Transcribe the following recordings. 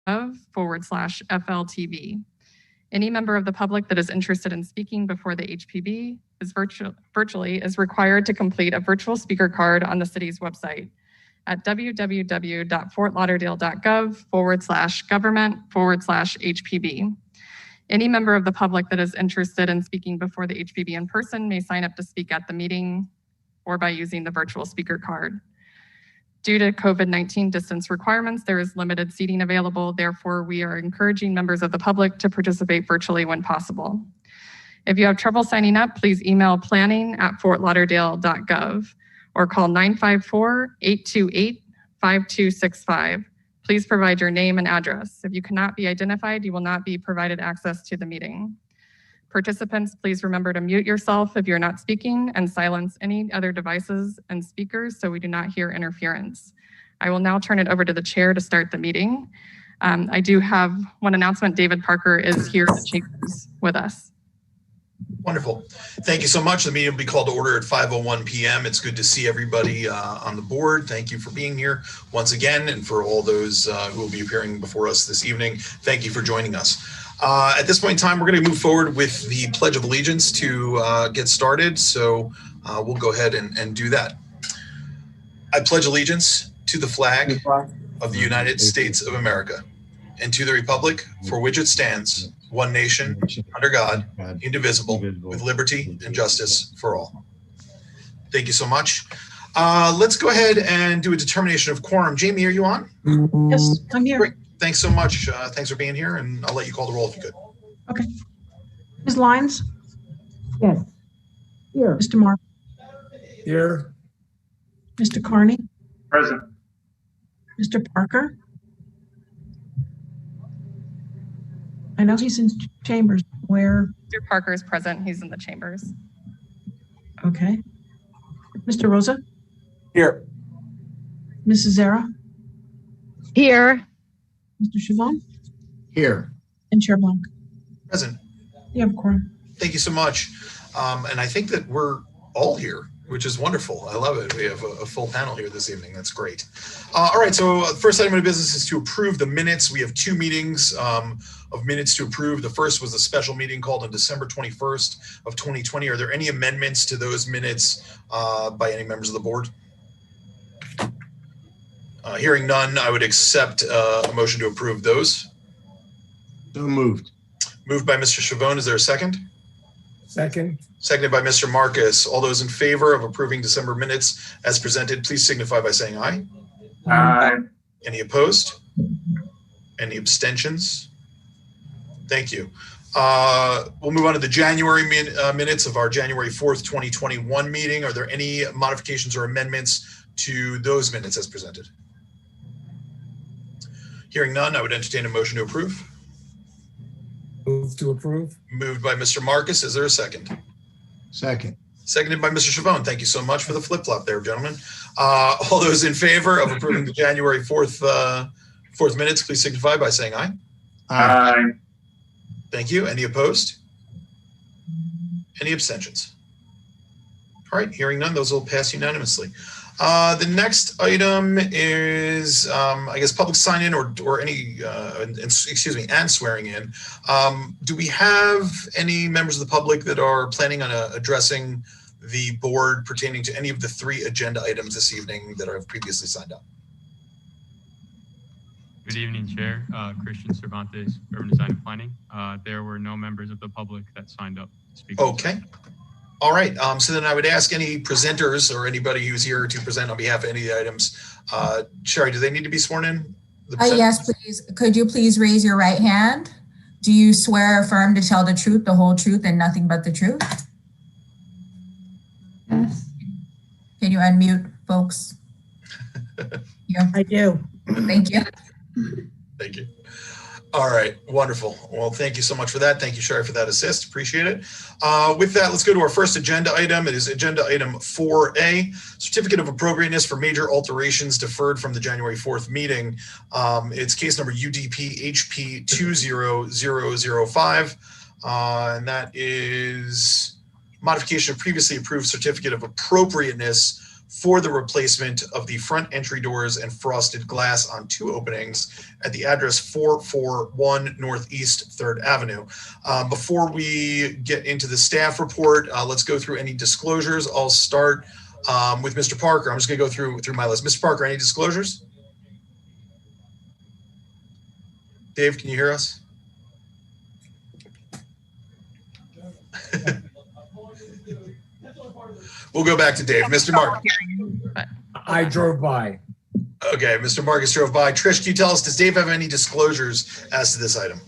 FLTV. Any member of the public that is interested in speaking before the HPB is virtually is required to complete a virtual speaker card on the city's website at www.fortlauderdale.gov/government/HPB. Any member of the public that is interested in speaking before the HPB in person may sign up to speak at the meeting or by using the virtual speaker card. Due to COVID-19 distance requirements, there is limited seating available. Therefore, we are encouraging members of the public to participate virtually when possible. If you have trouble signing up, please email planning@fortlauderdale.gov or call 954-828-5265. Please provide your name and address. If you cannot be identified, you will not be provided access to the meeting. Participants, please remember to mute yourself if you're not speaking and silence any other devices and speakers so we do not hear interference. I will now turn it over to the chair to start the meeting. I do have one announcement. David Parker is here in the chambers with us. Wonderful. Thank you so much. The meeting will be called to order at 5:01 p.m. It's good to see everybody on the board. Thank you for being here once again. And for all those who will be appearing before us this evening, thank you for joining us. At this point in time, we're going to move forward with the Pledge of Allegiance to get started. So we'll go ahead and do that. I pledge allegiance to the flag of the United States of America and to the republic for which it stands, one nation, under God, indivisible, with liberty and justice for all. Thank you so much. Let's go ahead and do a determination of quorum. Jamie, are you on? Yes, I'm here. Great. Thanks so much. Thanks for being here, and I'll let you call the roll if you could. Okay. Ms. Lyons? Yes. Here. Mr. Mark? Here. Mr. Carney? Present. Mr. Parker? I know he's in chambers. Where? Mr. Parker is present. He's in the chambers. Okay. Mr. Rosa? Here. Mrs. Zara? Here. Mr. Chavon? Here. And Chair Blanc? Present. You have a quorum. Thank you so much. And I think that we're all here, which is wonderful. I love it. We have a full panel here this evening. That's great. All right. So the first item of business is to approve the minutes. We have two meetings of minutes to approve. The first was a special meeting called on December 21st of 2020. Are there any amendments to those minutes by any members of the board? Hearing none, I would accept a motion to approve those. So moved. Moved by Mr. Chavon. Is there a second? Second. Seconded by Mr. Marcus. All those in favor of approving December minutes as presented, please signify by saying aye. Aye. Any opposed? Any abstentions? Thank you. We'll move on to the January minutes of our January 4th, 2021 meeting. Are there any modifications or amendments to those minutes as presented? Hearing none, I would entertain a motion to approve. Move to approve. Moved by Mr. Marcus. Is there a second? Second. Seconded by Mr. Chavon. Thank you so much for the flip-flop there, gentlemen. All those in favor of approving the January 4th minutes, please signify by saying aye. Aye. Thank you. Any opposed? Any abstentions? All right, hearing none, those will pass unanimously. The next item is, I guess, public sign-in or any, and swearing in. Do we have any members of the public that are planning on addressing the board pertaining to any of the three agenda items this evening that have previously signed up? Good evening, Chair. Christian Cervantes, Urban Design and Planning. There were no members of the public that signed up to speak. Okay. All right. So then I would ask any presenters or anybody who's here to present on behalf of any of the items. Sherry, do they need to be sworn in? Yes, please. Could you please raise your right hand? Do you swear or affirm to tell the truth, the whole truth, and nothing but the truth? Yes. Can you unmute, folks? Yeah. I do. Thank you. Thank you. All right, wonderful. Well, thank you so much for that. Thank you, Sherry, for that assist. Appreciate it. With that, let's go to our first agenda item. It is agenda item 4A, Certificate of Appropriateness for Major Alterations Deferred from the January 4th meeting. It's case number UDP HP 20005, and that is modification of previously approved Certificate of Appropriateness for the replacement of the front entry doors and frosted glass on 2 openings at the address 441 Northeast 3rd Avenue. Before we get into the staff report, let's go through any disclosures. I'll start with Mr. Parker. I'm just going to go through my list. Mr. Parker, any disclosures? Dave, can you hear us? We'll go back to Dave. Mr. Mark. I drove by. Okay, Mr. Marcus drove by. Trish, can you tell us, does Dave have any disclosures as to this item?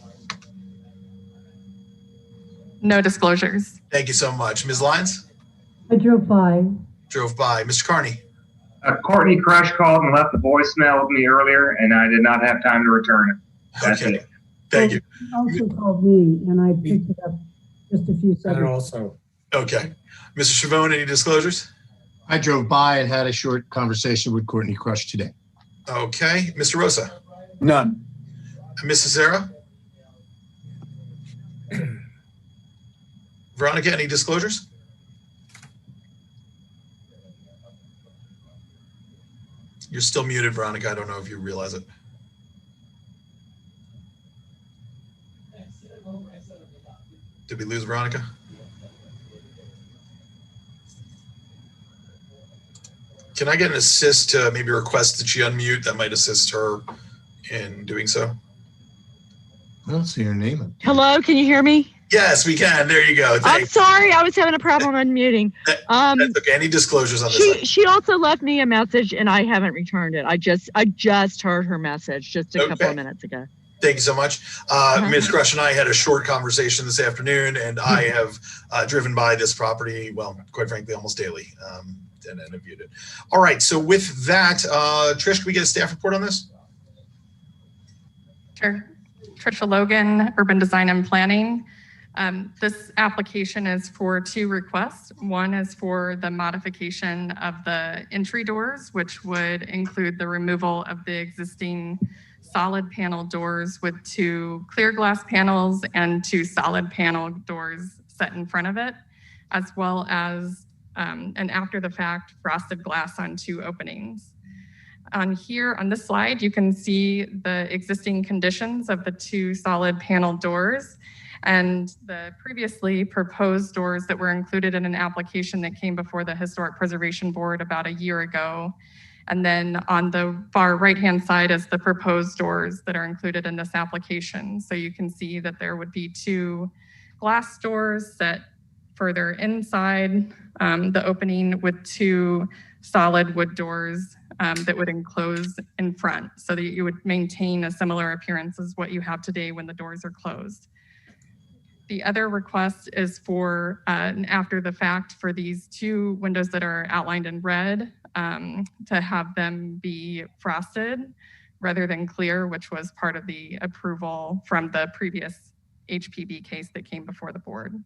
No disclosures. Thank you so much. Ms. Lyons? I drove by. Drove by. Mr. Carney? Courtney Crush called and left a voicemail with me earlier, and I did not have time to return it. That's Okay. it. Thank you. He also called me, and I picked it up just a few And seconds. also, Okay. Mr. Chavone, any disclosures? I drove by and had a short conversation with Courtney Crush today. Okay. Mr. Rosa? none. And Mrs. Sarah? Veronica, any disclosures? You're still muted, Veronica. I don't know if you realize it. Did we lose Veronica? Can I get an assist to maybe request that she unmute? That might assist her in doing so. I don't see her name. Hello, can you hear me? Yes, we can. There you go. I'm Thanks. sorry, I was having a problem unmuting. That's okay. Any disclosures on this? She also left me a message and I haven't returned it. I just heard her message just a couple of minutes ago. Thank you so much. Ms. Crush and I had a short conversation this afternoon, and I have driven by this property, well, quite frankly, almost daily, and have viewed it. All right. So with that, Trish, can we get a staff report on this? Sure. Trisha Logan, Urban Design and Planning. This application is for 2 requests. One is for the modification of the entry doors, which would include the removal of the existing solid panel doors with 2 clear glass panels and 2 solid panel doors set in front of it, as well as an after the fact frosted glass on 2 openings. On here on this slide, you can see the existing conditions of the 2 solid panel doors and the previously proposed doors that were included in an application that came before the Historic Preservation Board about a year ago. And then on the far right-hand side is the proposed doors that are included in this application. So you can see that there would be 2 glass doors set further inside the opening with 2 solid wood doors that would enclose in front so that you would maintain a similar appearance as what you have today when the doors are closed. The other request is for an after the fact for these 2 windows that are outlined in red to have them be frosted rather than clear, which was part of the approval from the previous HPB case that came before the board.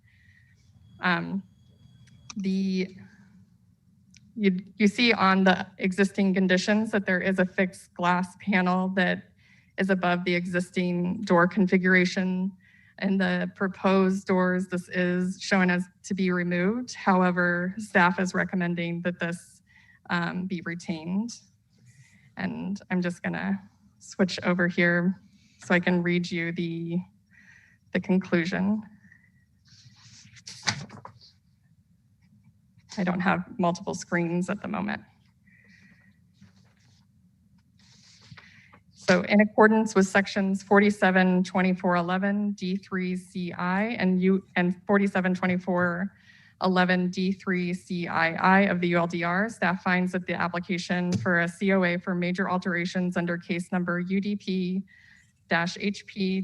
You see on the existing conditions that there is a fixed glass panel that is above the existing door configuration. And the proposed doors, this is shown as to be removed. However, staff is recommending that this be retained. And I'm just gonna switch over here so I can read you the conclusion. I don't have multiple screens at the moment. So in accordance with sections 472411 D3CI and 472411 D3CII of the ULDR, staff finds that the application for a COA for major alterations under case number UDP-HP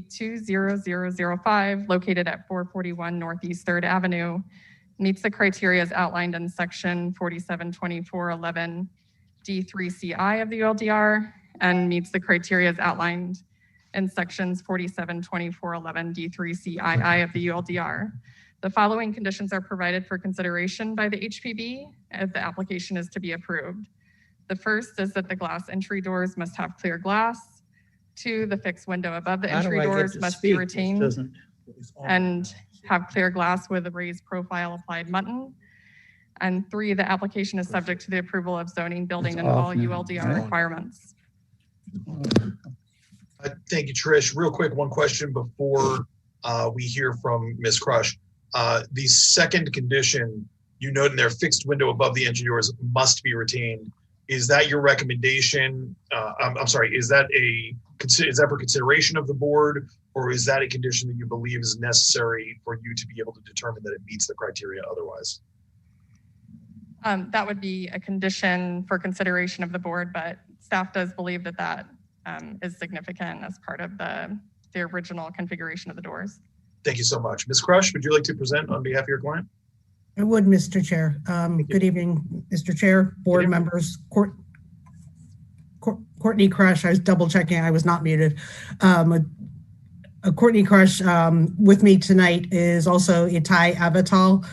20005 located at 441 Northeast 3rd Avenue meets the criteria as outlined in section 472411 D3CI of the ULDR and meets the criteria as outlined in sections 472411 D3CII of the ULDR. The following conditions are provided for consideration by the HPB if the application is to be approved. The first is that the glass entry doors must have clear glass. 2, the fixed window above the entry doors must be retained and have clear glass with a raised profile applied mutton. And 3, the application is subject to the approval of zoning, building, and It's all off now, ULDR right? requirements. Thank you, Trish. Real quick, one question before we hear from Ms. Crush. The second condition, you note in there, fixed window above the entry doors must be retained. Is that your recommendation? I'm sorry, is that for consideration of the board, or is that a condition that you believe is necessary for you to be able to determine that it meets the criteria otherwise? That would be a condition for consideration of the board, but staff does believe that that is significant as part of the original configuration of the doors. Thank you so much. Ms. Crush, would you like to present on behalf of your client? I would, Mr. Chair. Good evening, Mr. Chair, board members, Courtney Crush. I was double checking. I was not muted. Courtney Crush with me tonight is also Itai Avatal,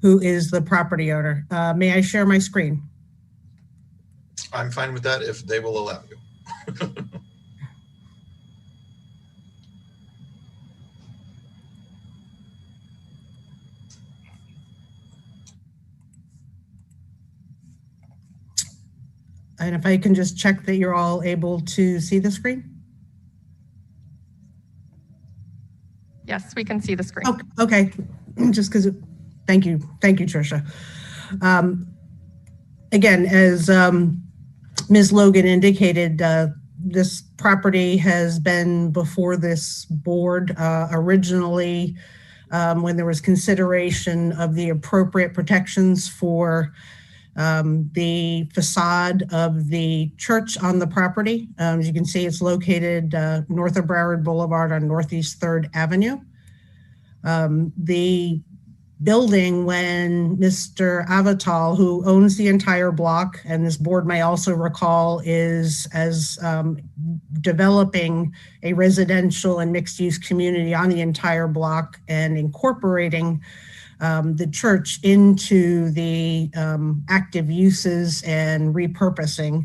who is the property owner. May I share my screen? I'm fine with that if they will allow you. And if I can just check that you're all able to see the screen? Yes, we can see the screen. Oh, okay, just because, thank you, Tricia. Again, as Ms. Logan indicated, this property has been before this board originally when there was consideration of the appropriate protections for the facade of the church on the property. As you can see, it's located north of Broward Boulevard on Northeast 3rd Avenue. The building, when Mr. Avatal, who owns the entire block, and this board may also recall, is as developing a residential and mixed-use community on the entire block and incorporating the church into the active uses and repurposing.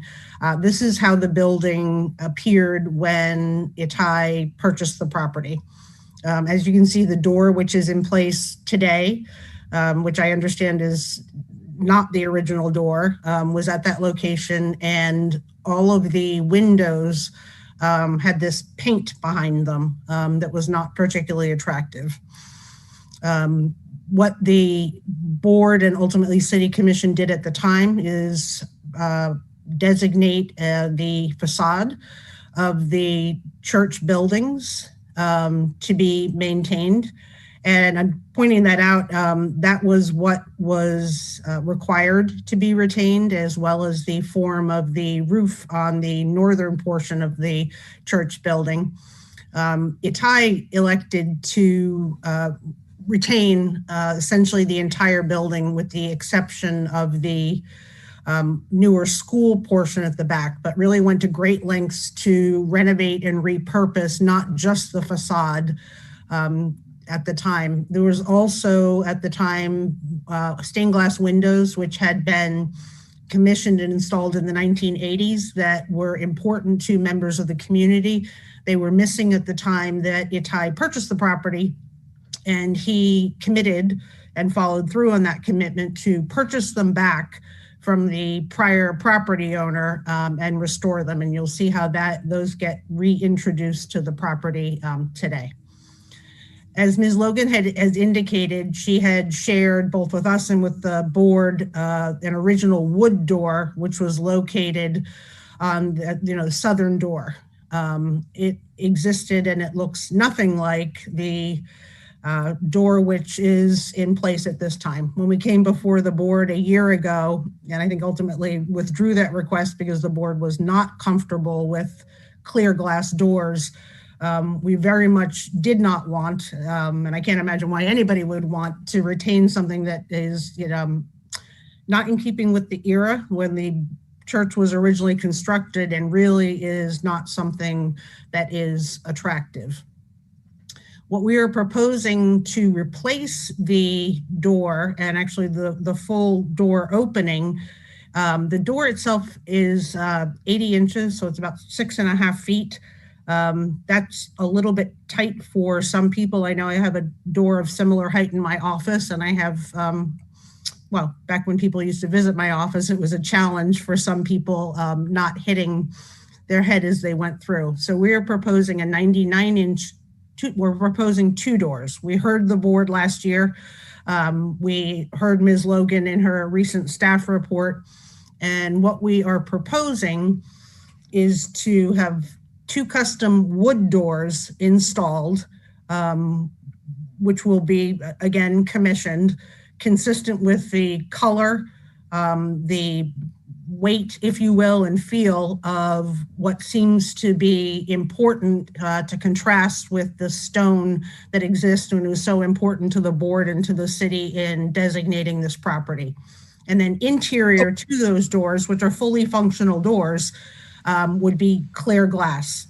This is how the building appeared when Itai purchased the property. As you can see, the door, which is in place today, which I understand is not the original door, was at that location, and all of the windows had this paint behind them that was not particularly attractive. What the board and ultimately city commission did at the time is designate the facade of the church buildings to be maintained. And I'm pointing that out. That was what was required to be retained, as well as the form of the roof on the northern portion of the church building. Itai elected to retain essentially the entire building with the exception of the newer school portion at the back, but really went to great lengths to renovate and repurpose not just the facade at the time. There was also at the time stained glass windows, which had been commissioned and installed in the 1980s that were important to members of the community. They were missing at the time that Itai purchased the property, and he committed and followed through on that commitment to purchase them back from the prior property owner and restore them. And you'll see how those get reintroduced to the property today. As Ms. Logan has indicated, she had shared both with us and with the board an original wood door, which was located on the southern door. It existed and it looks nothing like the door which is in place at this time. When we came before the board a year ago, and I think ultimately withdrew that request because the board was not comfortable with clear glass doors, we very much did not want, and I can't imagine why anybody would want to retain something that is, not in keeping with the era when the church was originally constructed, and really is not something that is attractive. What we are proposing to replace the door, and actually the full door opening, the door itself is 80 inches, so it's about 6.5 feet. That's a little bit tight for some people. I know I have a door of similar height in my office, and I have well, back when people used to visit my office, it was a challenge for some people not hitting their head as they went through. So we're proposing a 99-inch, we're proposing 2 doors. We heard the board last year. We heard Ms. Logan in her recent staff report. And what we are proposing is to have 2 custom wood doors installed, which will be, again, commissioned, consistent with the color, the weight, if you will, and feel of what seems to be important to contrast with the stone that exists and was so important to the board and to the city in designating this property. And then interior to those doors, which are fully functional doors, would be clear glass.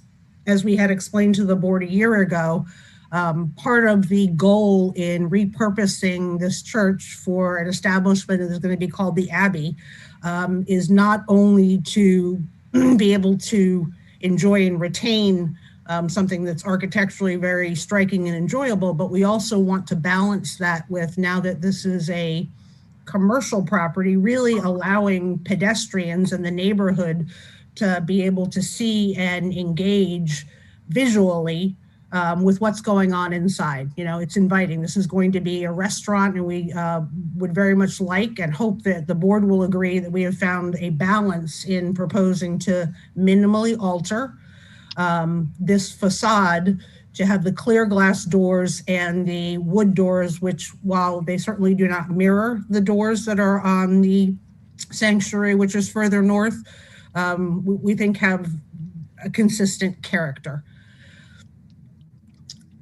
As we had explained to the board a year ago, part of the goal in repurposing this church for an establishment that is going to be called the Abbey is not only to be able to enjoy and retain something that's architecturally very striking and enjoyable, but we also want to balance that with, now that this is a commercial property, really allowing pedestrians in the neighborhood to be able to see and engage visually with what's going on inside. You know, it's inviting. This is going to be a restaurant, and we would very much like and hope that the board will agree that we have found a balance in proposing to minimally alter this facade to have the clear glass doors and the wood doors, which, while they certainly do not mirror the doors that are on the sanctuary, which is further north, we think have a consistent character.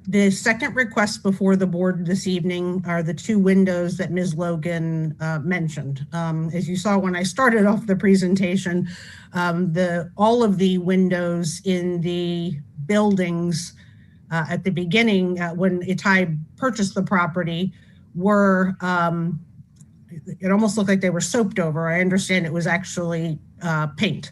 The second request before the board this evening are the 2 windows that Ms. Logan mentioned. As you saw when I started off the presentation, all of the windows in the buildings at the beginning, when Itai purchased the property, were, it almost looked like they were soaped over. I understand it was actually paint.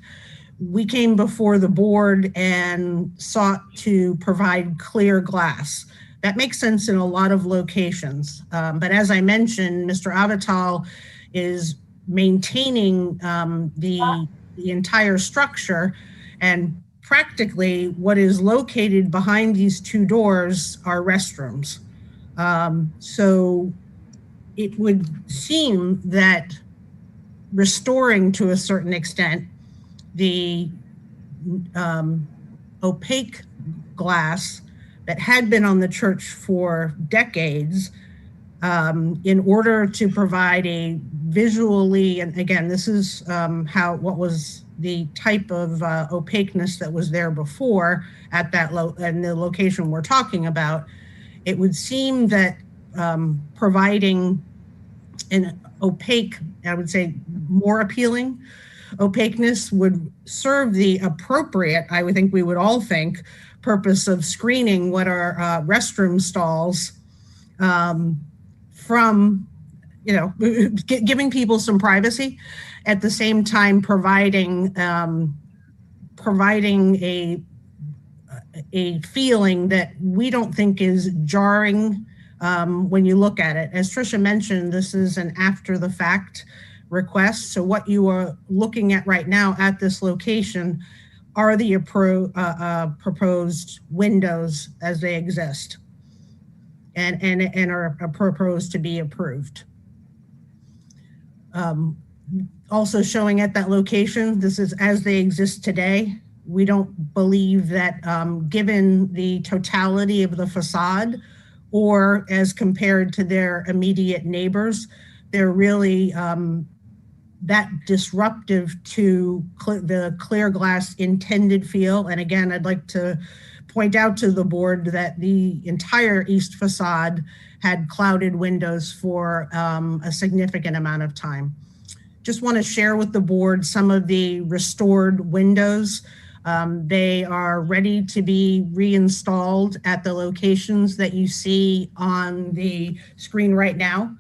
We came before the board and sought to provide clear glass. That makes sense in a lot of locations. But as I mentioned, Mr. Avital is maintaining the entire structure, and practically what is located behind these 2 doors are restrooms. So it would seem that restoring, to a certain extent, the opaque glass that had been on the church for decades, in order to provide a visually, and again, this is what was the type of opaqueness that was there before at that and the location we're talking about. It would seem that providing an opaque, I would say more appealing opaqueness, would serve the appropriate, I would think we would all think, purpose of screening what are restroom stalls from, you know, giving people some privacy, at the same time providing a feeling that we don't think is jarring when you look at it. As Tricia mentioned, this is an after the fact request. So what you are looking at right now at this location are the proposed windows as they exist and are proposed to be approved. Also showing at that location, this is as they exist today. We don't believe that given the totality of the facade, or as compared to their immediate neighbors, they're really that disruptive to the clear glass intended feel. And again, I'd like to point out to the board that the entire east facade had clouded windows for a significant amount of time. Just want to share with the board some of the restored windows. They are ready to be reinstalled at the locations that you see on the screen right now.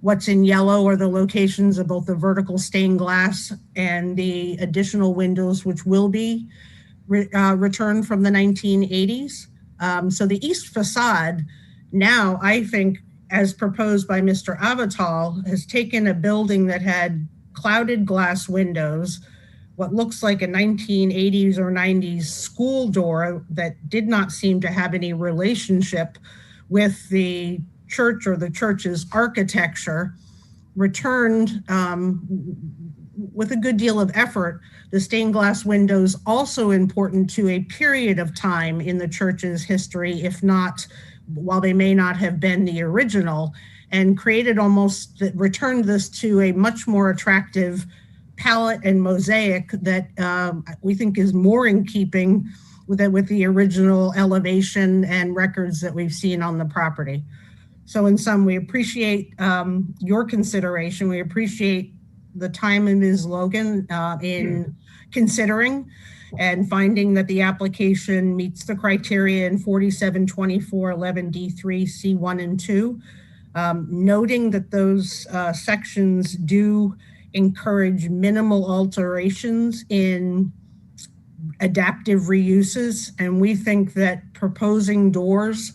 What's in yellow are the locations of both the vertical stained glass and the additional windows, which will be returned from the 1980s. So the east facade now, I think, as proposed by Mr. Avatal, has taken a building that had clouded glass windows, what looks like a 1980s or 90s school door that did not seem to have any relationship with the church or the church's architecture, returned with a good deal of effort. The stained glass windows also important to a period of time in the church's history, if not, while they may not have been the original, and created returned this to a much more attractive palette and mosaic that we think is more in keeping with the original elevation and records that we've seen on the property. So in sum, we appreciate your consideration. We appreciate the time of Ms. Logan in considering and finding that the application meets the criteria in 472411D3 C1 and 2, noting that those sections do encourage minimal alterations in adaptive reuses. And we think that proposing doors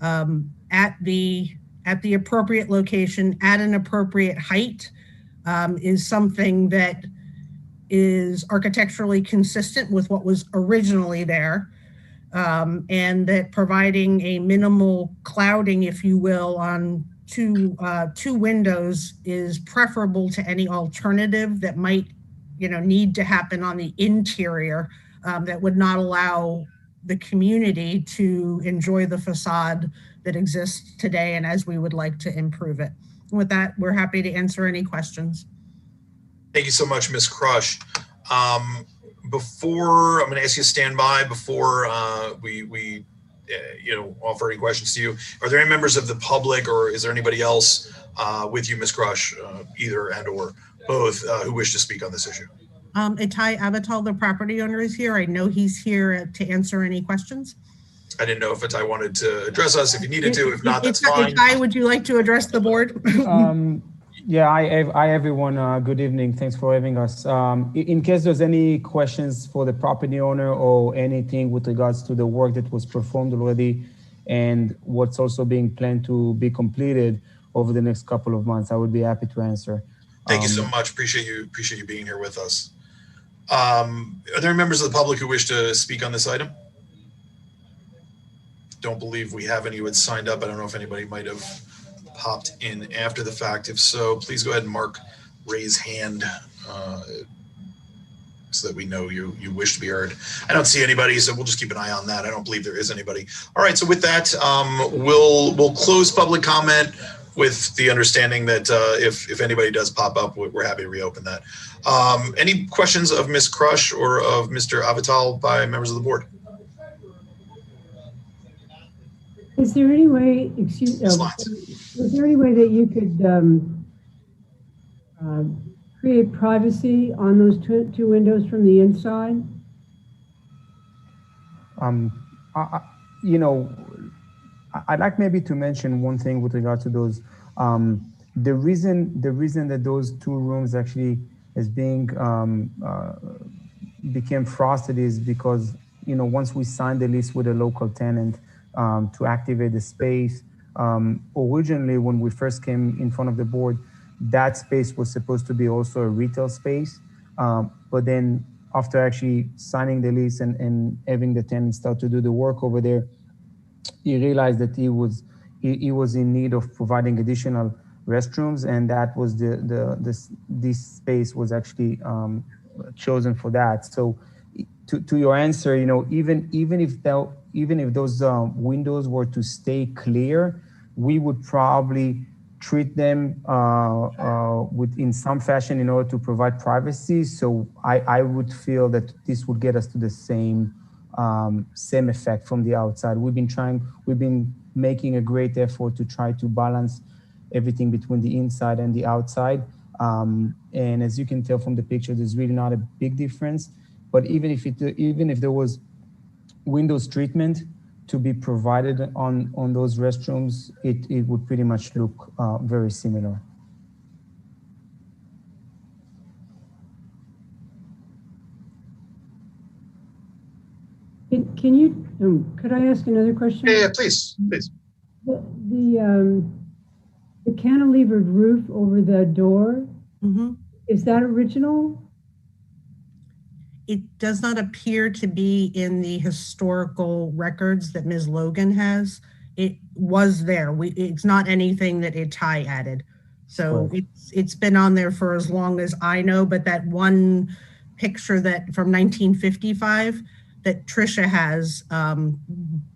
at the appropriate location, at an appropriate height, is something that is architecturally consistent with what was originally there, and that providing a minimal clouding, if you will, on two windows is preferable to any alternative that might, need to happen on the interior that would not allow the community to enjoy the facade that exists today and as we would like to improve it. And with that, we're happy to answer any questions. Thank you so much, Ms. Crush. Before, I'm going to ask you to stand by before we offer any questions to you. Are there any members of the public, or is there anybody else with you, Ms. Crush, either and or both, who wish to speak on this issue? Itai Avatal, the property owner, is here. I know he's here to answer any questions. I didn't know if Itai wanted to address us, if you needed to. If not, that's fine. Itai, would you like to address the board? Yeah, hi everyone. Good evening. Thanks for having us. In case there's any questions for the property owner or anything with regards to the work that was performed already and what's also being planned to be completed over the next couple of months, I would be happy to answer. Thank you so much. Appreciate you being here with us. Are there members of the public who wish to speak on this item? Don't believe we have any who had signed up. I don't know if anybody might have popped in after the fact. If so, please go ahead and mark raise hand so that we know you wish to be heard. I don't see anybody, so we'll just keep an eye on that. I don't believe there is anybody. All right, so with that, we'll close public comment with the understanding that if anybody does pop up, we're happy to reopen that. Any questions of Ms. Crush or of Mr. Avatal by members of the board? Is there any way, is there any way that you could create privacy on those two windows from the inside? I'd like maybe to mention one thing with regard to those. The reason that those two rooms actually became frosted is because, once we signed the lease with a local tenant to activate the space, originally when we first came in front of the board, that space was supposed to be also a retail space. But then after actually signing the lease and having the tenant start to do the work over there, he realized that he was in need of providing additional restrooms, and that was this space was actually chosen for that. So to your answer, even if those windows were to stay clear, we would probably treat them in some fashion in order to provide privacy. So I would feel that this would get us to the same effect from the outside. We've been making a great effort to try to balance everything between the inside and the outside. And as you can tell from the picture, there's really not a big difference. But even if there was Windows treatment to be provided on those restrooms, it would pretty much look very similar. Can you, could I ask another question? Yeah, please. the cantilevered roof over the door, Mhm. is that original? It does not appear to be in the historical records that Ms. Logan has. It was there. It's not anything that Itai added. So Right. it's been on there for as long as I know, but that one picture that from 1955 that Trisha has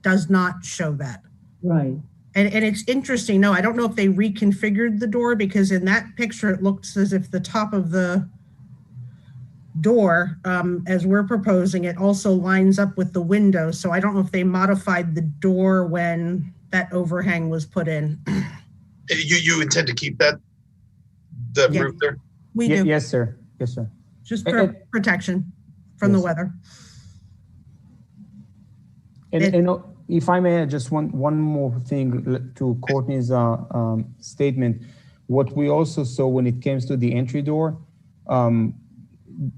does not show that. Right. And it's interesting. No, I don't know if they reconfigured the door, because in that picture it looks as if the top of the door, as we're proposing it, also lines up with the window. So I don't know if they modified the door when that overhang was put in. You intend to keep that Yeah. roof there? We do, Yes, sir. Yes, sir. just for protection from the Yes. weather. And if I may add just one more thing to Courtney's statement, what we also saw when it comes to the entry door,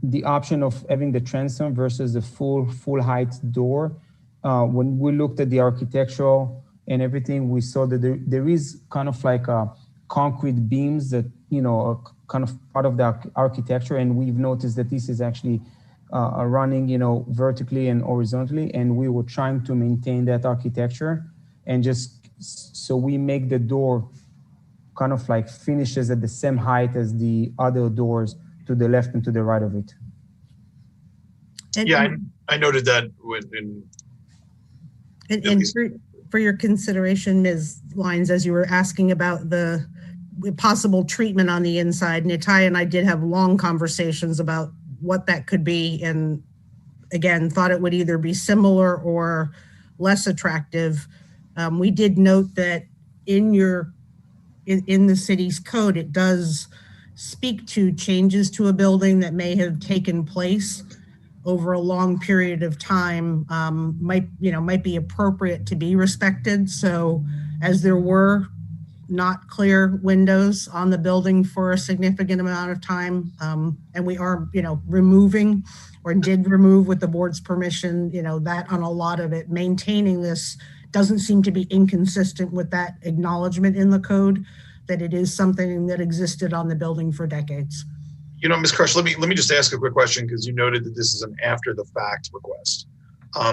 the option of having the transom versus the full height door. When we looked at the architectural and everything, we saw that there is kind of like concrete beams that, are kind of part of the architecture. And we've noticed that this is actually running, vertically and horizontally. And we were trying to maintain that architecture, and just so we make the door kind of like finishes at the same height as the other doors to the left and to the right of it. I noted that for your consideration, Ms. Lyons, as you were asking about the possible treatment on the inside, Nitai and I did have long conversations about what that could be, and again, thought it would either be similar or less attractive. We did note that in the city's code, it does speak to changes to a building that may have taken place over a long period of time, might be appropriate to be respected. So as there were not clear windows on the building for a significant amount of time, and we are, removing or did remove with the board's permission, that on a lot of it, maintaining this doesn't seem to be inconsistent with that acknowledgement in the code that it is something that existed on the building for decades. Ms. Crush, let me just ask a quick question, because you noted that this is an after the fact request.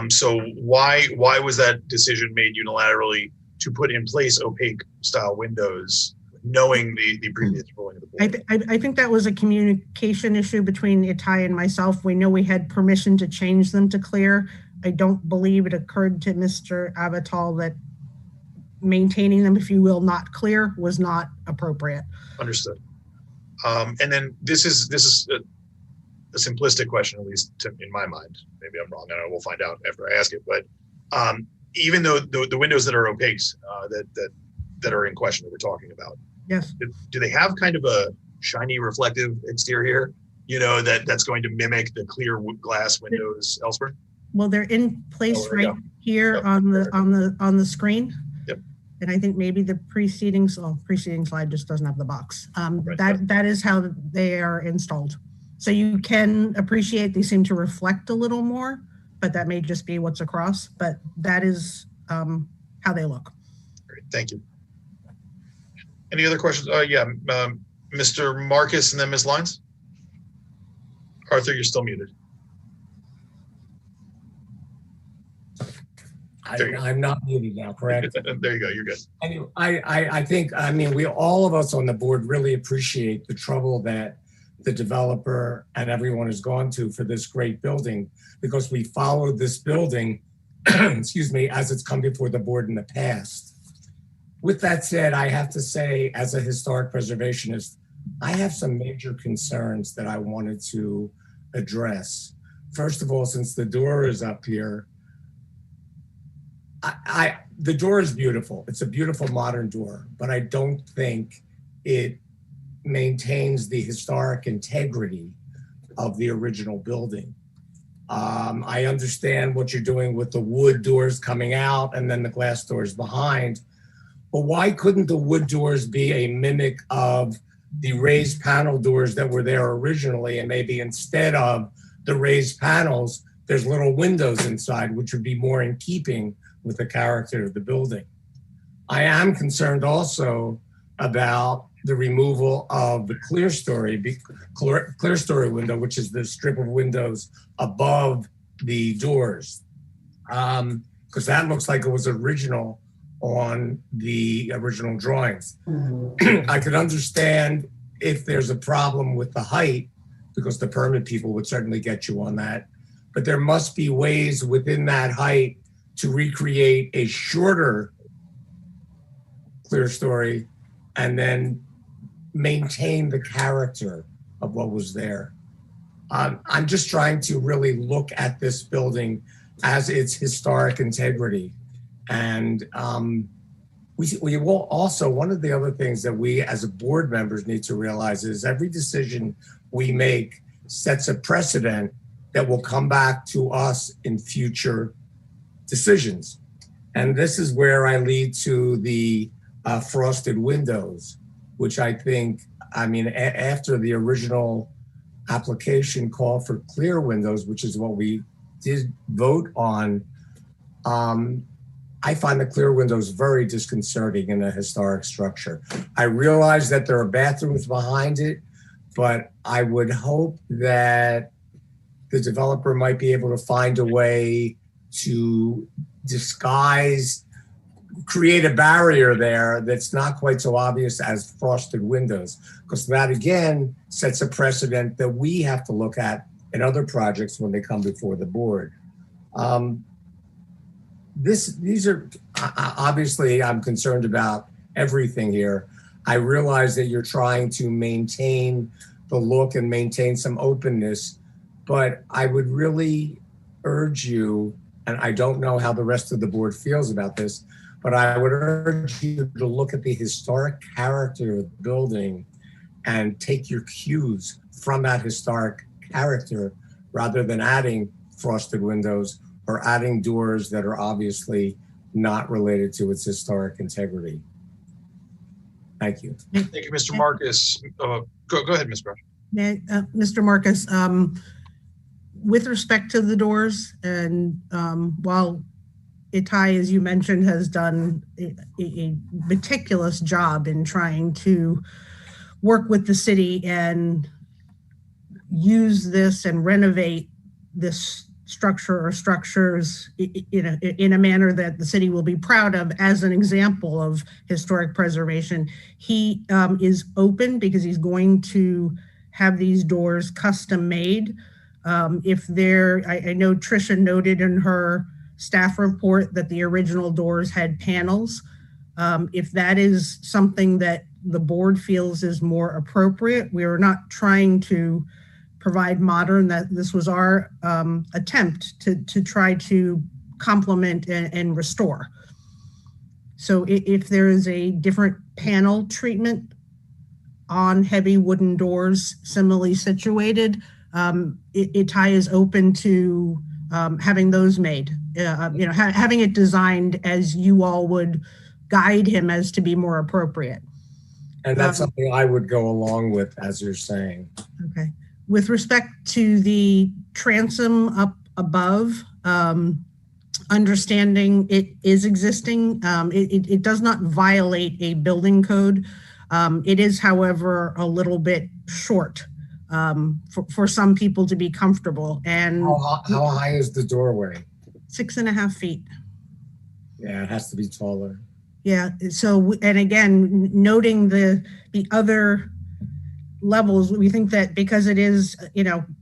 So why was that decision made unilaterally to put in place opaque style windows, knowing the previous ruling of the board? I think that was a communication issue between Itai and myself. We know we had permission to change them to clear. I don't believe it occurred to Mr. Avatal that maintaining them, if you will, not clear was not appropriate. Understood. And then this is a simplistic question, at least in my mind. Maybe I'm wrong, and I will find out after I ask it. But even though the windows that are opaque, that are in question that we're talking about, yes, do they have kind of a shiny, reflective exterior? That's going to mimic the clear glass windows elsewhere. Well, they're in place right here on the screen. Yep. And I think maybe the preceding slide just doesn't have the box. That is how they are installed. So you can appreciate they seem to reflect a little more, but that may just be what's across. But that is how they look. Great, thank you. Any other questions? Mr. Marcus and then Ms. Lyons. Arthur, you're still muted. I'm not muted now, correct? There you go, you're good. Anyway, I think, all of us on the board really appreciate the trouble that the developer and everyone has gone to for this great building, because we followed this building, excuse me, as it's come before the board in the past. With that said, I have to say, as a historic preservationist, I have some major concerns that I wanted to address. First of all, since the door is up here, the door is beautiful. It's a beautiful modern door, but I don't think it maintains the historic integrity of the original building. I understand what you're doing with the wood doors coming out and then the glass doors behind, but why couldn't the wood doors be a mimic of the raised panel doors that were there originally, and maybe instead of the raised panels, there's little windows inside, which would be more in keeping with the character of the building. I am concerned also about the removal of the clear story window, which is the strip of windows above the doors. Because that looks like it was original on the original drawings. I could understand if there's a problem with the height, because the permit people would certainly get you on that. But there must be ways within that height to recreate a shorter clear story and then maintain the character of what was there. I'm just trying to really look at this building as its historic integrity. And we will also, one of the other things that we as a board members need to realize is every decision we make sets a precedent that will come back to us in future decisions. And this is where I lead to the frosted windows, which I think, after the original application called for clear windows, which is what we did vote on, I find the clear windows very disconcerting in a historic structure. I realize that there are bathrooms behind it, but I would hope that the developer might be able to find a way to disguise, create a barrier there that's not quite so obvious as frosted windows, because that again sets a precedent that we have to look at in other projects when they come before the board. These are, obviously I'm concerned about everything here. I realize that you're trying to maintain the look and maintain some openness, but I would really urge you, and I don't know how the rest of the board feels about this, but I would urge you to look at the historic character of the building and take your cues from that historic character rather than adding frosted windows or adding doors that are obviously not related to its historic integrity. Thank you. Thank you, Mr. Marcus. Go ahead, Ms. Brush. Mr. Marcus, with respect to the doors, and while Itai, as you mentioned, has done a meticulous job in trying to work with the city and use this and renovate this structure or structures in a manner that the city will be proud of as an example of historic preservation. He is open because he's going to have these doors custom made. I know Tricia noted in her staff report that the original doors had panels. If that is something that the board feels is more appropriate, we are not trying to provide modern, that this was our attempt to try to complement and restore. So if there is a different panel treatment on heavy wooden doors similarly situated, Itai is open to having those made, having it designed as you all would guide him as to be more appropriate. And that's something I would go along with, as you're saying. Okay. With respect to the transom up above, understanding it is existing, it does not violate a building code. It is, however, a little bit short for some people to be comfortable. And how high is the doorway? 6.5 feet. Yeah, it has to be taller. Yeah. So, and again, noting the other levels, we think that because it is,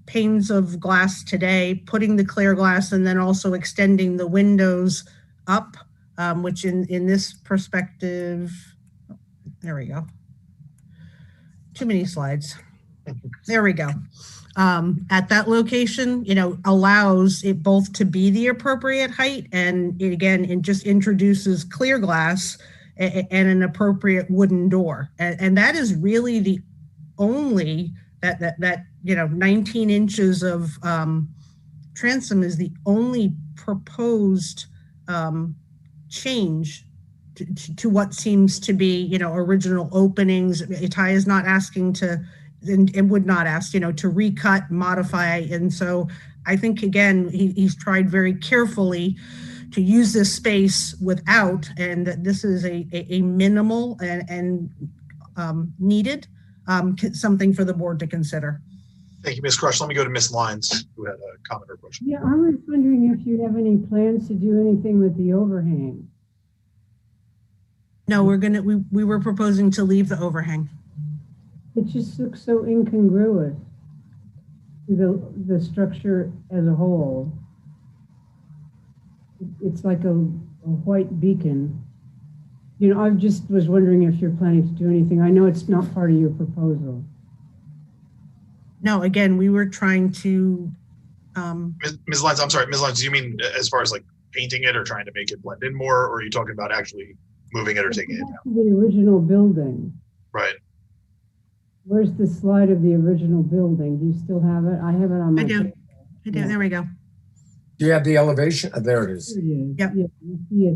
panes of glass today, putting the clear glass and then also extending the windows up, which in this perspective, there we go. Too many slides. There we go. At that location, allows it both to be the appropriate height and it just introduces clear glass and an appropriate wooden door. And that is really the only, that 19 inches of transom is the only proposed change to what seems to be, original openings. Itai is not asking to, and would not ask, to recut, modify. And so I think, again, he's tried very carefully to use this space without, and this is a minimal and needed, something for the board to consider. Thank you, Ms. Crush. Let me go to Ms. Lyons, who had a comment or question. Yeah, I was wondering if you have any plans to do anything with the overhang. No, we were proposing to leave the overhang. It just looks so incongruous to the structure as a whole. It's like a white beacon. You know, I just was wondering if you're planning to do anything. I know it's not part of your proposal. No, again, we were trying to. Ms. Lyons, I'm sorry, Ms. Lyons, do you mean as far as like painting it or trying to make it blend in more, or are you talking about actually moving it or taking it down? The original building. Right. Where's the slide of the original building? Do you still have it? I have it on my. I do. There we go. Do you have the elevation? Oh, there it is. There it is. Yep. Yeah, you see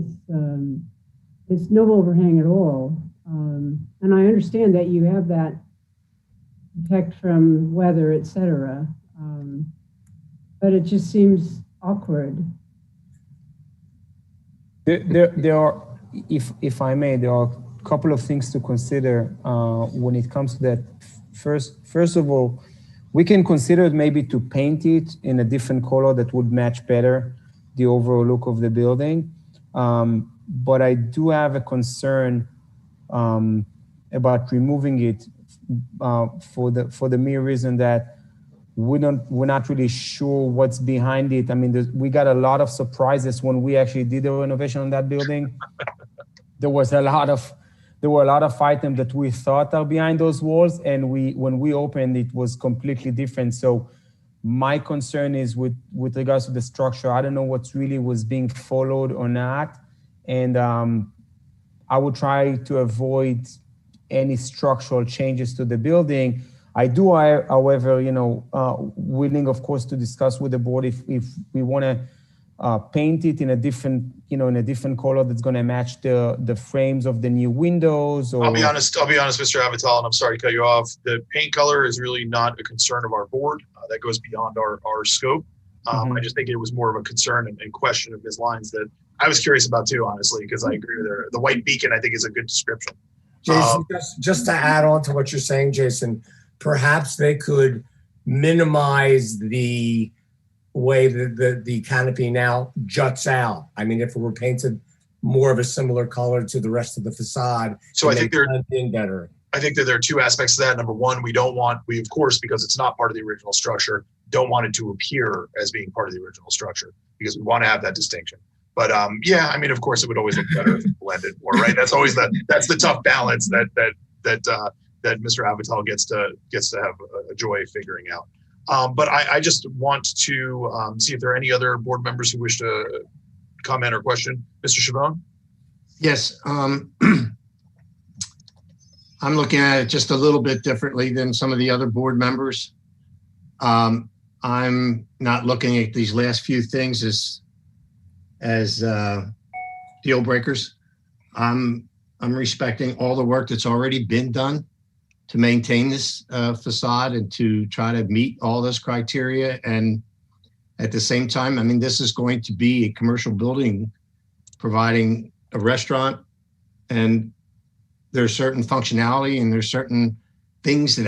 it's no overhang at all. And I understand that you have that protect from weather, etc. But it just seems awkward. There are, if I may, there are a couple of things to consider when it comes to that. First of all, we can consider maybe to paint it in a different color that would match better the overall look of the building. But I do have a concern about removing it for the mere reason that we're not really sure what's behind it. I mean, we got a lot of surprises when we actually did the renovation on that building. There were a lot of items that we thought are behind those walls, and when we opened, it was completely different. So my concern is with regards to the structure. I don't know what's really was being followed or not, and I would try to avoid any structural changes to the building. I do, however, willing, of course, to discuss with the board if we want to paint it in a different, in a different color that's going to match the frames of the new windows. Or... I'll be honest, Mr. Avatal, and I'm sorry to cut you off. The paint color is really not a concern of our board. That goes beyond our scope. I just think it was more of a concern and question of Ms. Lyons that I was curious about too, honestly, because I agree with her. The white beacon, I think, is a good description. Jason, just to add on to what you're saying, Jason, perhaps they could minimize the way the canopy now juts out. I mean, if it were painted more of a similar color to the rest of the facade, so I think better. I think that there are two aspects to that. Number one, we of course, because it's not part of the original structure, don't want it to appear as being part of the original structure because we want to have that distinction. But yeah, I mean, of course, it would always look better if it blended more, right? That's always that's the tough balance that Mr. Avatal gets to have a joy figuring out. But I just want to see if there are any other board members who wish to comment or question. Mr. Chabon? Yes, I'm looking at it just a little bit differently than some of the other board members. I'm not looking at these last few things as deal breakers. I'm respecting all the work that's already been done to maintain this facade and to try to meet all those criteria. And at the same time, I mean, this is going to be a commercial building providing a restaurant, and there's certain functionality and there's certain things that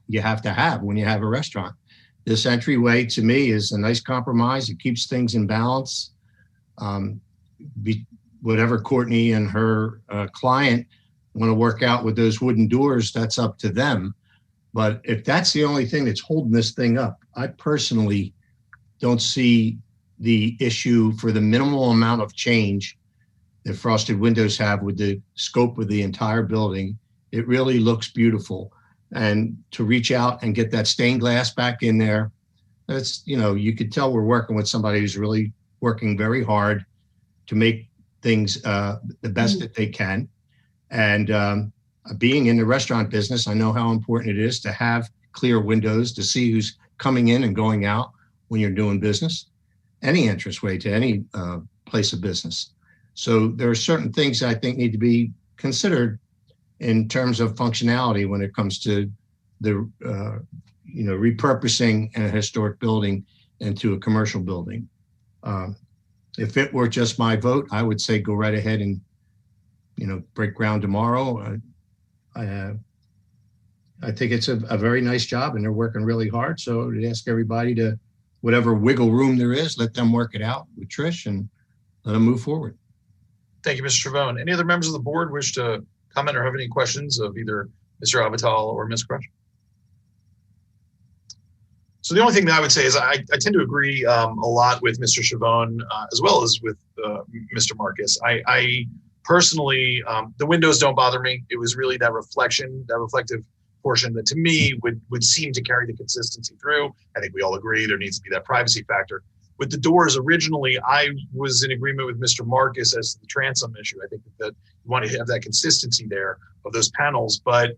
you have to have when you have a restaurant. This entryway to me is a nice compromise. It keeps things in balance. Whatever Courtney and her client want to work out with those wooden doors, that's up to them. But if that's the only thing that's holding this thing up, I personally don't see the issue for the minimal amount of change that frosted windows have with the scope of the entire building. It really looks beautiful. And to reach out and get that stained glass back in there, that's, you could tell we're working with somebody who's really working very hard to make things the best that they can. And being in the restaurant business, I know how important it is to have clear windows to see who's coming in and going out when you're doing business, any entranceway to any place of business. So there are certain things I think need to be considered in terms of functionality when it comes to the repurposing a historic building into a commercial building. If it were just my vote, I would say go right ahead and break ground tomorrow. I think it's a very nice job, and they're working really hard. So to ask everybody to, whatever wiggle room there is, let them work it out with Trish and let them move forward. Thank you, Mr. Trevone. Any other members of the board wish to comment or have any questions of either Mr. Avital or Ms. Crush? So the only thing that I would say is I tend to agree a lot with Mr. Chavone as well as with Mr. Marcus. I personally, the windows don't bother me. It was really that reflection, that reflective portion that to me would seem to carry the consistency through. I think we all agree there needs to be that privacy factor. With the doors, originally, I was in agreement with Mr. Marcus as to the transom issue. I think that you want to have that consistency there of those panels, but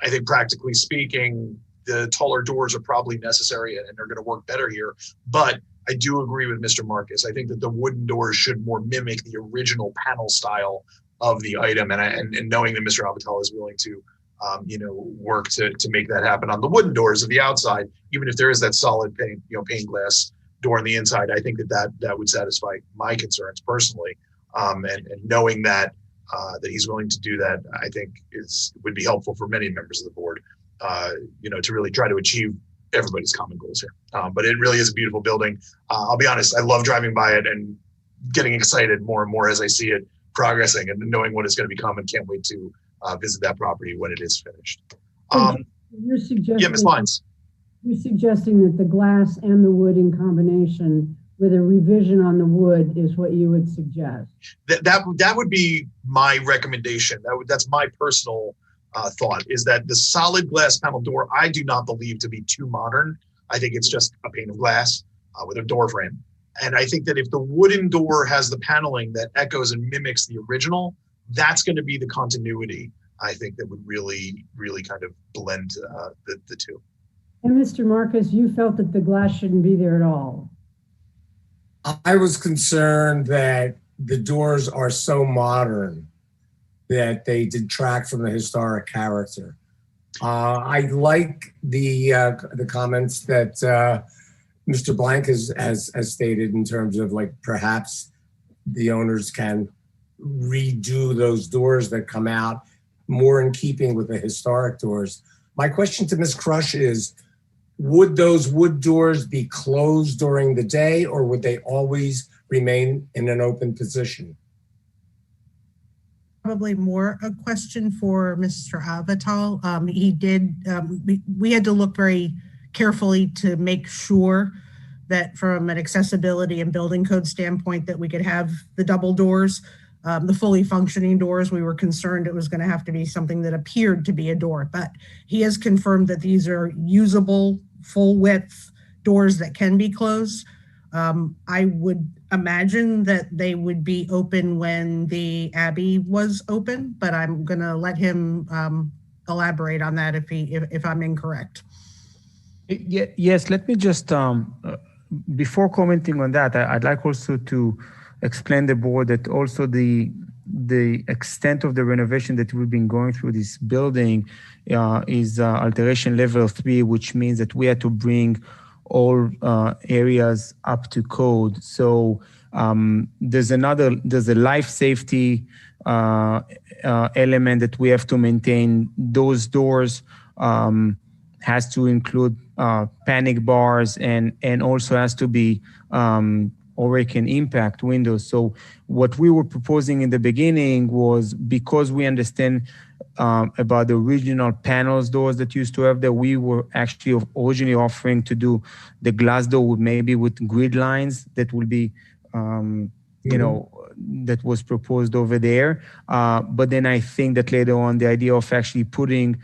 I think practically speaking, the taller doors are probably necessary and they're going to work better here. But I do agree with Mr. Marcus. I think that the wooden doors should more mimic the original panel style of the item. And knowing that Mr. Avital is willing to, work to make that happen on the wooden doors of the outside, even if there is that solid pane glass door on the inside, I think that would satisfy my concerns personally. And knowing that he's willing to do that, I think would be helpful for many members of the board. To really try to achieve everybody's common goals here. But it really is a beautiful building. I'll be honest, I love driving by it and getting excited more and more as I see it progressing and knowing what it's going to become, and can't wait to visit that property when it is finished. You're suggesting, yeah, Ms. Lyons. You're suggesting that the glass and the wood in combination with a revision on the wood is what you would suggest? That would be my recommendation. That's my personal thought, is that the solid glass panel door, I do not believe to be too modern. I think it's just a pane of glass with a door frame. And I think that if the wooden door has the paneling that echoes and mimics the original, that's going to be the continuity, I think, that would really, really kind of blend the two. And Mr. Marcus, you felt that the glass shouldn't be there at all. I was concerned that the doors are so modern that they detract from the historic character. I like the comments that Mr. Blank has stated in terms of, like, perhaps the owners can redo those doors that come out more in keeping with the historic doors. My question to Ms. Crush is, would those wood doors be closed during the day, or would they always remain in an open position? Probably more a question for Mr. Avital. We had to look very carefully to make sure that from an accessibility and building code standpoint that we could have the double doors, the fully functioning doors. We were concerned it was going to have to be something that appeared to be a door, but he has confirmed that these are usable, full width doors that can be closed. I would imagine that they would be open when the Abbey was open, but I'm going to let him elaborate on that if I'm incorrect. Yes, let me just, before commenting on that, I'd like also to explain the board that also the extent of the renovation that we've been going through this building is alteration level 3, which means that we had to bring all areas up to code. So there's a life safety element that we have to maintain. Those doors has to include panic bars and also has to be hurricane impact windows. So what we were proposing in the beginning was, because we understand about the original panels doors that used to have there, we were actually originally offering to do the glass door maybe with grid lines that will be, that was proposed over there. But then I think that later on, the idea of actually putting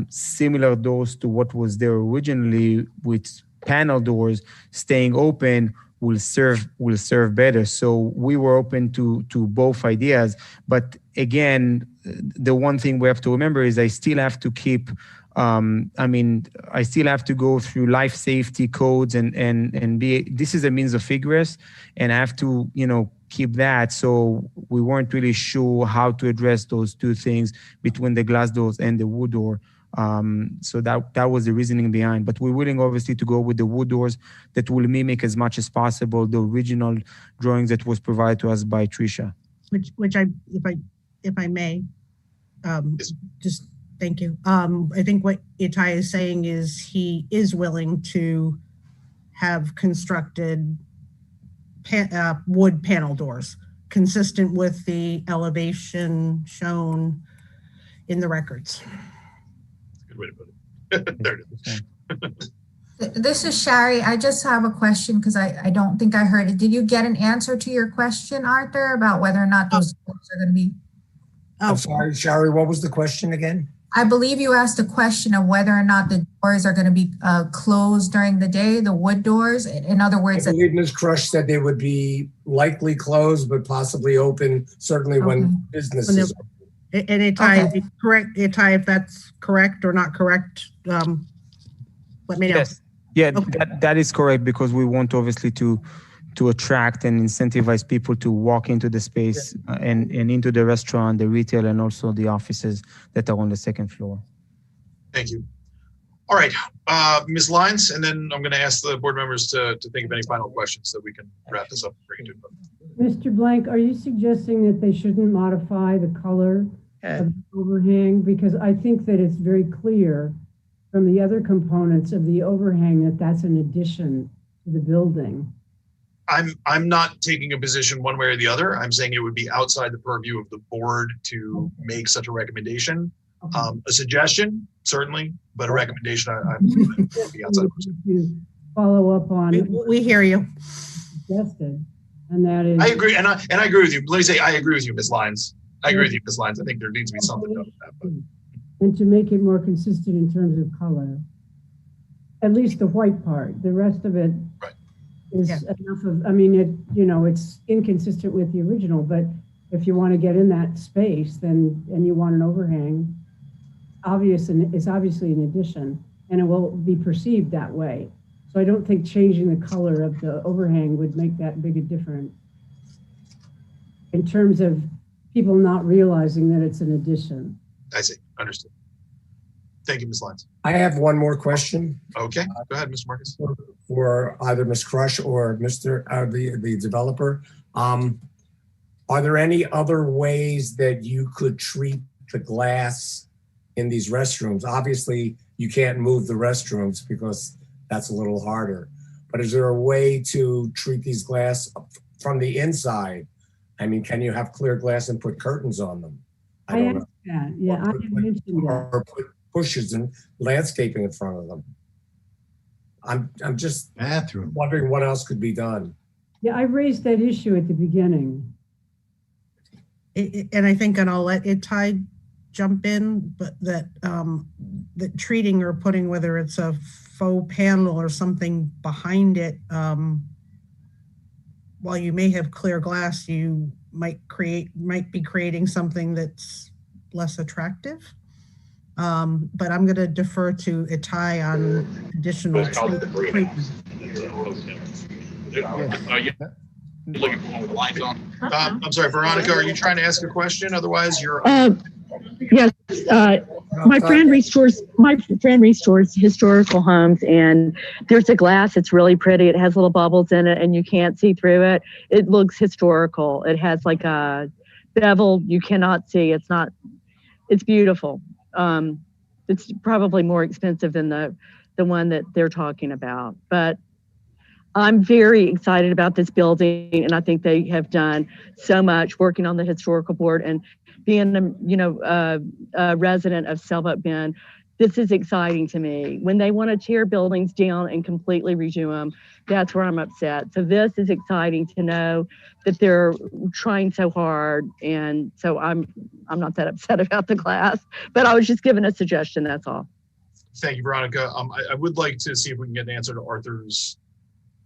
similar doors to what was there originally with panel doors staying open will serve better. So we were open to both ideas. But again, the one thing we have to remember is I still have to keep, I still have to go through life safety codes and this is a means of egress, and I have to, keep that. So we weren't really sure how to address those two things between the glass doors and the wood door. So that was the reasoning behind, but we're willing obviously to go with the wood doors that will mimic as much as possible the original drawings that was provided to us by Tricia. Which if I may, just Thank you. I think what Itai is saying is he is willing to have constructed wood panel doors consistent with the elevation shown in the records. That's a good way to put it. There it is. This is Shari. I just have a question because I don't think I heard it. Did you get an answer to your question, Arthur, about whether or not those doors are going to be? I'm sorry, Shari, what was the question again? I believe you asked a question of whether or not the doors are going to be closed during the day, the wood doors. In other words, I believe Ms. Crush said they would be likely closed, but possibly open, certainly when business is open. And Itai, correct, Itai, if that's correct or not correct, let me know. Yes. Yeah, that is correct, because we want obviously to attract and incentivize people to walk into the space and into the restaurant, the retail, and also the offices that are on the second floor. Thank you. All right, Ms. Lyons, and then I'm going to ask the board members to think of any final questions so we can wrap this up. Mr. Blank, are you suggesting that they shouldn't modify the color of the overhang? Because I think that it's very clear from the other components of the overhang that that's an addition to the building. I'm not taking a position one way or the other. I'm saying it would be outside the purview of the board to make such a recommendation. A suggestion, certainly, but a recommendation, I'm be outside of to follow up on. We hear you. Suggested, and that is. I agree, and I agree with you. Let me say, I agree with you, Ms. Lyons. I agree with you, Ms. Lyons. I think there needs to be something done with that. But. And to make it more consistent in terms of color, at least the white part. The rest of it is enough of. I mean, it's inconsistent with the original. But if you want to get in that space, then and you want an overhang, it's obviously an addition, and it will be perceived that way. So I don't think changing the color of the overhang would make that big a difference in terms of people not realizing that it's an addition. I see. Understood. Thank you, Ms. Lyons. I have one more question. Okay, go ahead, Mr. Marcus. For either Ms. Crush or the developer. Are there any other ways that you could treat the glass in these restrooms? Obviously, you can't move the restrooms because that's a little harder. But is there a way to treat these glass from the inside? I mean, can you have clear glass and put curtains on them? I don't know. That. Yeah, I had mentioned that. Or put bushes and landscaping in front of them. I'm just wondering what else could be done. Yeah, I raised that issue at the beginning. And I think, and I'll let Itai jump in, but that treating or putting, whether it's a faux panel or something behind it, while you may have clear glass, you might be creating something that's less attractive. But I'm going to defer to Itai on additional treatment. Looking for one with the lights on. I'm sorry, Veronica, are you trying to ask a question? Otherwise, you're. Yes. My friend restores historical homes, and there's a glass. It's really pretty. It has little bubbles in it, and you can't see through it. It looks historical. It has like a bevel you cannot see. It's beautiful. It's probably more expensive than the one that they're talking about, but I'm very excited about this building, and I think they have done so much working on the historical board and being a resident of Sailboat Bend. This is exciting to me. When they want to tear buildings down and completely redo them, that's where I'm upset. So this is exciting to know that they're trying so hard, and so I'm not that upset about the glass, but I was just giving a suggestion, that's all. Thank you, Veronica. I would like to see if we can get an answer to Arthur's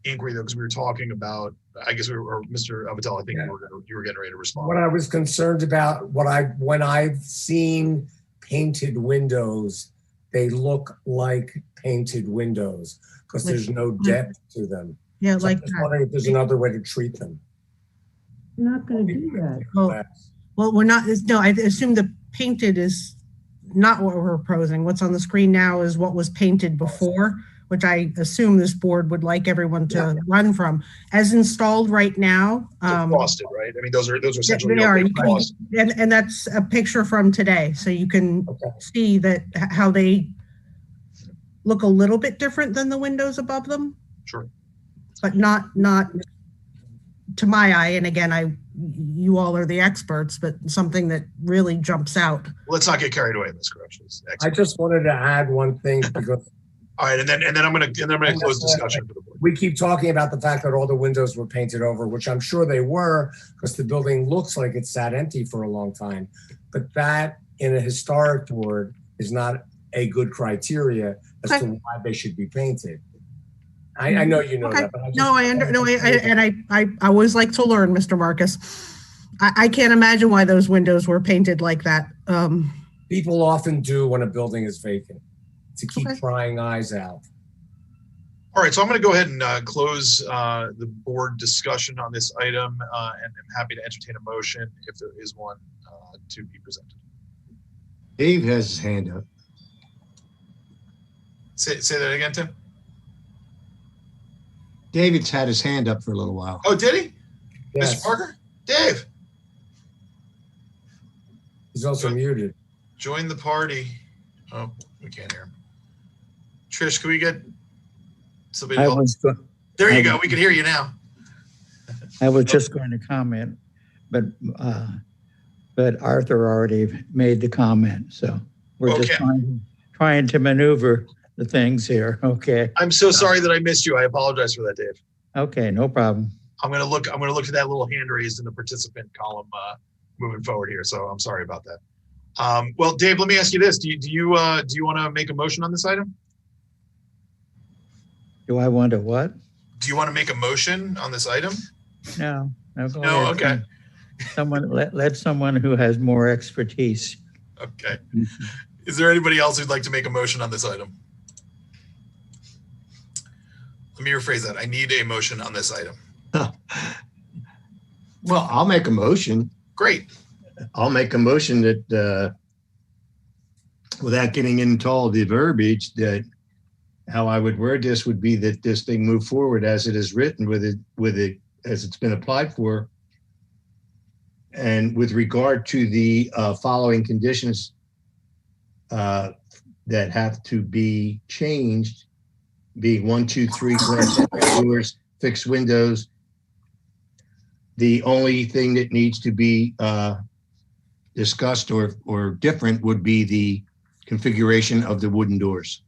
inquiry, though, because we were talking about, I guess or Mr. Avital, I think you were getting ready to respond. What I was concerned about, when I've seen painted windows, they look like painted windows because there's no depth to them. Yeah, so I'm just wondering if there's another way to treat them. I'm not going to do that. Well, we're not. No, I assume the painted is not what we're proposing. What's on the screen now is what was painted before, which I assume this board would like everyone to run from, as installed right now. Frosted, right? I mean, those are essentially They are. frosted. And that's a picture from today, so you can see that how they look a little bit different than the windows above them. Sure. But not to my eye. And again, you all are the experts, but something that really jumps out. Let's not get carried away in this, corrections. I just wanted to add one thing because. All right, and then I'm gonna close discussion for the board. We keep talking about the fact that all the windows were painted over, which I'm sure they were, because the building looks like it sat empty for a long time. But that, in a historic board, is not a good criteria as to why they should be painted. I know you know that, but I always like to learn, Mr. Marcus. I can't imagine why those windows were painted like that. People often do when a building is vacant, to keep prying eyes out. All right, so I'm going to go ahead and close the board discussion on this item, and I'm happy to entertain a motion if there is one to be presented. Dave has his hand up. Say that again, Tim. David's had his hand up for a little while. Oh, did he? Yes. Mr. Parker? Dave. He's also muted. Join the party. Oh, we can't hear him. Trish, can we get somebody else? There you go. We can hear you now. I was just going to comment, but Arthur already made the comment, so we're just trying to maneuver the things here. Okay. I'm so sorry that I missed you. I apologize for that, Dave. Okay, no problem. I'm gonna look at that little hand raised in the participant column moving forward here. So I'm sorry about that. Well, Dave, let me ask you this: Do you want to make a motion on this item? Do I want to what? Do you want to make a motion on this item? No. No. Okay. Someone let someone who has more expertise. Okay. Is there anybody else who'd like to make a motion on this item? Let me rephrase that. I need a motion on this item. Well, I'll make a motion. Great. I'll make a motion that without getting into all the verbiage, that how I would word this would be that this thing move forward as it is written with it as it's been applied for. And with regard to the following conditions that have to be changed, being 1, 2, 3 glass doors, fixed windows. The only thing that needs to be discussed or different would be the configuration of the wooden doors.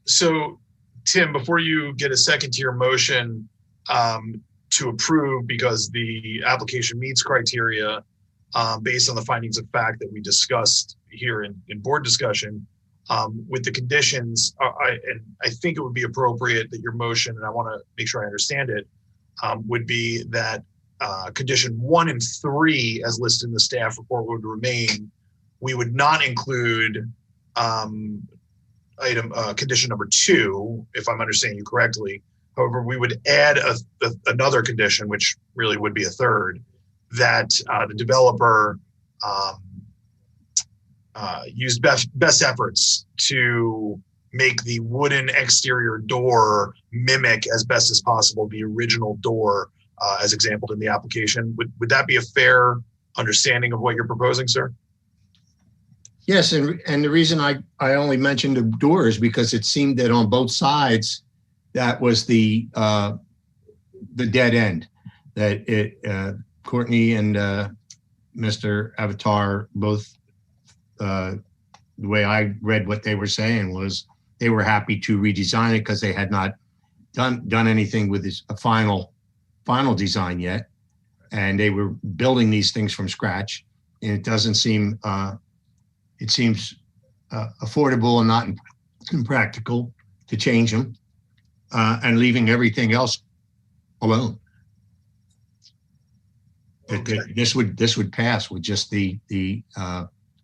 So, Tim, before you get a second to your motion to approve because the application meets criteria based on the findings of fact that we discussed here in board discussion, with the conditions, I think it would be appropriate that your motion, and I want to make sure I understand it, would be that condition 1 and 3, as listed in the staff report, would remain. We would not include condition number 2, if I'm understanding you correctly. However, we would add another condition, which really would be a third, that the developer used best efforts to make the wooden exterior door mimic as best as possible the original door as exampled in the application. Would that be a fair understanding of what you're proposing, sir? Yes, and the reason I only mentioned the doors because it seemed that on both sides that was the dead end. That Courtney and Mr. Avatar both. The way I read what they were saying was they were happy to redesign it because they had not done anything with a final design yet, and they were building these things from scratch. And it doesn't seem it seems affordable and not impractical to change them and leaving everything else alone. Okay. This would pass with just the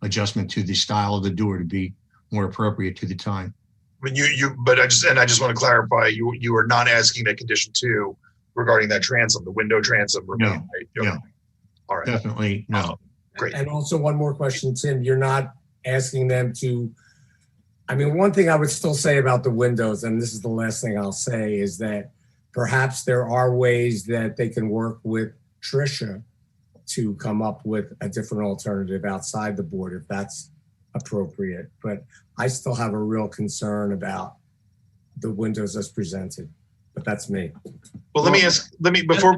adjustment to the style of the door to be more appropriate to the time. I mean, but I just want to clarify, you are not asking that condition 2 regarding that transom, the window transom. No, right? no. All right. Definitely no. Great. And also one more question, Tim, you're not asking them to, I mean, one thing I would still say about the windows, and this is the last thing I'll say, is that perhaps there are ways that they can work with Tricia to come up with a different alternative outside the board if that's appropriate. But I still have a real concern about the windows as presented, but that's me. Well,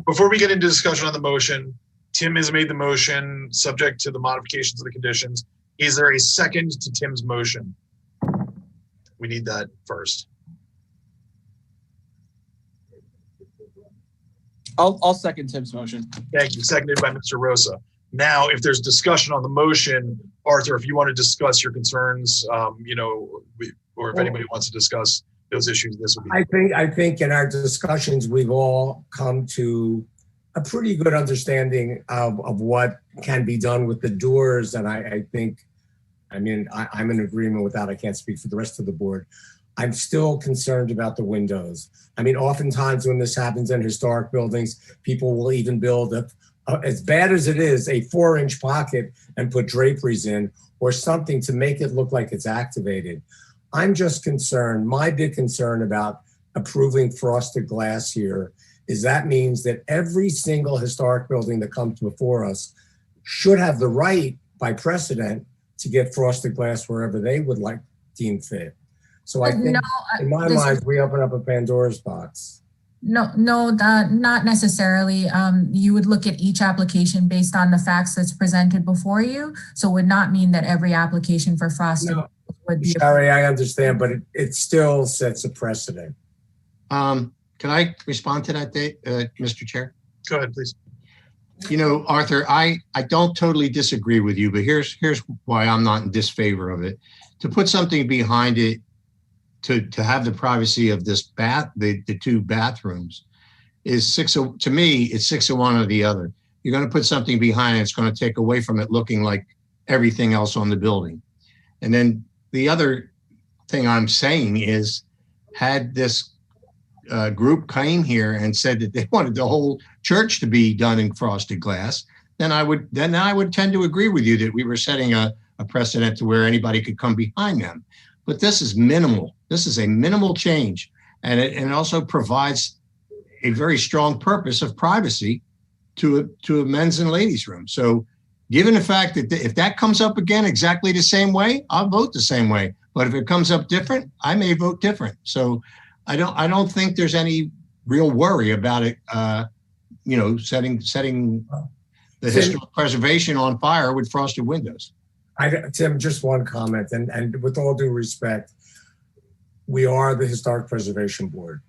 before we get into discussion on the motion, Tim has made the motion subject to the modifications of the conditions. Is there a second to Tim's motion? We need that first. I'll second Tim's motion. Thank you. Seconded by Mr. Rosa. Now, if there's discussion on the motion, Arthur, if you want to discuss your concerns, or if anybody wants to discuss those issues, this would be. I think in our discussions, we've all come to a pretty good understanding of what can be done with the doors. And I'm in agreement with that. I can't speak for the rest of the board. I'm still concerned about the windows. I mean, oftentimes when this happens in historic buildings, people will even build as bad as it is, a 4-inch pocket and put draperies in or something to make it look like it's activated. I'm just concerned, my big concern about approving frosted glass here is that means that every single historic building that comes before us should have the right by precedent to get frosted glass wherever they would like deem fit. So I think in my mind, we open up a Pandora's box. No, not necessarily. You would look at each application based on the facts that's presented before you. So it would not mean that every application for frosted would be. Sorry, I understand, but it still sets a precedent. Can I respond to that, Mr. Chair? Go ahead, please. You know, Arthur, I don't totally disagree with you, but here's why I'm not in disfavor of it. To put something behind it, to have the privacy of this the 2 bathrooms is to me, it's 6 of one or the other. You're going to put something behind it, it's going to take away from it looking like everything else on the building. And then the other thing I'm saying is, had this group came here and said that they wanted the whole church to be done in frosted glass, then I would tend to agree with you that we were setting a precedent to where anybody could come behind them. But this is minimal. This is a minimal change, and it also provides a very strong purpose of privacy to a men's and ladies' room. So, given the fact that if that comes up again exactly the same way, I'll vote the same way. But if it comes up different, I may vote different. So, I don't think there's any real worry about it. Setting the historic preservation on fire with frosted windows. Tim, just one comment, and with all due respect, we are the Historic Preservation Board,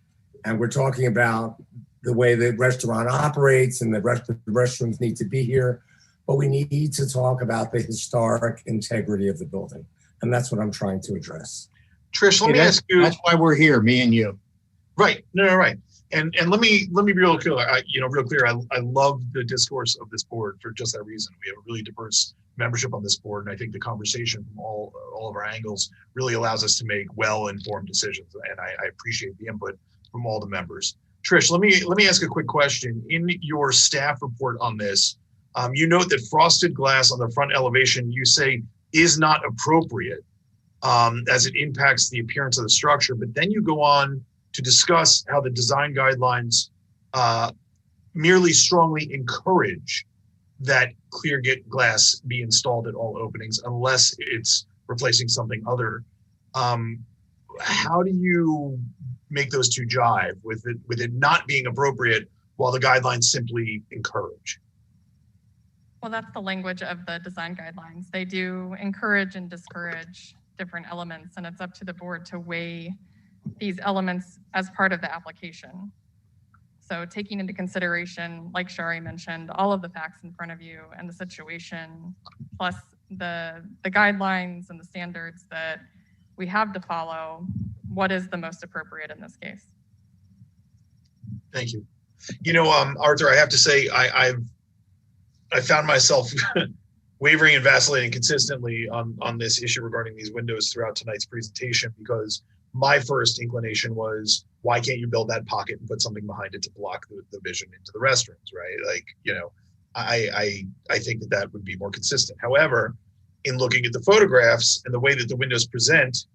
and we're talking about the way the restaurant operates and the restrooms need to be here, but we need to talk about the historic integrity of the building, and that's what I'm trying to address. Trish, let me ask you. That's why we're here, me and you. Right. No, right. And let me be real clear. I love the discourse of this board for just that reason. We have a really diverse membership on this board, and I think the conversation from all of our angles really allows us to make well-informed decisions. And I appreciate the input from all the members. Trish, let me ask a quick question. In your staff report on this, you note that frosted glass on the front elevation, you say, is not appropriate as it impacts the appearance of the structure. But then you go on to discuss how the design guidelines merely strongly encourage that clear glass be installed at all openings unless it's replacing something other. How do you make those two jive with it not being appropriate while the guidelines simply encourage? Well, that's the language of the design guidelines. They do encourage and discourage different elements, and it's up to the board to weigh these elements as part of the application. So taking into consideration, like Shari mentioned, all of the facts in front of you and the situation, plus the guidelines and the standards that we have to follow, what is the most appropriate in this case? Thank you. Arthur, I have to say, I found myself wavering and vacillating consistently on this issue regarding these windows throughout tonight's presentation, because my first inclination was, why can't you build that pocket and put something behind it to block the vision into the restrooms, right? I think that would be more consistent. However, in looking at the photographs and the way that the windows present,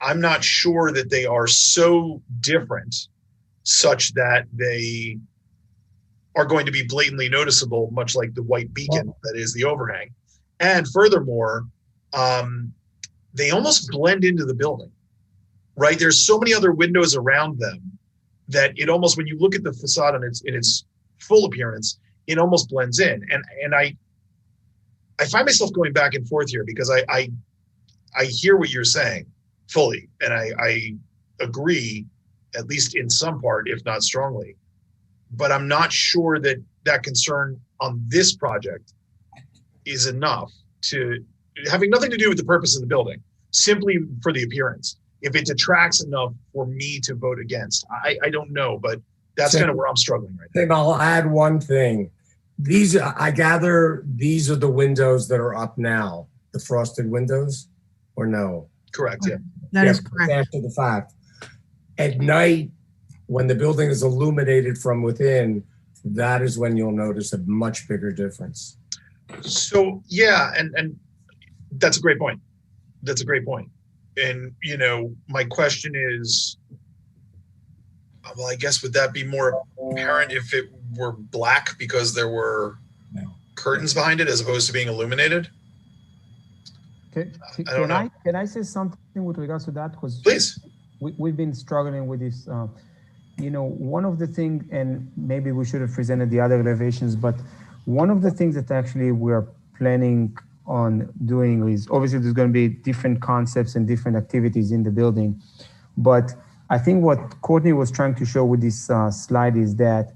I'm not sure that they are so different such that they are going to be blatantly noticeable, much like the white beacon that is the overhang. And furthermore, they almost blend into the building, right? There's so many other windows around them that it almost, when you look at the facade in its full appearance, it almost blends in. And I find myself going back and forth here because I hear what you're saying fully, and I agree, at least in some part, if not strongly. But I'm not sure that that concern on this project is enough to, having nothing to do with the purpose of the building, simply for the appearance. If it detracts enough for me to vote against, I don't know, but that's kind of where I'm struggling right now. Tim, I'll add one thing. These, I gather these are the windows that are up now, the frosted windows, or no? Correct, yeah. That is correct. After the fact. At night, when the building is illuminated from within, that is when you'll notice a much bigger difference. So, yeah, and that's a great point. That's a great point. And, you know, my question is, well, I guess would that be more apparent if it were black because there were curtains behind it as opposed to being illuminated? Can I say something with regards to that? Because please. We've been struggling with this. You know, one of the things, and maybe we should have presented the other elevations, but one of the things that actually we're planning on doing is, obviously there's going to be different concepts and different activities in the building. But I think what Courtney was trying to show with this slide is that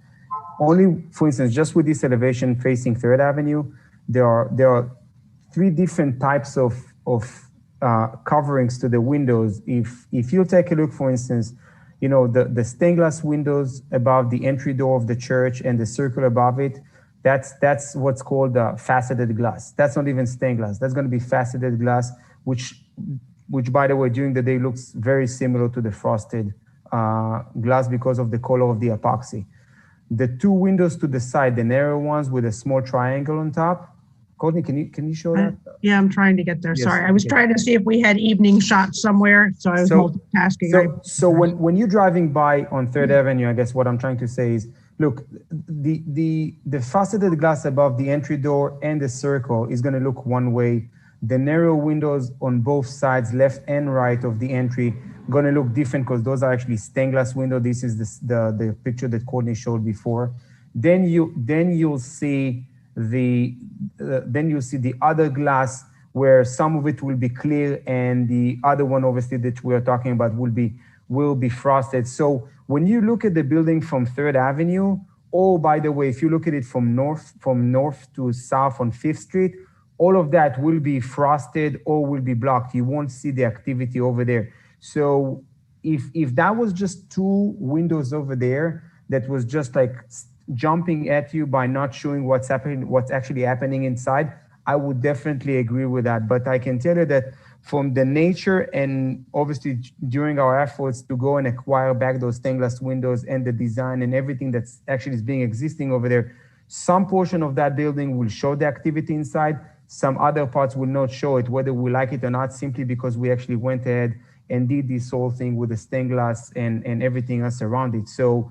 only, for instance, just with this elevation facing 3rd Avenue, there are 3 different types of coverings to the windows. If you take a look, for instance, you know, the stained glass windows above the entry door of the church and the circle above it, that's what's called faceted glass. That's not even stained glass. That's going to be faceted glass, which by the way, during the day looks very similar to the frosted glass because of the color of the epoxy. The 2 windows to the side, the narrow ones with a small triangle on top. Courtney, can you show that? Yeah, I'm trying to get there. Yes, Sorry, I was trying to see if we had evening shots somewhere, so I was multitasking. So when you're driving by on 3rd Avenue, I guess what I'm trying to say is, look, the faceted glass above the entry door and the circle is going to look one way. The narrow windows on both sides, left and right of the entry, going to look different because those are actually stained glass window. This is the picture that Courtney showed before. Then you'll see the other glass where some of it will be clear and the other one obviously that we are talking about will be frosted. So when you look at the building from 3rd Avenue, or by the way, if you look at it from north to south on 5th Street, all of that will be frosted or will be blocked. You won't see the activity over there. So if that was just 2 windows over there that was just like jumping at you by not showing what's actually happening inside, I would definitely agree with that. But I can tell you that from the nature and obviously during our efforts to go and acquire back those stained glass windows and the design and everything that's actually being existing over there, some portion of that building will show the activity inside. Some other parts will not show it, whether we like it or not, simply because we actually went ahead and did this whole thing with the stained glass and everything else around it. So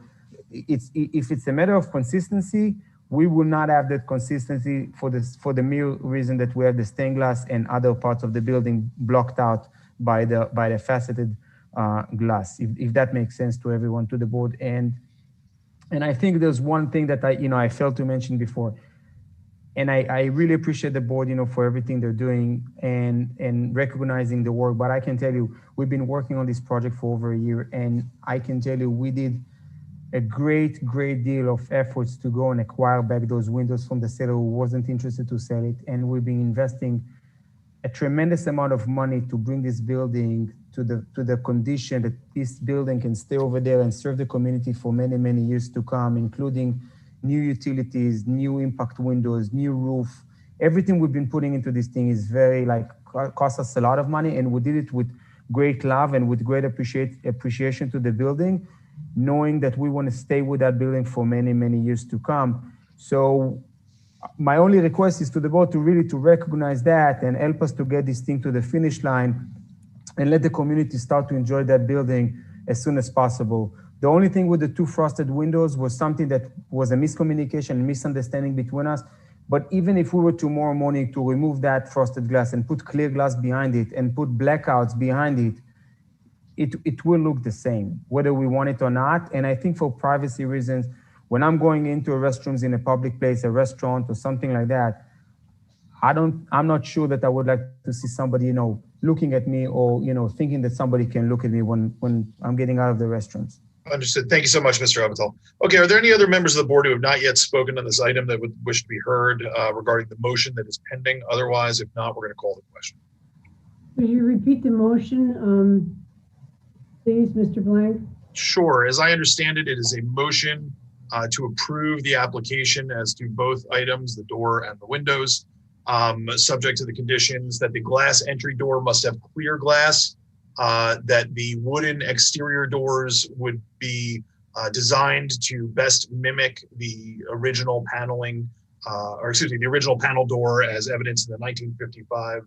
if it's a matter of consistency, we will not have that consistency for the mere reason that we have the stained glass and other parts of the building blocked out by the faceted glass. If that makes sense to everyone, to the board. And I think there's one thing that I failed to mention before, and I really appreciate the board, for everything they're doing and recognizing the work. But I can tell you, we've been working on this project for over a year, and I can tell you we did a great deal of efforts to go and acquire back those windows from the seller who wasn't interested to sell it. And we've been investing a tremendous amount of money to bring this building to the condition that this building can stay over there and serve the community for many, many years to come, including new utilities, new impact windows, new roof. Everything we've been putting into this thing is cost us a lot of money, and we did it with great love and with great appreciation to the building, knowing that we want to stay with that building for many, many years to come. So my only request is to the board to recognize that and help us to get this thing to the finish line and let the community start to enjoy that building as soon as possible. The only thing with the 2 frosted windows was something that was a miscommunication, misunderstanding between us. But even if we were tomorrow morning to remove that frosted glass and put clear glass behind it and put blackouts behind it, it will look the same, whether we want it or not. And I think for privacy reasons, when I'm going into restrooms in a public place, a restaurant or something like that, I'm not sure that I would like to see somebody, looking at me or, thinking that somebody can look at me when I'm getting out of the restrooms. Understood. Thank you so much, Mr. Avital. Okay, are there any other members of the board who have not yet spoken on this item that would wish to be heard regarding the motion that is pending? Otherwise, if not, we're going to call the question. Could you repeat the motion, please, Mr. Blank? Sure. As I understand it, it is a motion to approve the application as to both items, the door and the windows, subject to the conditions that the glass entry door must have clear glass, that the wooden exterior doors would be designed to best mimic the original paneling, the original panel door as evidenced in the 1955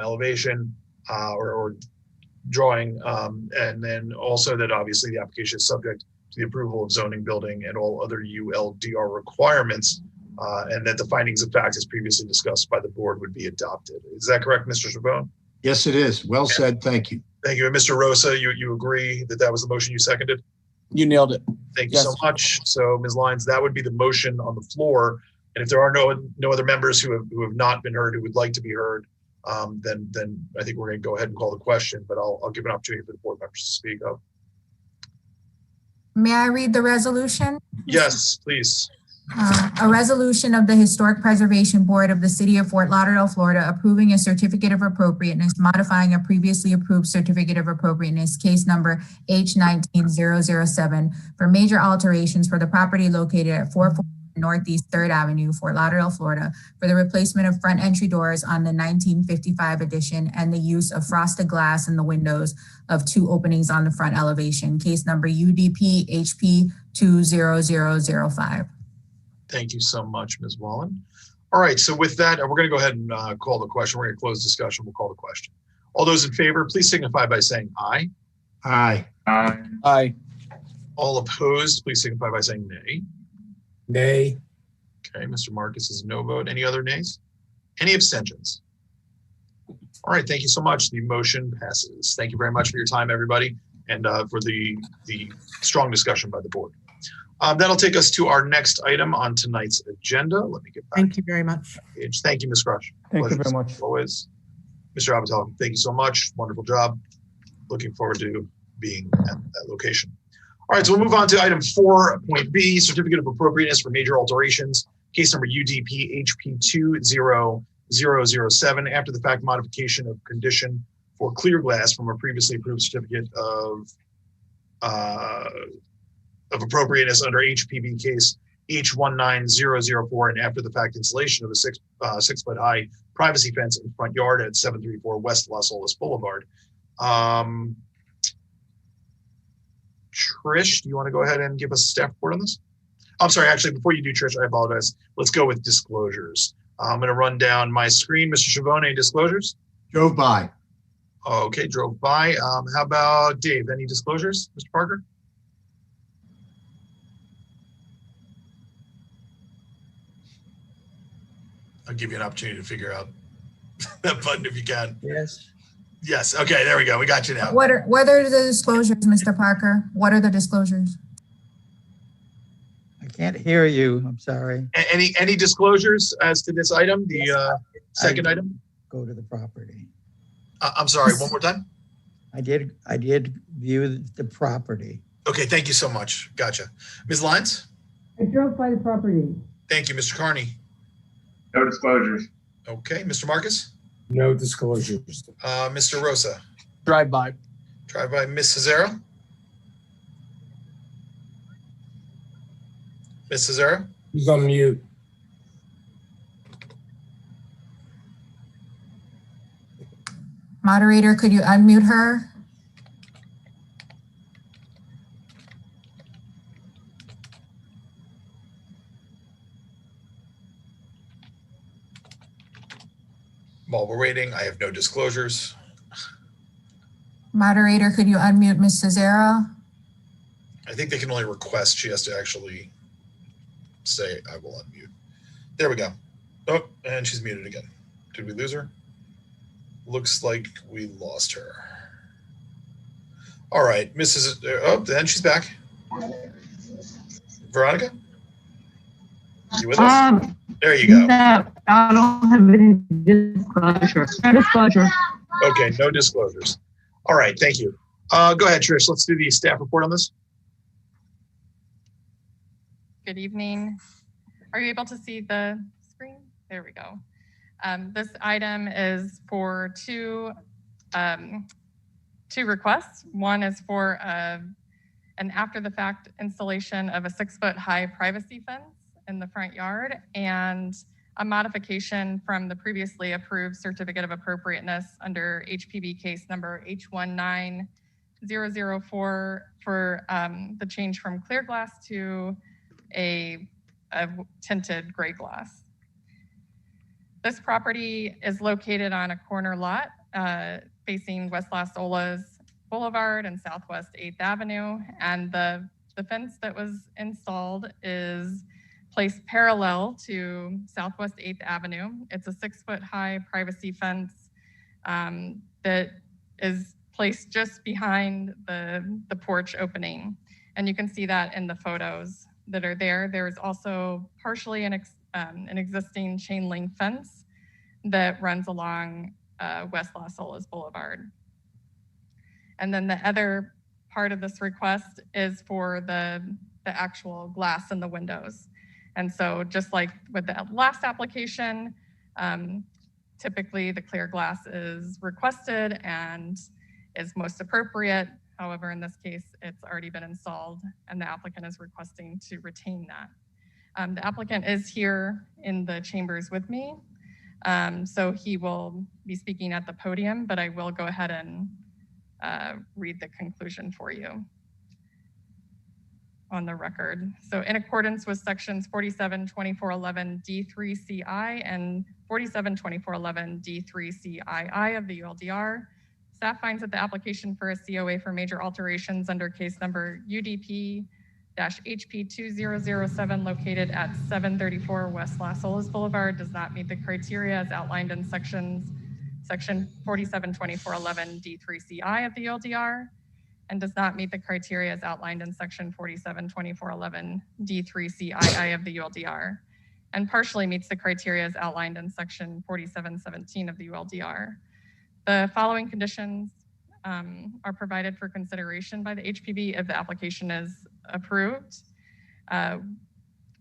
elevation or drawing, and then also that obviously the application is subject to the approval of zoning, building, and all other ULDR requirements, and that the findings of fact as previously discussed by the board would be adopted. Is that correct, Mr. Chabot? Yes, it is. Well said. Thank you. Thank you. And Mr. Rosa, you agree that that was the motion you seconded? You nailed it. Thank you so much. So Ms. Lyons, that would be the motion on the floor. And if there are no other members who have not been heard, who would like to be heard, then I think we're going to go ahead and call the question, but I'll give an opportunity for the board members to speak up. May I read the resolution? Yes, please. A resolution of the Historic Preservation Board of the City of Fort Lauderdale, Florida, approving a certificate of appropriateness, modifying a previously approved certificate of appropriateness, case number H19007, for major alterations for the property located at 440 Northeast 3rd Avenue, Fort Lauderdale, Florida, for the replacement of front entry doors on the 1955 addition and the use of frosted glass in the windows of 2 openings on the front elevation, case number UDP HP 20005. Thank you so much, Ms. Wallen. All right, so with that, we're going to go ahead and call the question. We're going to close discussion. We'll call the question. All those in favor, please signify by saying aye. Aye. Aye. Aye. All opposed, please signify by saying nay. Nay. Okay, Mr. Marcus is no vote. Any other nays? Any abstentions? All right, thank you so much. The motion passes. Thank you very much for your time, everybody, and for the strong discussion by the board. That'll take us to our next item on tonight's agenda. Let me get back. Thank you very much. Thank you, Ms. Crush. Thank you very much. Always. Mr. Avital, thank you so much. Wonderful job. Looking forward to being at that location. All right, so we'll move on to item 4.B, Certificate of Appropriateness for Major Alterations, case number UDP HP 20007, after the fact modification of condition for clear glass from a previously approved certificate of appropriateness under HPB case H19004, and after the fact installation of a 6-foot high privacy fence in front yard at 734 West Las Olas Boulevard. Trish, do you want to go ahead and give us a staff report on this? I'm sorry, actually, before you do, Trish, I apologize. Let's go with disclosures. I'm going to run down my screen. Mr. Chabot, any disclosures? Drove by. Okay, drove by. How about Dave? Any disclosures, Mr. Parker? I'll give you an opportunity to figure out that button if you can. Yes. Yes. Okay, there we go. We got you now. What are the disclosures, Mr. Parker? What are the disclosures? I can't hear you. I'm sorry. Any disclosures as to this item, the second item? Go to the property. I'm sorry, one more time? I did view the property. Okay, thank you so much. Gotcha. Ms. Lyons? I drove by the property. Thank you, Mr. Carney. No disclosures. Okay, Mr. Marcus? No disclosures. Mr. Rosa? Drive by. Drive by. Ms. Cesaro? Ms. Cesaro? He's on mute. Moderator, could you unmute her? While we're waiting, I have no disclosures. Moderator, could you unmute Ms. Cesaro? I think they can only request. She has to actually say, I will unmute. There we go. Oh, and she's muted again. Did we lose her? Looks like we lost her. All right, Mrs. Oh, then she's back. Veronica? You with us? There you go. No, I don't have any disclosure. No disclosure. Okay, no disclosures. All right, thank you. Go ahead, Trish. Let's do the staff report on this. Good evening. Are you able to see the screen? There we go. This item is for two requests. One is for an after-the-fact installation of a 6-foot high privacy fence in the front yard, and a modification from the previously approved certificate of appropriateness under HPB case number H19004 for the change from clear glass to a tinted gray glass. This property is located on a corner lot facing West Las Olas Boulevard and Southwest 8th Avenue, and the fence that was installed is placed parallel to Southwest 8th Avenue. It's a 6-foot high privacy fence that is placed just behind the porch opening. And you can see that in the photos that are there. There's also partially an existing chain link fence that runs along West Las Olas Boulevard. And then the other part of this request is for the actual glass in the windows. And so just like with the last application, typically the clear glass is requested and is most appropriate. However, in this case, it's already been installed and the applicant is requesting to retain that. The applicant is here in the chambers with me. So he will be speaking at the podium, but I will go ahead and read the conclusion for you on the record. So in accordance with sections 472411 D3CI and 472411 D3CII of the ULDR, staff finds that the application for a COA for major alterations under case number UDP-HP2007 located at 734 West Las Olas Boulevard does not meet the criteria as outlined in section 472411 D3CI of the ULDR, and does not meet the criteria as outlined in section 472411 D3CII of the ULDR, and partially meets the criteria as outlined in section 4717 of the ULDR. The following conditions are provided for consideration by the HPB if the application is approved.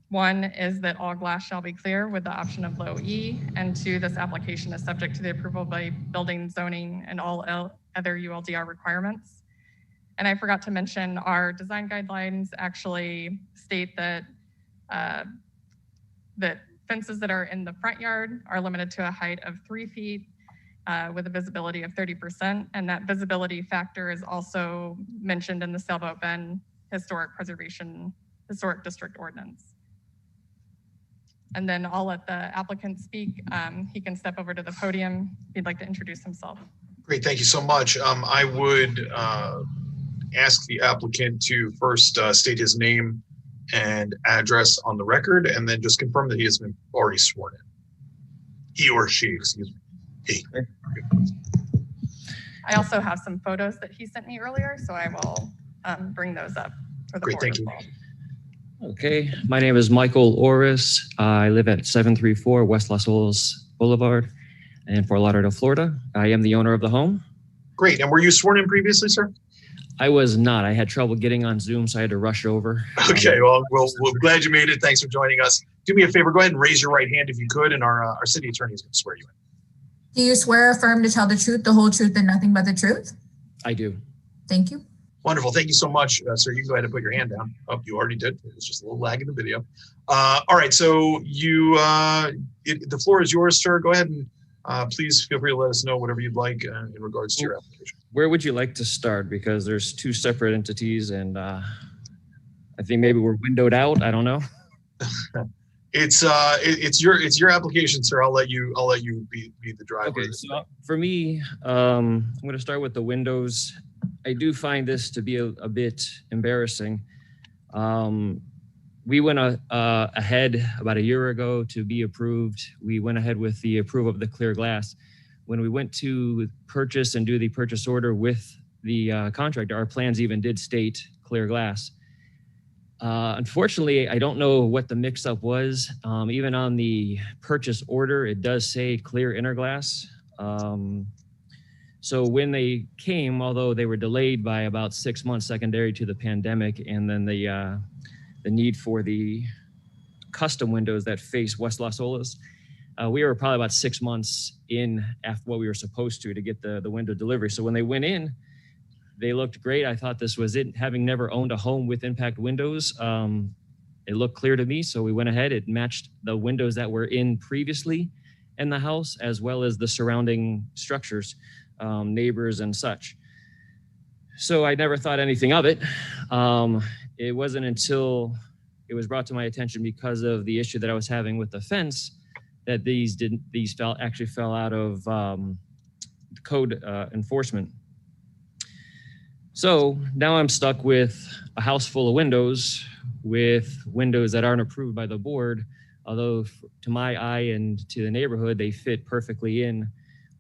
One is that all glass shall be clear with the option of low E, and 2, this application is subject to the approval by building, zoning, and all other ULDR requirements. And I forgot to mention our design guidelines actually state that that fences that are in the front yard are limited to a height of 3 feet with a visibility of 30%. And that visibility factor is also mentioned in the Sailboat Bend Historic District Ordinance. And then I'll let the applicant speak. He can step over to the podium if he'd like to introduce himself. Great, thank you so much. I would ask the applicant to first state his name and address on the record, and then just confirm that he has been already sworn in. He or she, excuse me. He. I also have some photos that he sent me earlier, so I will bring those up for the Great, board thank you. well. Okay, my name is Michael Orris. I live at 734 West Las Olas Boulevard in Fort Lauderdale, Florida. I am the owner of the home. Great, and were you sworn in previously, sir? I was not. I had trouble getting on Zoom, so I had to rush over. Okay, well, we're glad you made it. Thanks for joining us. Do me a favor, go ahead and raise your right hand if you could, and our city attorney is going to swear you in. Do you swear or affirm to tell the truth, the whole truth, and nothing but the truth? I do. Thank you. Wonderful. Thank you so much, sir. You can go ahead and put your hand down. Oh, you already did. It's just a little lag in the video. All right. So the floor is yours, sir. Go ahead and please feel free to let us know whatever you'd like in regards to your application. Where would you like to start? Because there's two separate entities, and I think maybe we're windowed out. I don't know. It's your application, sir. I'll let you be the driver. Okay, so for me, I'm going to start with the windows. I do find this to be a bit embarrassing. We went ahead about a year ago to be approved. We went ahead with the approval of the clear glass. When we went to purchase and do the purchase order with the contractor, our plans even did state clear glass. Unfortunately, I don't know what the mix-up was. Even on the purchase order, it does say clear inner glass. So when they came, although they were delayed by about 6 months secondary to the pandemic, and then the need for the custom windows that face West Las Olas, we were probably about 6 months in after what we were supposed to get the window delivery. So when they went in, they looked great. I thought this was it. Having never owned a home with impact windows, it looked clear to me. So we went ahead. It matched the windows that were in previously in the house, as well as the surrounding structures, neighbors and such. So I never thought anything of it. It wasn't until it was brought to my attention because of the issue that I was having with the fence that these actually fell out of code enforcement. So now I'm stuck with a house full of windows that aren't approved by the board, although to my eye and to the neighborhood, they fit perfectly in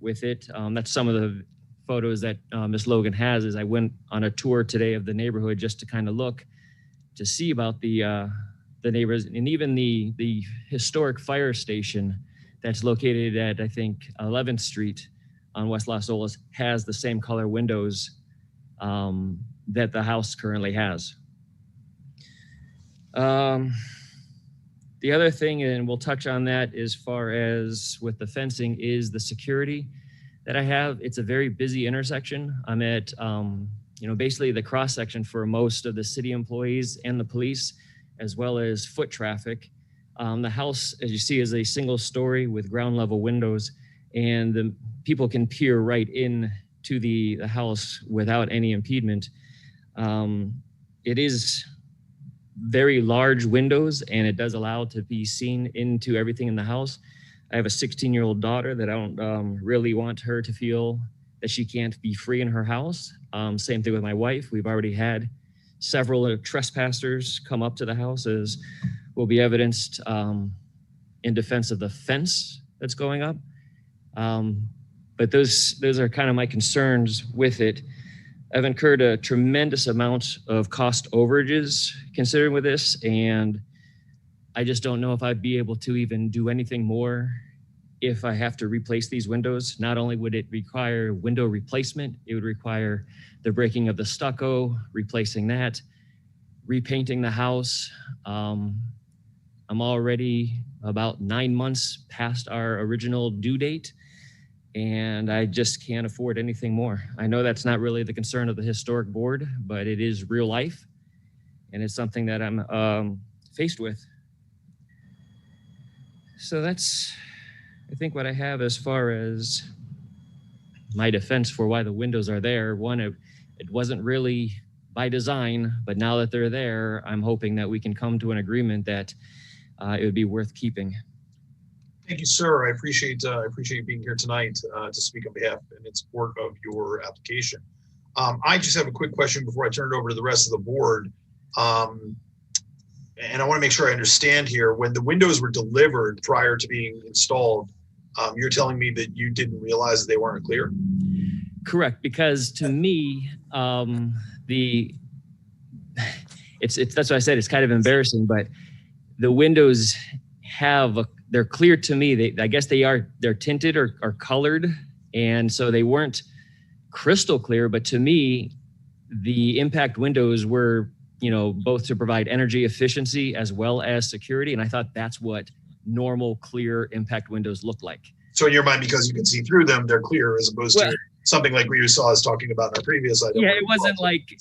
with it. That's some of the photos that Ms. Logan has. Is I went on a tour today of the neighborhood just to kind of look to see about the neighbors, and even the historic fire station that's located at, I think, 11th Street on West Las Olas has the same color windows that the house currently has. The other thing, and we'll touch on that as far as with the fencing, is the security that I have. It's a very busy intersection. I'm at, basically the cross section for most of the city employees and the police, as well as foot traffic. The house, as you see, is a single story with ground level windows, and the people can peer right in to the house without any impediment. It is very large windows, and it does allow to be seen into everything in the house. I have a 16-year-old daughter that I don't really want her to feel that she can't be free in her house. Same thing with my wife. We've already had several trespassers come up to the house, as will be evidenced in defense of the fence that's going up. But those are kind of my concerns with it. I've incurred a tremendous amount of cost overages considering with this, and I just don't know if I'd be able to even do anything more if I have to replace these windows. Not only would it require window replacement, it would require the breaking of the stucco, replacing that, repainting the house. I'm already about 9 months past our original due date, and I just can't afford anything more. I know that's not really the concern of the historic board, but it is real life, and it's something that I'm faced with. So that's, I think, what I have as far as my defense for why the windows are there. One, it wasn't really by design, but now that they're there, I'm hoping that we can come to an agreement that it would be worth keeping. Thank you, sir. I appreciate you being here tonight to speak on behalf and in support of your application. I just have a quick question before I turn it over to the rest of the board. And I want to make sure I understand here. When the windows were delivered prior to being installed, you're telling me that you didn't realize that they weren't clear? Correct, because to me, that's what I said. It's kind of embarrassing, but the windows they're clear to me. I guess they're tinted or colored, and so they weren't crystal clear. But to me, the impact windows were, both to provide energy efficiency as well as security, and I thought that's what normal clear impact windows look like. So in your mind, because you can see through them, they're clear, as opposed to something like what you saw us talking about in our previous item. Yeah, it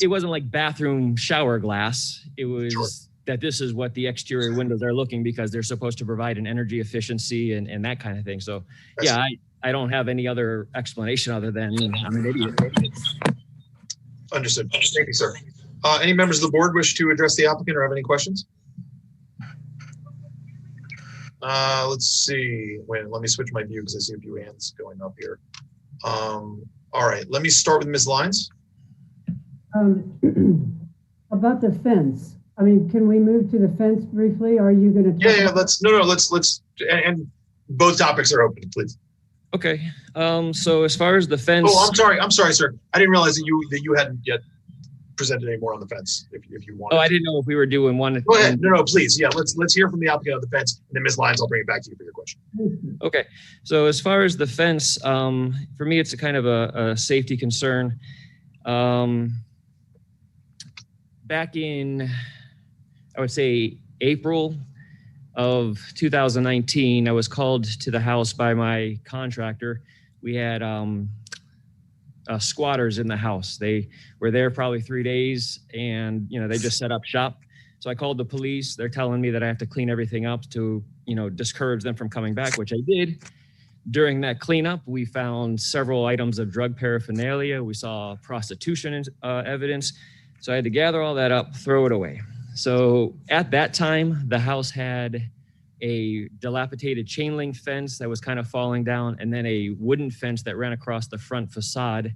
wasn't like bathroom shower glass. It was that this is what the exterior windows are looking, because they're supposed to provide an energy efficiency and that kind of thing. So yeah, I don't have any other explanation other than I'm an idiot. Understood. Thank you, sir. Any members of the board wish to address the applicant or have any questions? Let's see. Wait, let me switch my view because I see a few hands going up here. All right, let me start with Ms. Lyons. About the fence. I mean, can we move to the fence briefly? Are you going to? Yeah, let's and both topics are open, please. Okay. So as far as the fence. Oh, I'm sorry, sir. I didn't realize that you hadn't yet presented any more on the fence. If you want. Oh, I didn't know if we were doing one. Go ahead. No, please. Yeah, let's hear from the applicant on the fence, and then Ms. Lyons, I'll bring it back to you for your question. Okay. So as far as the fence, for me, it's a kind of a safety concern. Back in, I would say, April of 2019, I was called to the house by my contractor. We had squatters in the house. They were there probably 3 days, and they just set up shop. So I called the police. They're telling me that I have to clean everything up to discourage them from coming back, which I did. During that cleanup, we found several items of drug paraphernalia. We saw prostitution evidence. So I had to gather all that up, throw it away. So at that time, the house had a dilapidated chain link fence that was kind of falling down, and then a wooden fence that ran across the front facade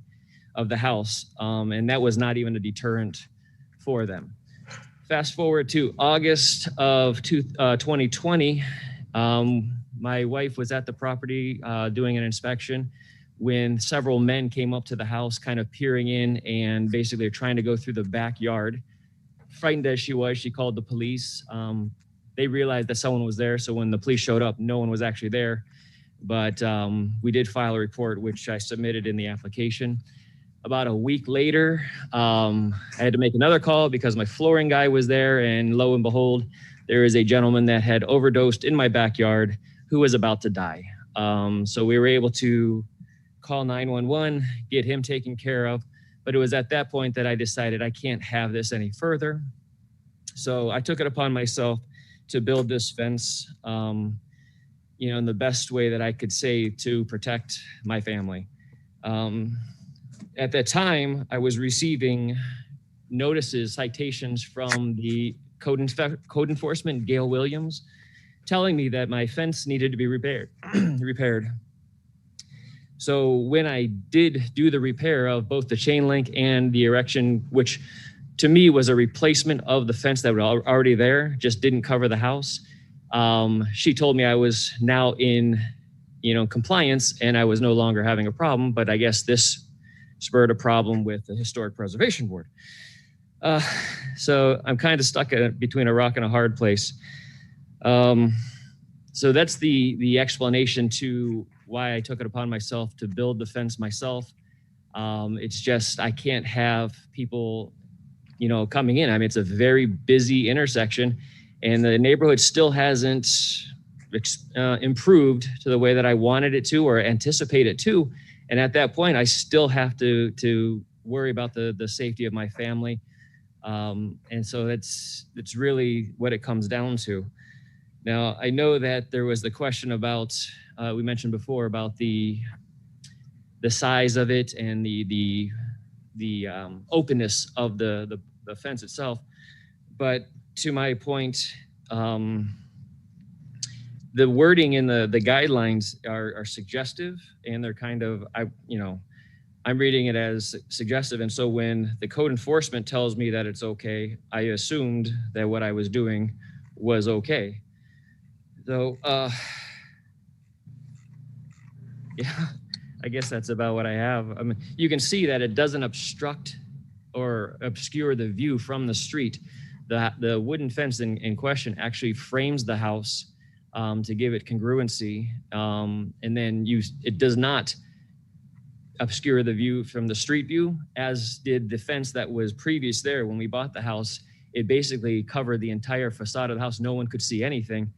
of the house. And that was not even a deterrent for them. Fast forward to August of 2020, my wife was at the property doing an inspection when several men came up to the house, kind of peering in and basically trying to go through the backyard. Frightened as she was, she called the police. They realized that someone was there, so when the police showed up, no one was actually there. But we did file a report, which I submitted in the application. About a week later, I had to make another call because my flooring guy was there, and lo and behold, there is a gentleman that had overdosed in my backyard who was about to die. So we were able to call 911, get him taken care of. But it was at that point that I decided I can't have this any further. So I took it upon myself to build this fence, in the best way that I could say to protect my family. At that time, I was receiving notices, citations from the code enforcement, Gail Williams, telling me that my fence needed to be repaired. So when I did do the repair of both the chain link and the erection, which to me was a replacement of the fence that was already there, just didn't cover the house, she told me I was now in, compliance and I was no longer having a problem. But I guess this spurred a problem with the Historic Preservation Board. So I'm kind of stuck between a rock and a hard place. So that's the explanation to why I took it upon myself to build the fence myself. It's just, I can't have people, coming in. I mean, it's a very busy intersection and the neighborhood still hasn't improved to the way that I wanted it to or anticipate it to. And at that point, I still have to worry about the safety of my family. And so it's really what it comes down to. Now, I know that there was the question about, we mentioned before about the size of it and the openness of the fence itself. But to my point, the wording in the guidelines are suggestive, and they're kind of, I'm reading it as suggestive. And so when the code enforcement tells me that it's okay, I assumed that what I was doing was okay. So, yeah, I guess that's about what I have. I mean, you can see that it doesn't obstruct or obscure the view from the street. The wooden fence in question actually frames the house to give it congruency. And then it does not obscure the view from the street view, as did the fence that was previous there when we bought the house. It basically covered the entire facade of the house. No one could see anything.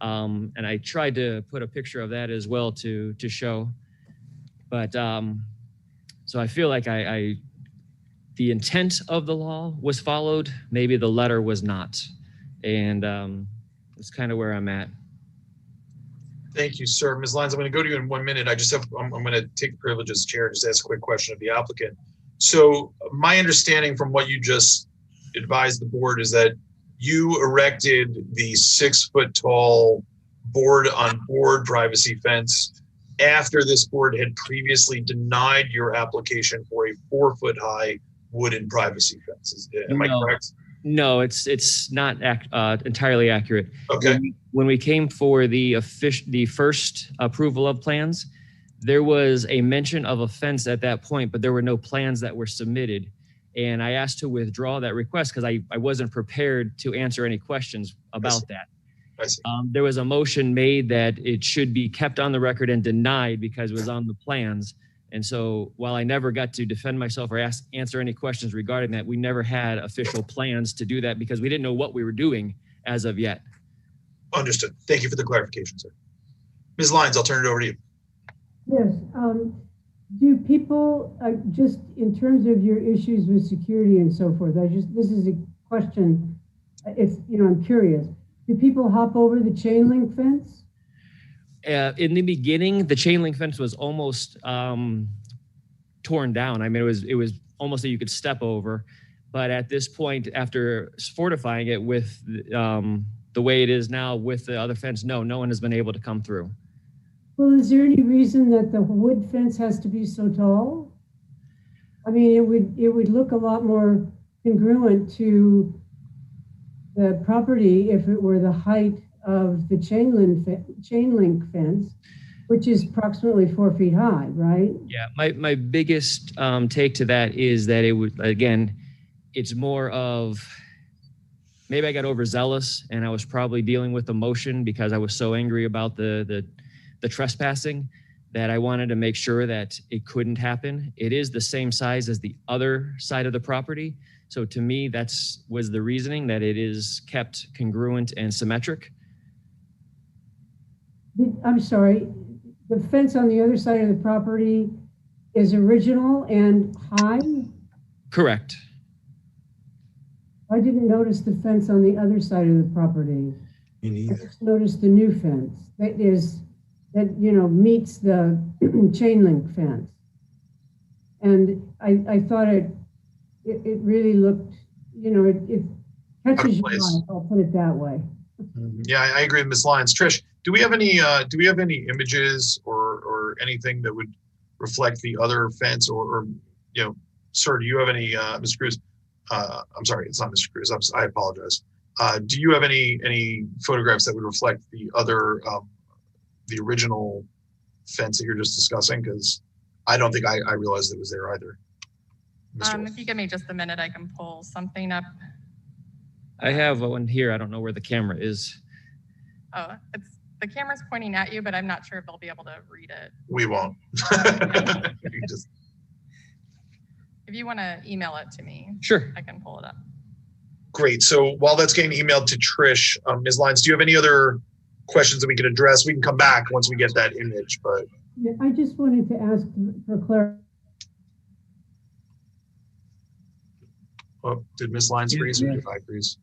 And I tried to put a picture of that as well to show. But so I feel like the intent of the law was followed. Maybe the letter was not. And that's kind of where I'm at. Thank you, sir. Ms. Lyons, I'm going to go to you in 1 minute. I'm going to take the privilege as chair and just ask a quick question of the applicant. So my understanding from what you just advised the board is that you erected the 6 foot tall board on board privacy fence after this board had previously denied your application for a 4-foot high wooden privacy fence. Am I correct? No, it's not entirely accurate. Okay. When we came for the first approval of plans, there was a mention of a fence at that point, but there were no plans that were submitted. And I asked to withdraw that request because I wasn't prepared to answer any questions about that. I see. There was a motion made that it should be kept on the record and denied because it was on the plans. And so while I never got to defend myself or answer any questions regarding that, we never had official plans to do that because we didn't know what we were doing as of yet. Understood. Thank you for the clarification, sir. Ms. Lyons, I'll turn it over to you. Yes. Do people, just in terms of your issues with security and so forth, this is a question, I'm curious. Do people hop over the chain link fence? In the beginning, the chain link fence was almost torn down. I mean, it was almost that you could step over. But at this point, after fortifying it with the way it is now with the other fence, no one has been able to come through. Well, is there any reason that the wood fence has to be so tall? I mean, it would look a lot more congruent to the property if it were the height of the chain link fence, which is approximately 4 feet high, right? Yeah, my biggest take to that is that it would, again, it's more of, maybe I got overzealous and I was probably dealing with emotion because I was so angry about the trespassing that I wanted to make sure that it couldn't happen. It is the same size as the other side of the property. So to me, was the reasoning that it is kept congruent and symmetric. I'm sorry, the fence on the other side of the property is original and high? Correct. I didn't notice the fence on the other side of the property. Me neither. I just noticed the new fence that meets the chain link fence. And I thought it really looked, it catches your eye, I'll put it that way. Yeah, I agree with Ms. Lyons. Trish, do we have any images or anything that would reflect the other fence or sir, do you have any, Mr. Cruz? I'm sorry, it's not Mr. Cruz. I apologize. Do you have any photographs that would reflect the other, the original fence that you're just discussing? Because I don't think I realized it was there either. If you give me just a minute, I can pull something up. I have one here. I don't know where the camera is. Oh, the camera's pointing at you, but I'm not sure if they'll be able to read it. We won't. If you want to email it to me, sure, I can pull it up. Great. So while that's getting emailed to Trish, Ms. Lyons, do you have any other questions that we can address? We can come back once we get that image, but. Yeah, I just wanted to ask for clarity. Oh, did Ms. Lyons freeze or did I freeze?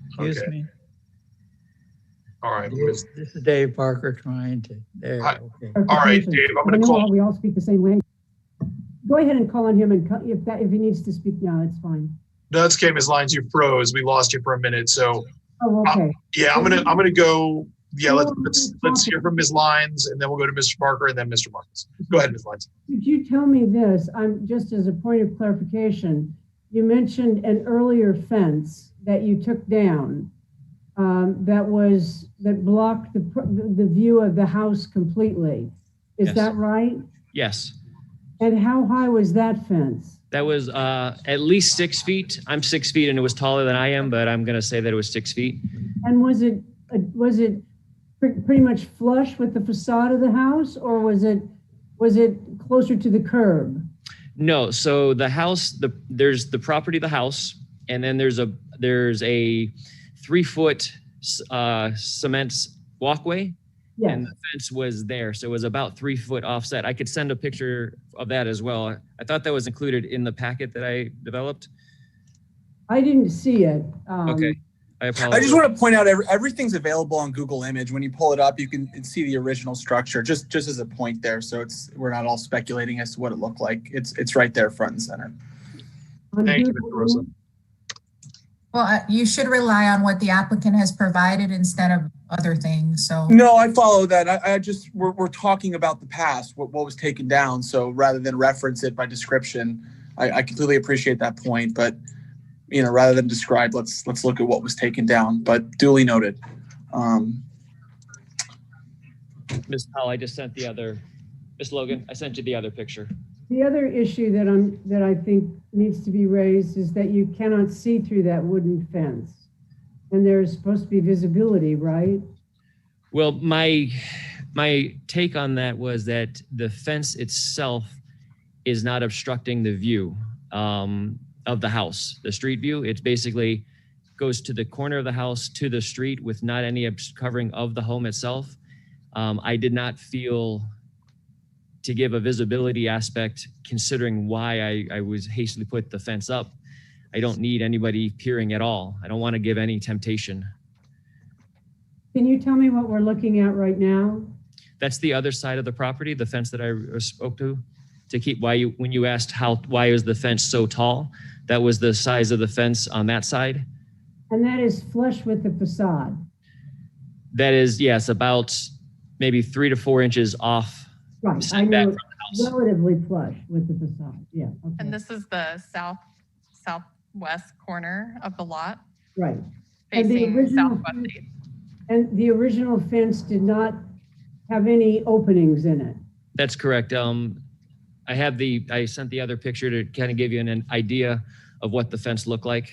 Excuse me. All right. This is Dave Parker trying to. There. Okay. All right, Dave. I'm going to call. We all speak the same language. Go ahead and call on him, and if he needs to speak now, it's fine. No, that's okay, Ms. Lyons. You froze. We lost you for a minute. So. Oh, okay. Yeah, I'm gonna go. Yeah, let's hear from Ms. Lyons, and then we'll go to Mr. Parker, and then Mr. Marcus. Go ahead, Ms. Lyons. Could you tell me this? I'm just as a point of clarification. You mentioned an earlier fence that you took down that blocked the view of the house completely. Is that right? Yes. And how high was that fence? That was at least 6 feet. I'm 6 feet and it was taller than I am, but I'm going to say that it was 6 feet. And was it pretty much flush with the facade of the house, or was it closer to the curb? No. So the house, there's the property, the house, and then there's a 3-foot cement walkway. Yes. And the fence was there. So it was about 3 foot offset. I could send a picture of that as well. I thought that was included in the packet that I developed. I didn't see it. Okay. I apologize. I just want to point out everything's available on Google Image. When you pull it up, you can see the original structure just as a point there. So we're not all speculating as to what it looked like. It's right there front and center. Thank you, Mr. Rosa. Well, you should rely on what the applicant has provided instead of other things, so. No, I follow that. I just, we're talking about the past, what was taken down. So rather than reference it by description, I completely appreciate that point, but rather than describe, let's look at what was taken down, but duly noted. Ms. Powell, I just sent the other, Ms. Logan, I sent you the other picture. The other issue that I think needs to be raised is that you cannot see through that wooden fence. And there's supposed to be visibility, right? Well, my take on that was that the fence itself is not obstructing the view of the house, the street view. It's basically goes to the corner of the house to the street with not any covering of the home itself. I did not feel to give a visibility aspect, considering why I was hastily put the fence up. I don't need anybody peering at all. I don't want to give any temptation. Can you tell me what we're looking at right now? That's the other side of the property, the fence that I spoke to keep when you asked why is the fence so tall, that was the size of the fence on that side. And that is flush with the facade. That is, yes, about maybe 3 to 4 inches off. Right, I know, relatively flush with the facade, yeah. Okay. And this is the southwest corner of the lot. Right. Facing southwest. And the original fence did not have any openings in it. That's correct. I sent the other picture to kind of give you an idea of what the fence looked like.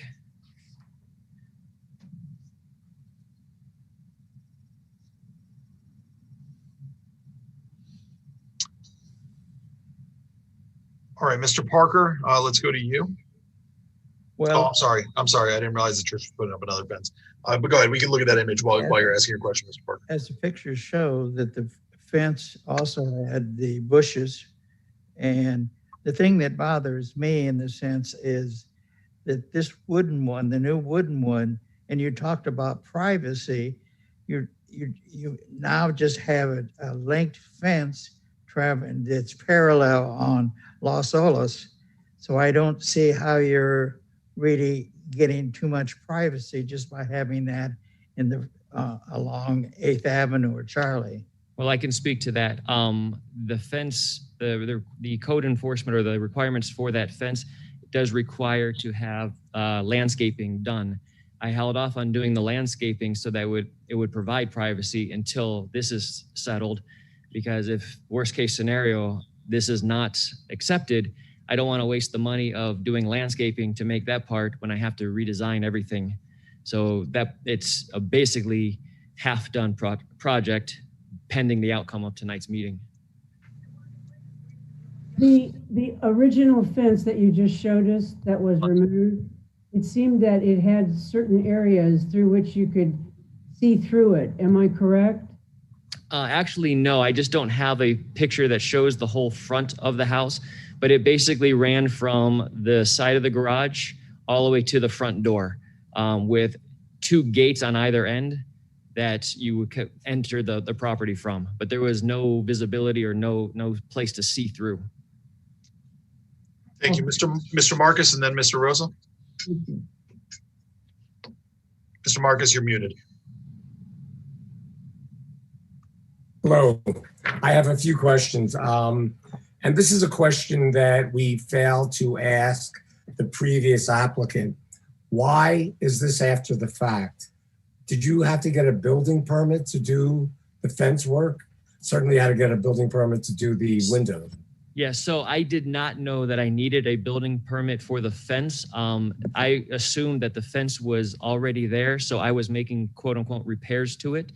All right, Mr. Parker, let's go to you. Well, I'm sorry. I didn't realize the church was putting up another fence. But go ahead. We can look at that image while you're asking your question, Mr. Parker. as the pictures show, that the fence also had the bushes. And the thing that bothers me in the sense is that this wooden one, the new wooden one, and you talked about privacy, you now just have a linked fence traveling that's parallel on Los Olas. So I don't see how you're really getting too much privacy just by having that in the along 8th Avenue or Charlie. Well, I can speak to that. The fence, the code enforcement or the requirements for that fence does require to have landscaping done. I held off on doing the landscaping so that it would provide privacy until this is settled, because if worst case scenario, this is not accepted, I don't want to waste the money of doing landscaping to make that part when I have to redesign everything. So that it's a basically half-done project pending the outcome of tonight's meeting. The original fence that you just showed us that was removed, it seemed that it had certain areas through which you could see through it. Am I correct? Actually, no, I just don't have a picture that shows the whole front of the house, but it basically ran from the side of the garage all the way to the front door with 2 gates on either end that you would enter the property from, but there was no visibility or no place to see through. Thank you, Mr. Marcus, and then Mr. Rosa. Mr. Marcus, you're muted. Hello, I have a few questions. And this is a question that we failed to ask the previous applicant. Why is this after the fact? Did you have to get a building permit to do the fence work? Certainly had to get a building permit to do the window. Yeah, so I did not know that I needed a building permit for the fence. I assumed that the fence was already there, so I was making quote unquote repairs to it.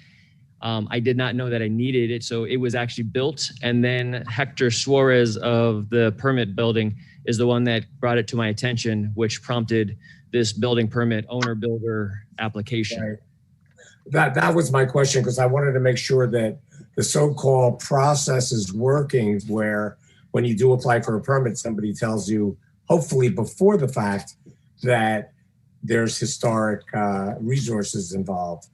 I did not know that I needed it, so it was actually built. And then Hector Suarez of the permit building is the one that brought it to my attention, which prompted this building permit owner builder application. Right. That was my question, because I wanted to make sure that the so-called process is working, where when you do apply for a permit, somebody tells you, hopefully before the fact, that there's historic resources involved.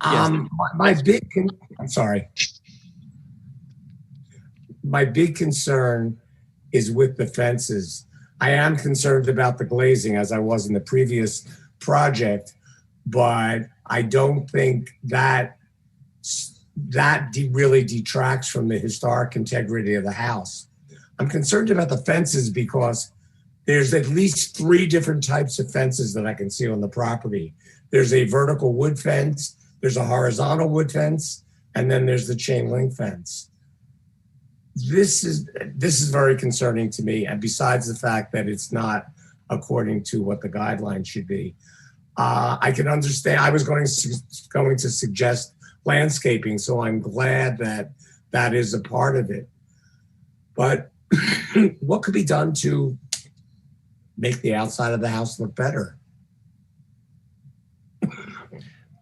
Yes. My big concern is with the fences. I am concerned about the glazing, as I was in the previous project, but I don't think that really detracts from the historic integrity of the house. I'm concerned about the fences because there's at least 3 different types of fences that I can see on the property. There's a vertical wood fence, there's a horizontal wood fence, and then there's the chain link fence. This is very concerning to me, and besides the fact that it's not according to what the guidelines should be. I can understand, I was going to suggest landscaping, so I'm glad that that is a part of it. But what could be done to make the outside of the house look better?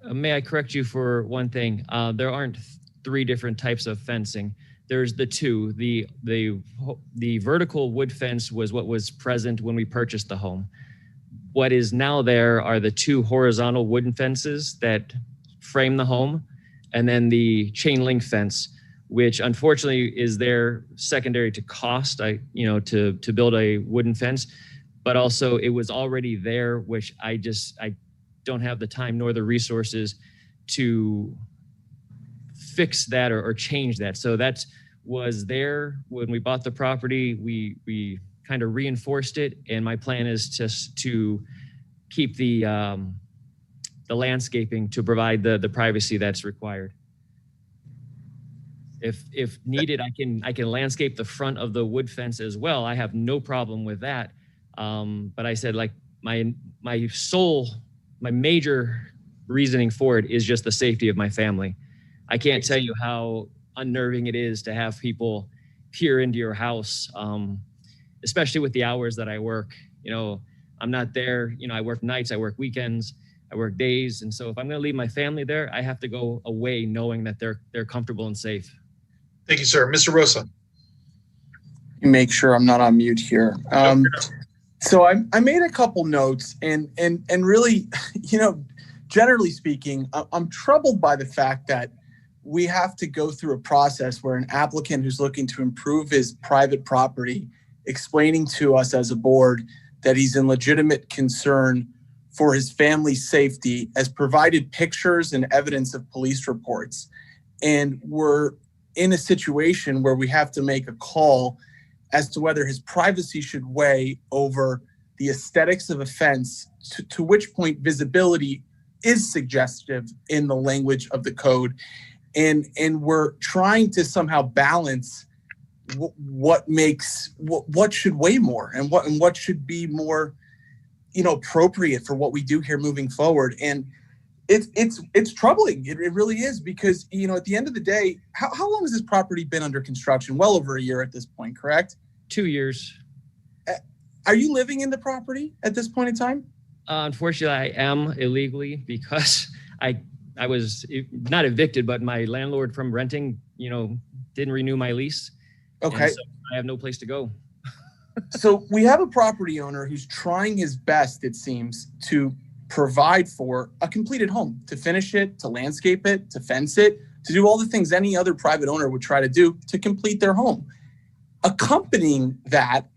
May I correct you for one thing? There aren't 3 different types of fencing. There's the 2. The vertical wood fence was what was present when we purchased the home. What is now there are the 2 horizontal wooden fences that frame the home, and then the chain link fence, which unfortunately is there secondary to cost, to build a wooden fence, but also it was already there, which I don't have the time nor the resources to fix that or change that. So that was there when we bought the property. We kind of reinforced it, and my plan is just to keep the landscaping to provide the privacy that's required. If needed, I can landscape the front of the wood fence as well. I have no problem with that. But I said, like, my major reasoning for it is just the safety of my family. I can't tell you how unnerving it is to have people peer into your house, especially with the hours that I work. I'm not there. I work nights, I work weekends, I work days. And so if I'm going to leave my family there, I have to go away knowing that they're comfortable and safe. Thank you, sir. Mr. Rosa. Make sure I'm not on mute here. So I made a couple notes, and really, generally speaking, I'm troubled by the fact that we have to go through a process where an applicant who's looking to improve his private property, explaining to us as a board that he's in legitimate concern for his family's safety, has provided pictures and evidence of police reports. And we're in a situation where we have to make a call as to whether his privacy should weigh over the aesthetics of a fence, to which point visibility is suggestive in the language of the code. And we're trying to somehow balance what should weigh more and what should be more, appropriate for what we do here moving forward. And it's troubling. It really is, because, at the end of the day, how long has this property been under construction? Well over a year at this point, correct? 2 years. Are you living in the property at this point in time? Unfortunately, I am illegally, because I was not evicted, but my landlord from renting, didn't renew my lease. Okay. So I have no place to go. So we have a property owner who's trying his best, it seems, to provide for a completed home, to finish it, to landscape it, to fence it, to do all the things any other private owner would try to do to complete their home. Accompanying that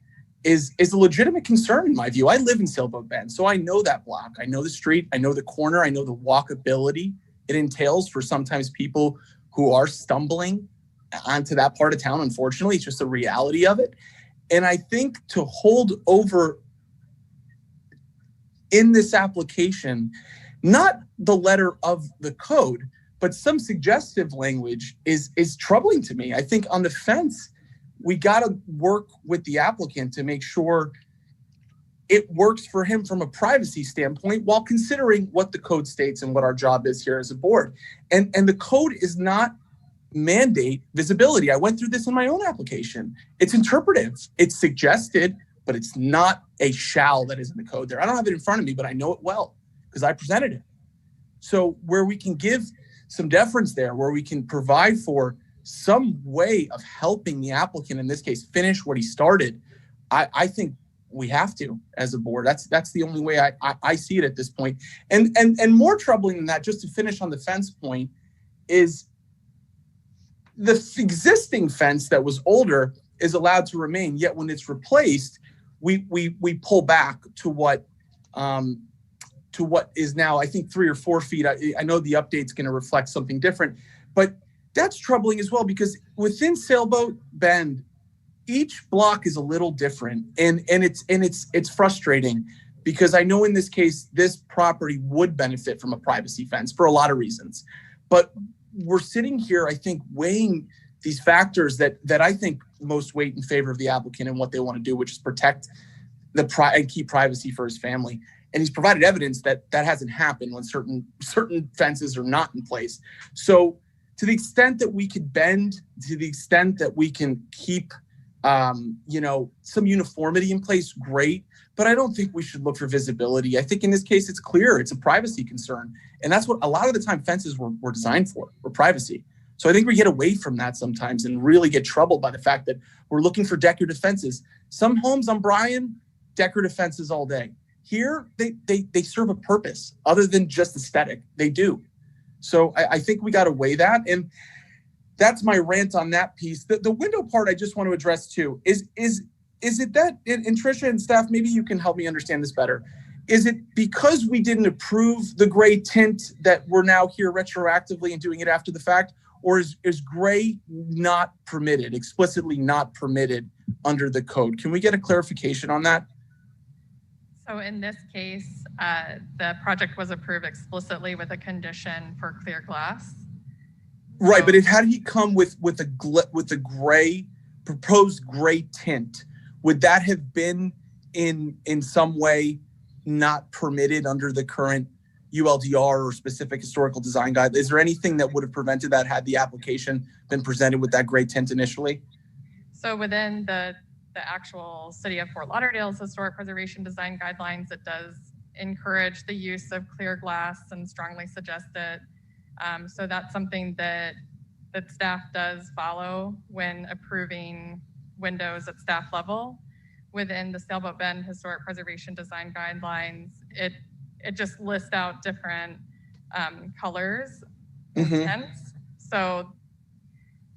is a legitimate concern in my view. I live in Sailboat Bend, so I know that block. I know the street, I know the corner, I know the walkability it entails for sometimes people who are stumbling onto that part of town. Unfortunately, it's just the reality of it. And I think to hold over in this application, not the letter of the code, but some suggestive language is troubling to me. I think on the fence, we got to work with the applicant to make sure it works for him from a privacy standpoint, while considering what the code states and what our job is here as a board. And the code is not mandate visibility. I went through this in my own application. It's interpretive. It's suggested, but it's not a shall that is in the code there. I don't have it in front of me, but I know it well because I presented it. So where we can give some deference there, where we can provide for some way of helping the applicant, in this case, finish what he started, I think we have to as a board. That's the only way I see it at this point. And more troubling than that, just to finish on the fence point, is the existing fence that was older is allowed to remain, yet when it's replaced, we pull back to what to what is now, I think, 3 or 4 feet. I know the update's going to reflect something different, but that's troubling as well, because within Sailboat Bend, each block is a little different, and it's frustrating, because I know in this case this property would benefit from a privacy fence for a lot of reasons, but we're sitting here, I think, weighing these factors that I think most weight in favor of the applicant and what they want to do, which is protect and keep privacy for his family. And he's provided evidence that that hasn't happened when certain fences are not in place. So to the extent that we could bend, to the extent that we can keep some uniformity in place, great. But I don't think we should look for visibility. I think in this case, it's clear it's a privacy concern. And that's what a lot of the time fences were designed for privacy. So I think we get away from that sometimes and really get troubled by the fact that we're looking for decorative fences. Some homes on Bryan, decorative fences all day. Here, they serve a purpose other than just aesthetic. They do. So I think we got to weigh that. And that's my rant on that piece. The window part I just want to address too is it that, and Tricia and staff, maybe you can help me understand this better. Is it because we didn't approve the gray tint that we're now here retroactively and doing it after the fact? Or is gray not permitted, explicitly not permitted under the code? Can we get a clarification on that? So in this case, the project was approved explicitly with a condition for clear glass. Right, but had he come with a gray, proposed gray tint, would that have been in some way not permitted under the current ULDR or specific historical design guide? Is there anything that would have prevented that had the application been presented with that gray tint initially? So within the actual City of Fort Lauderdale's historic preservation design guidelines, it does encourage the use of clear glass and strongly suggest it. So that's something that staff does follow when approving windows at staff level. Within the Sailboat Bend historic preservation design guidelines, it just lists out different colors and tints. So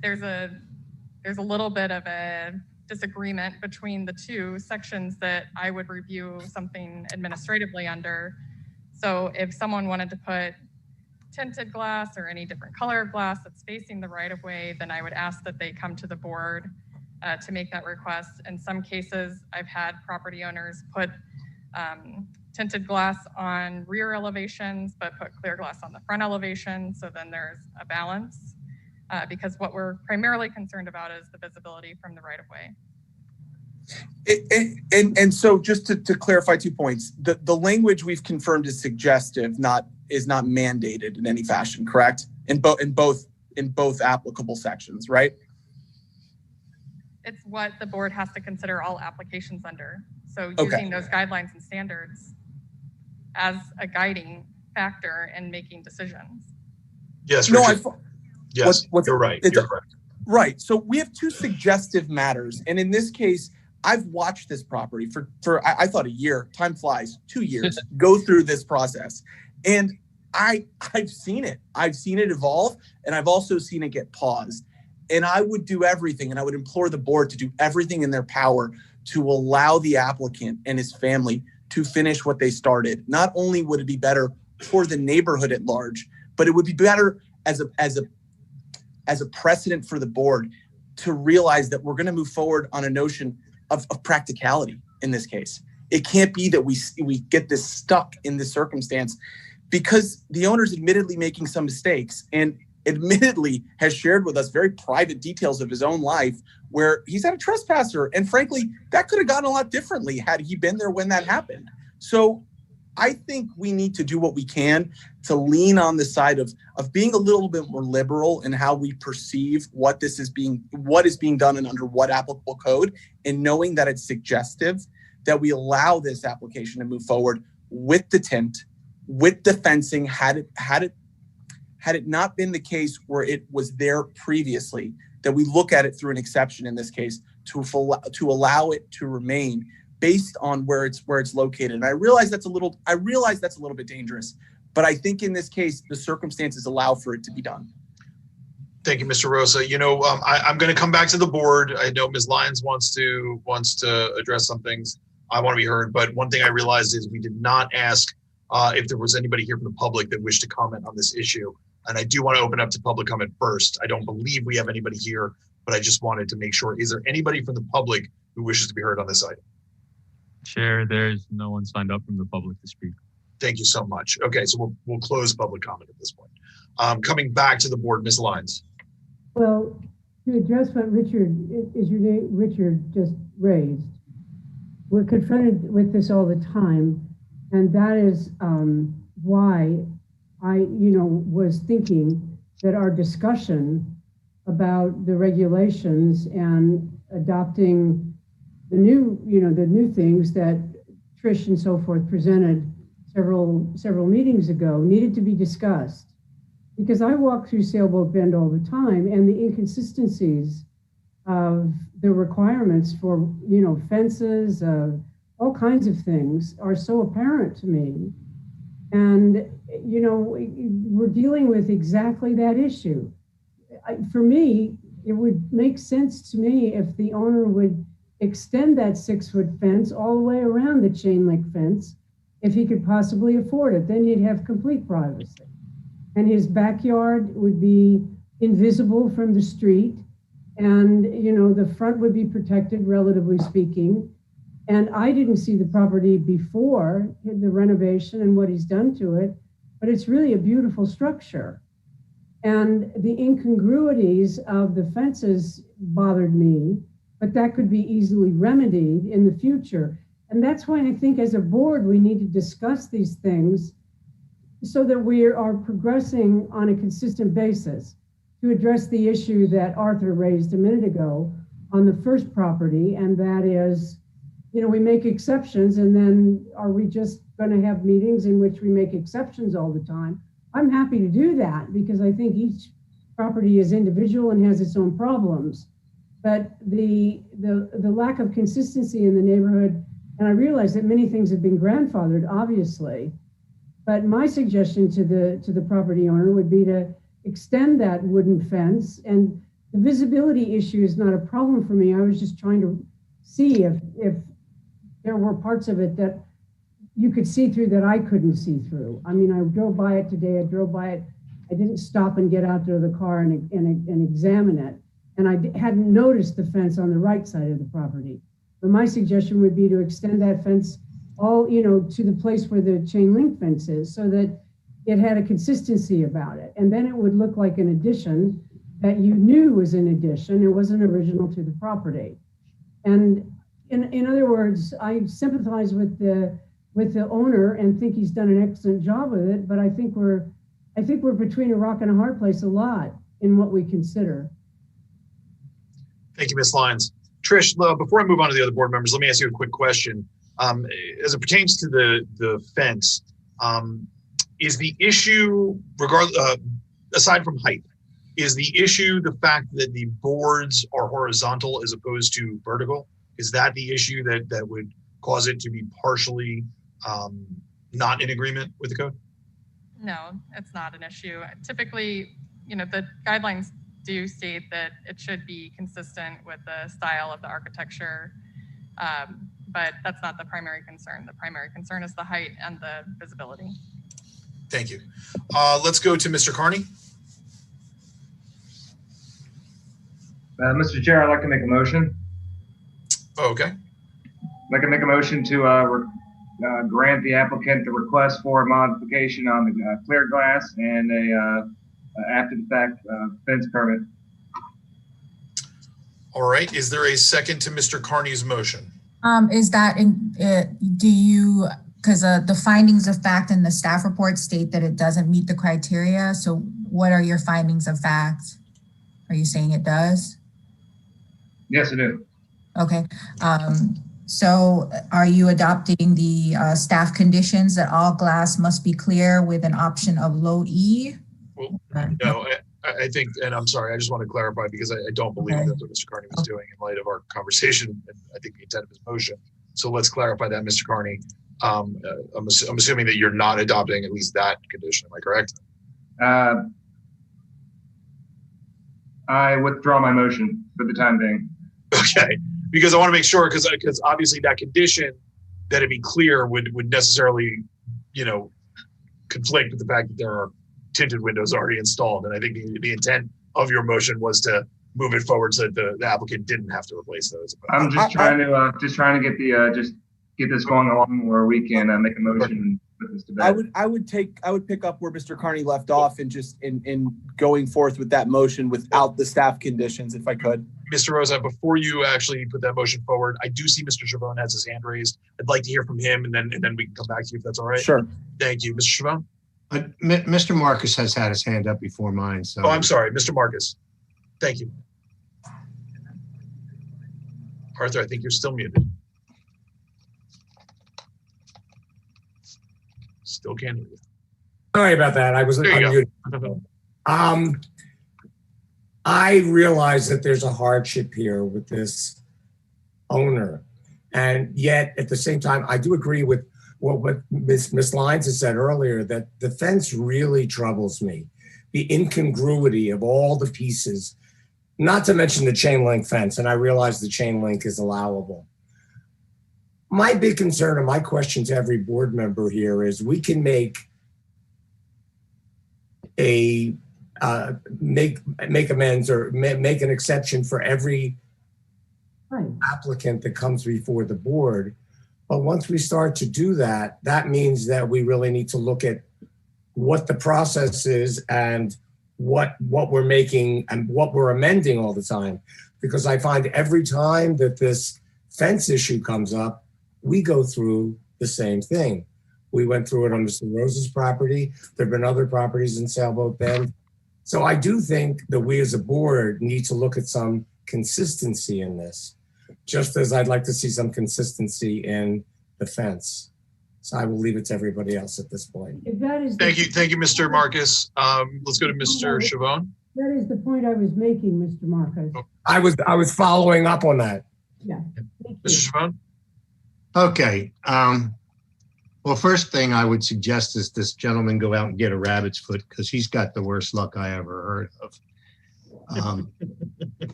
there's a little bit of a disagreement between the two sections that I would review something administratively under. So if someone wanted to put tinted glass or any different color of glass that's facing the right of way, then I would ask that they come to the board to make that request. In some cases, I've had property owners put tinted glass on rear elevations, but put clear glass on the front elevation. So then there's a balance because what we're primarily concerned about is the visibility from the right of way. And so just to clarify 2 points, the language we've confirmed is suggestive, is not mandated in any fashion, correct? In both applicable sections, right? It's what the board has to consider all applications under. So using those guidelines and standards as a guiding factor in making decisions. Yes, Richard. Yes, you're right. You're correct. Right. So we have 2 suggestive matters. And in this case, I've watched this property for I thought a year, time flies, 2 years, go through this process. And I've seen it. I've seen it evolve, and I've also seen it get paused. And I would do everything, and I would implore the board to do everything in their power to allow the applicant and his family to finish what they started. Not only would it be better for the neighborhood at large, but it would be better as a precedent for the board to realize that we're going to move forward on a notion of practicality in this case. It can't be that we get this stuck in this circumstance because the owner's admittedly making some mistakes and admittedly has shared with us very private details of his own life where he's had a trespasser. And frankly, that could have gone a lot differently had he been there when that happened. So I think we need to do what we can to lean on the side of being a little bit more liberal in how we perceive what is being done and under what applicable code, and knowing that it's suggestive that we allow this application to move forward with the tint, with the fencing, had it not been the case where it was there previously, that we look at it through an exception in this case to allow it to remain based on where it's located. And I realize that's a little bit dangerous, but I think in this case the circumstances allow for it to be done. Thank you, Mr. Rosa. I'm going to come back to the board. I know Ms. Lyons wants to address some things. I want to be heard, but one thing I realized is we did not ask if there was anybody here from the public that wished to comment on this issue. And I do want to open up to public comment first. I don't believe we have anybody here, but I just wanted to make sure. Is there anybody from the public who wishes to be heard on this item? Chair, there's no one signed up from the public to speak. Thank you so much. Okay, so we'll close public comment at this point. Coming back to the board, Ms. Lyons. Well, to address what Richard just raised, we're confronted with this all the time, and that is why I, was thinking that our discussion about the regulations and adopting the new things that Trish and so forth presented several meetings ago needed to be discussed. Because I walk through Sailboat Bend all the time, and the inconsistencies of the requirements for, fences, all kinds of things are so apparent to me. And, we're dealing with exactly that issue. For me, it would make sense to me if the owner would extend that 6-foot fence all the way around the chain link fence, if he could possibly afford it. Then he'd have complete privacy. And his backyard would be invisible from the street. And, the front would be protected, relatively speaking. And I didn't see the property before the renovation and what he's done to it, but it's really a beautiful structure. And the incongruities of the fences bothered me, but that could be easily remedied in the future. And that's why I think as a board, we need to discuss these things so that we are progressing on a consistent basis to address the issue that Arthur raised a minute ago on the first property. And that is, we make exceptions, and then are we just going to have meetings in which we make exceptions all the time? I'm happy to do that because I think each property is individual and has its own problems. But the lack of consistency in the neighborhood, and I realize that many things have been grandfathered, obviously, but my suggestion to the property owner would be to extend that wooden fence. And the visibility issue is not a problem for me. I was just trying to see if there were parts of it that you could see through that I couldn't see through. I mean, I drove by it today. I didn't stop and get out to the car and examine it. And I hadn't noticed the fence on the right side of the property. But my suggestion would be to extend that fence all, to the place where the chain link fence is, so that it had a consistency about it. And then it would look like an addition that you knew was an addition. It wasn't original to the property. And in other words, I sympathize with the owner and think he's done an excellent job with it. But I think we're between a rock and a hard place a lot in what we consider. Thank you, Ms. Lyons. Trish, before I move on to the other board members, let me ask you a quick question. As it pertains to the fence, is the issue, aside from height, is the issue the fact that the boards are horizontal as opposed to vertical? Is that the issue that would cause it to be partially not in agreement with the code? No, it's not an issue. Typically, the guidelines do state that it should be consistent with the style of the architecture, but that's not the primary concern. The primary concern is the height and the visibility. Thank you. Let's go to Mr. Carney. Mr. Chair, I'd like to make a motion. Oh, okay. I'd like to make a motion to grant the applicant the request for a modification on the clear glass and a after the fact fence permit. All right. Is there a second to Mr. Carney's motion? Is that because the findings of fact in the staff report state that it doesn't meet the criteria. So what are your findings of fact? Are you saying it does? Yes, it is. Okay. So are you adopting the staff conditions that all glass must be clear with an option of low E? Well, no, I think, and I'm sorry, I just want to clarify because I don't believe that's what Mr. Carney was doing in light of our conversation and I think the intent of his motion. So let's clarify that, Mr. Carney. I'm assuming that you're not adopting at least that condition. Am I correct? I withdraw my motion for the time being. Okay, because I want to make sure, because obviously that condition, that it be clear, would necessarily, conflict with the fact that there are tinted windows already installed. And I think the intent of your motion was to move it forward so that the applicant didn't have to replace those. I'm just trying to get the get this going along where we can make a motion and put this to bed. I would pick up where Mr. Carney left off and just in going forth with that motion without the staff conditions, if I could. Mr. Rosa, before you actually put that motion forward, I do see Mr. Chavon has his hand raised. I'd like to hear from him, and then we can come back to you if that's all right. Sure. Thank you, Mr. Chavon. Mr. Marcus has had his hand up before mine. So. Oh, I'm sorry, Mr. Marcus. Thank you. Arthur, I think you're still muted. Still can't hear you. Sorry about that. I was unmuted. I realize that there's a hardship here with this owner. And yet, at the same time, I do agree with what Ms. Lyons has said earlier, that the fence really troubles me. The incongruity of all the pieces, not to mention the chain link fence, and I realize the chain link is allowable. My big concern and my question to every board member here is we can make make amends or make an exception for every applicant that comes before the board. But once we start to do that, that means that we really need to look at what the process is and what we're making and what we're amending all the time. Because I find every time that this fence issue comes up, we go through the same thing. We went through it on Mr. Rose's property. There have been other properties in Sailboat Bend. So I do think that we as a board need to look at some consistency in this, just as I'd like to see some consistency in the fence. So I will leave it to everybody else at this point. If that is Thank you, Mr. Marcus. Let's go to Mr. Chavon. That is the point I was making, Mr. Marcus. I was following up on that. Yeah. Mr. Chavon? Okay. Well, first thing I would suggest is this gentleman go out and get a rabbit's foot because he's got the worst luck I ever heard of.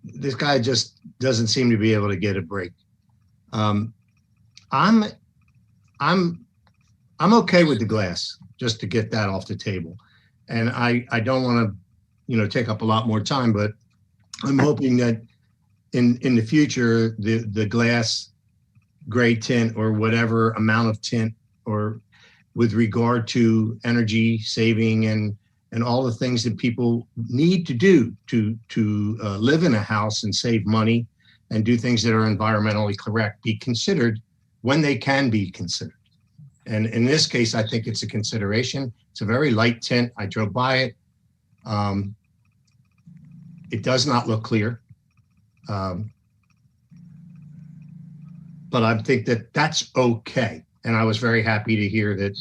This guy just doesn't seem to be able to get a break. I'm okay with the glass, just to get that off the table. And I don't want to, take up a lot more time, but I'm hoping that in the future, the glass gray tint or whatever amount of tint, or with regard to energy saving and all the things that people need to do to live in a house and save money and do things that are environmentally correct, be considered when they can be considered. And in this case, I think it's a consideration. It's a very light tint. I drove by it. It does not look clear. But I think that that's okay. And I was very happy to hear that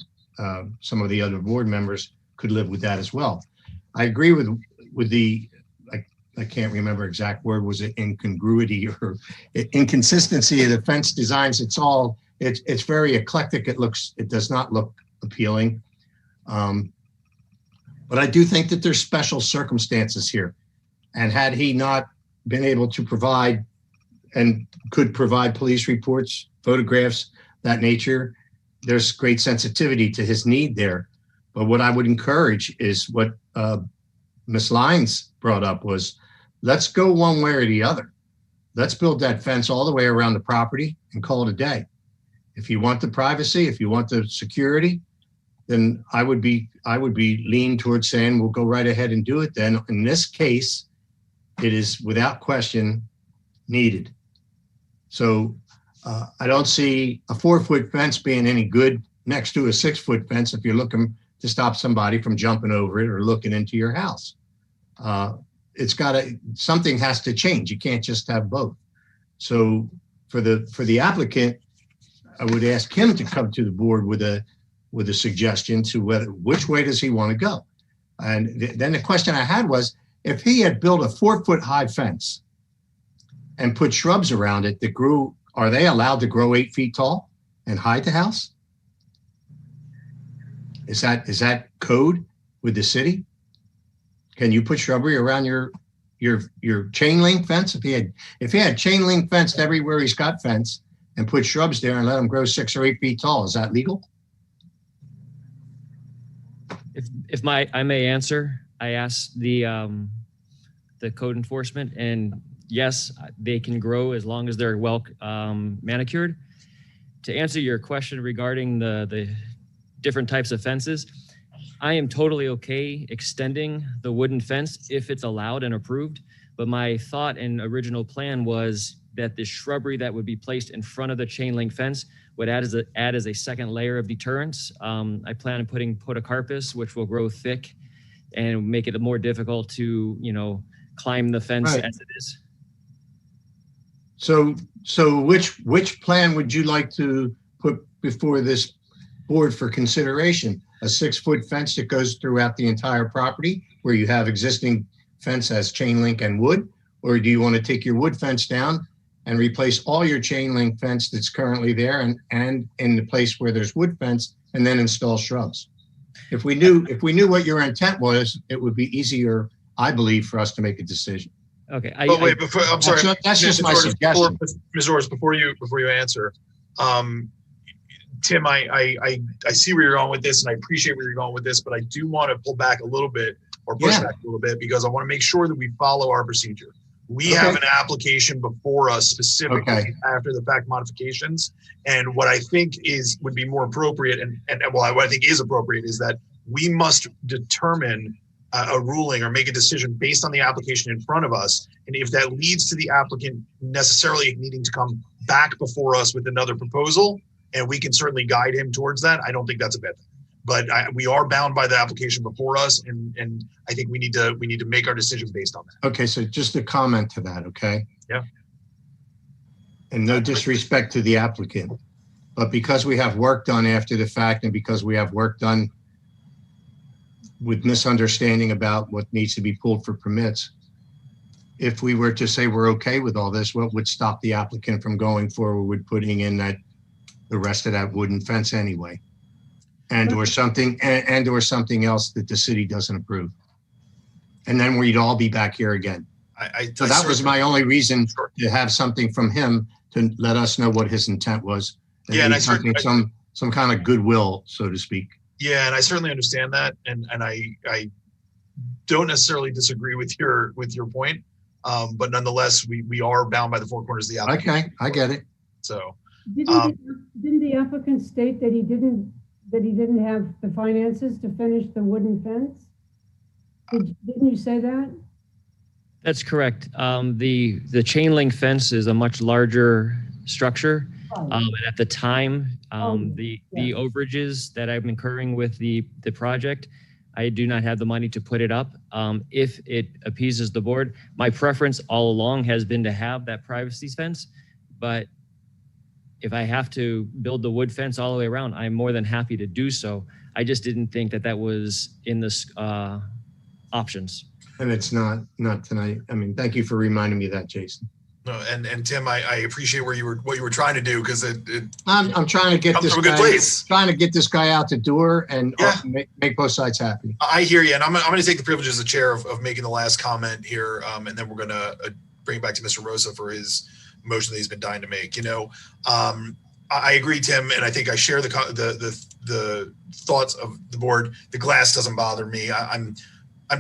some of the other board members could live with that as well. I agree with the, I can't remember exact word, was it incongruity or inconsistency of the fence designs? It's very eclectic. It does not look appealing. But I do think that there's special circumstances here. And had he not been able to provide and could provide police reports, photographs, that nature, there's great sensitivity to his need there. But what I would encourage is what Ms. Lyons brought up was, let's go one way or the other. Let's build that fence all the way around the property and call it a day. If you want the privacy, if you want the security, then I would be lean towards saying we'll go right ahead and do it. Then in this case, it is without question needed. So I don't see a 4-foot fence being any good next to a 6-foot fence if you're looking to stop somebody from jumping over it or looking into your house. Something has to change. You can't just have both. So for the applicant, I would ask him to come to the board with a suggestion to which way does he want to go. And then the question I had was, if he had built a 4-foot high fence and put shrubs around it that grew, are they allowed to grow 8 feet tall and hide the house? Is that code with the city? Can you put shrubbery around your chain link fence? If he had chain link fenced everywhere he's got fence and put shrubs there and let them grow 6 or 8 feet tall, is that legal? If I may answer, I asked the code enforcement, and yes, they can grow as long as they're well manicured. To answer your question regarding the different types of fences, I am totally okay extending the wooden fence if it's allowed and approved. But my thought and original plan was that the shrubbery that would be placed in front of the chain link fence would add as a second layer of deterrence. I plan on putting podocarpus, which will grow thick and make it more difficult to, climb the fence Right. as it is. So which plan would you like to put before this board for consideration? A 6-foot fence that goes throughout the entire property where you have existing fence as chain link and wood? Or do you want to take your wood fence down and replace all your chain link fence that's currently there and in the place where there's wood fence and then install shrubs? If we knew what your intent was, it would be easier, I believe, for us to make a decision. Okay. I'm sorry. That's just my suggestion. Ms. Orris, before you answer, Tim, I see where you're going with this, and I appreciate where you're going with this, but I do want to pull back a little bit or push back a little bit because I want to make sure that we follow our procedure. We have an application before us specifically after the fact modifications, and what I think would be more appropriate, what I think is appropriate is that we must determine a ruling or make a decision based on the application in front of us. And if that leads to the applicant necessarily needing to come back before us with another proposal, and we can certainly guide him towards that, I don't think that's a bad thing. But we are bound by the application before us, and I think we need to make our decision based on that. Okay, so just a comment to that, okay? Yeah. And no disrespect to the applicant, but because we have work done after the fact and because we have work done with misunderstanding about what needs to be pulled for permits, if we were to say we're okay with all this, what would stop the applicant from going forward with putting in the rest of that wooden fence anyway? Or something else that the city doesn't approve? And then we'd all be back here again. So that was my only reason to have something from him to let us know what his intent was. And some kind of goodwill, so to speak. Yeah, and I certainly understand that, and I don't necessarily disagree with your point, but nonetheless, we are bound by the four corners of the application. Okay, I get it. So didn't the applicant state that he didn't have the finances to finish the wooden fence? Didn't you say that? That's correct. The chain link fence is a much larger structure. And at the time, the overages that I'm incurring with the project, I do not have the money to put it up. If it appeases the board, my preference all along has been to have that privacy fence, but if I have to build the wood fence all the way around, I'm more than happy to do so. I just didn't think that was in the options. And it's not tonight. I mean, thank you for reminding me of that, Jason. No, and Tim, I appreciate what you were trying to do because I'm trying to get comes this from a good place. Trying to get this guy out the door and make both sides happy. I hear you, and I'm going to take the privilege as the chair of making the last comment here, and then we're going to bring it back to Mr. Rosa for his motion that he's been dying to make. I agree, Tim, and I think I share the thoughts of the board. The glass doesn't bother me. I'm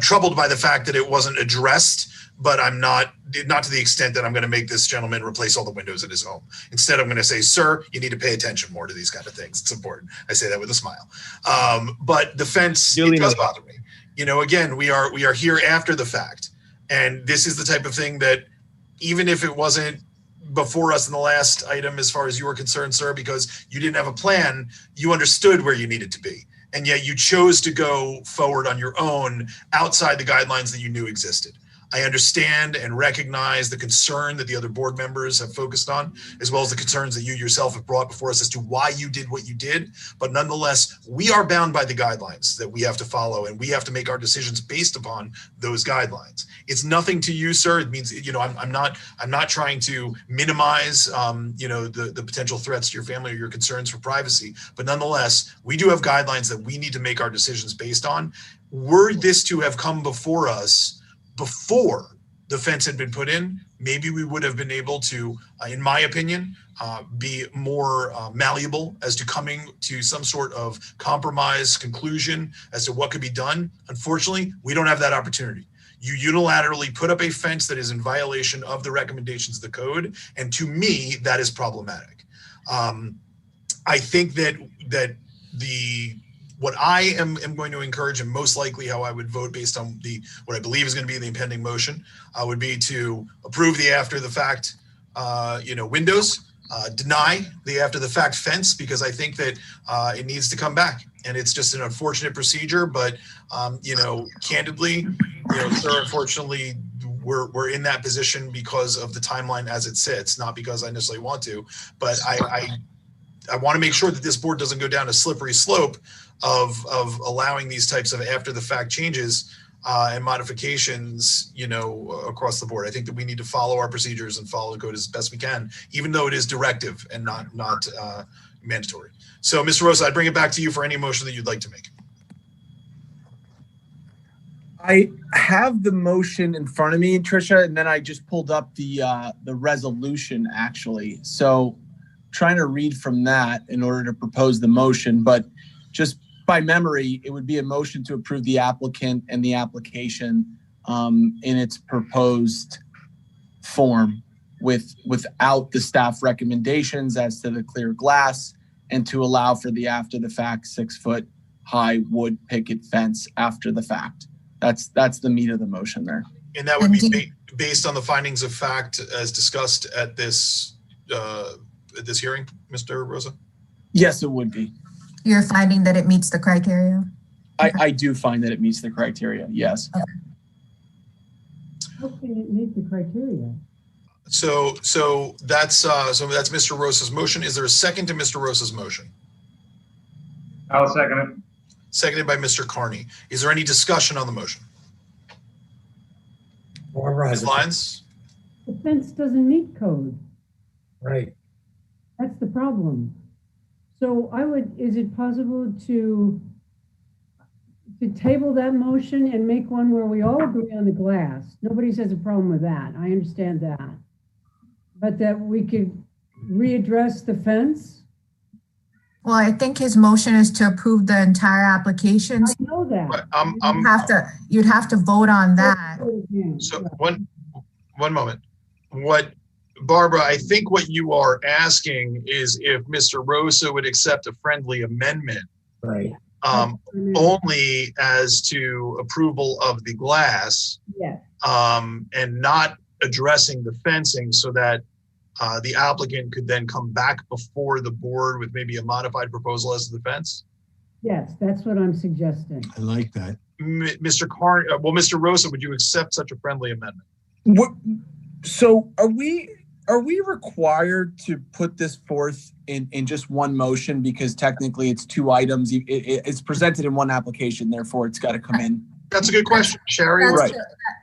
troubled by the fact that it wasn't addressed, but I'm not to the extent that I'm going to make this gentleman replace all the windows in his home. Instead, I'm going to say, sir, you need to pay attention more to these kind of things. It's important. I say that with a smile. But the fence, it does bother me. Again, we are here after the fact, and this is the type of thing that even if it wasn't before us in the last item, as far as you were concerned, sir, because you didn't have a plan, you understood where you needed to be. And yet you chose to go forward on your own outside the guidelines that you knew existed. I understand and recognize the concern that the other board members have focused on, as well as the concerns that you yourself have brought before us as to why you did what you did. But nonetheless, we are bound by the guidelines that we have to follow, and we have to make our decisions based upon those guidelines. It's nothing to you, sir. It means, I'm not trying to minimize, the potential threats to your family or your concerns for privacy. But nonetheless, we do have guidelines that we need to make our decisions based on. Were this to have come before us before the fence had been put in, maybe we would have been able to, in my opinion, be more malleable as to coming to some sort of compromise conclusion as to what could be done. Unfortunately, we don't have that opportunity. You unilaterally put up a fence that is in violation of the recommendations of the code, and to me, that is problematic. I think that what I am going to encourage, and most likely how I would vote based on what I believe is going to be the impending motion, would be to approve the after the fact, windows, deny the after the fact fence, because I think that it needs to come back, and it's just an unfortunate procedure. But candidly, sir, unfortunately, we're in that position because of the timeline as it sits, not because I necessarily want to, but I want to make sure that this board doesn't go down a slippery slope of allowing these types of after the fact changes and modifications, across the board. I think that we need to follow our procedures and follow the code as best we can, even though it is directive and not mandatory. So, Mr. Rosa, I'd bring it back to you for any motion that you'd like to make. I have the motion in front of me, Tricia, and then I just pulled up the resolution actually. So trying to read from that in order to propose the motion, but just by memory, it would be a motion to approve the applicant and the application in its proposed form without the staff recommendations as to the clear glass, and to allow for the after the fact 6-foot high wood picket fence after the fact. That's the meat of the motion there. And that would be based on the findings of fact as discussed at this hearing, Mr. Rosa? Yes, it would be. You're finding that it meets the criteria? I do find that it meets the criteria, yes. Okay, it meets the criteria. So that's Mr. Rosa's motion. Is there a second to Mr. Rosa's motion? I'll second it. Seconded by Mr. Carney. Is there any discussion on the motion? Ms. Lyons? The fence doesn't meet code. Right. That's the problem. So is it possible to table that motion and make one where we all agree on the glass? Nobody says a problem with that. I understand that. But that we could readdress the fence? Well, I think his motion is to approve the entire application. I know that. You'd have to vote on that. So one moment. Barbara, I think what you are asking is if Mr. Rosa would accept a friendly amendment, right? Only as to approval of the glass, yes, and not addressing the fencing, so that the applicant could then come back before the board with maybe a modified proposal as to the fence? Yes, that's what I'm suggesting. I like that. Mr. Rosa, would you accept such a friendly amendment? So are we required to put this forth in just one motion, because technically it's two items? It's presented in one application, therefore it's got to come in. That's a good question, Sherry. Right.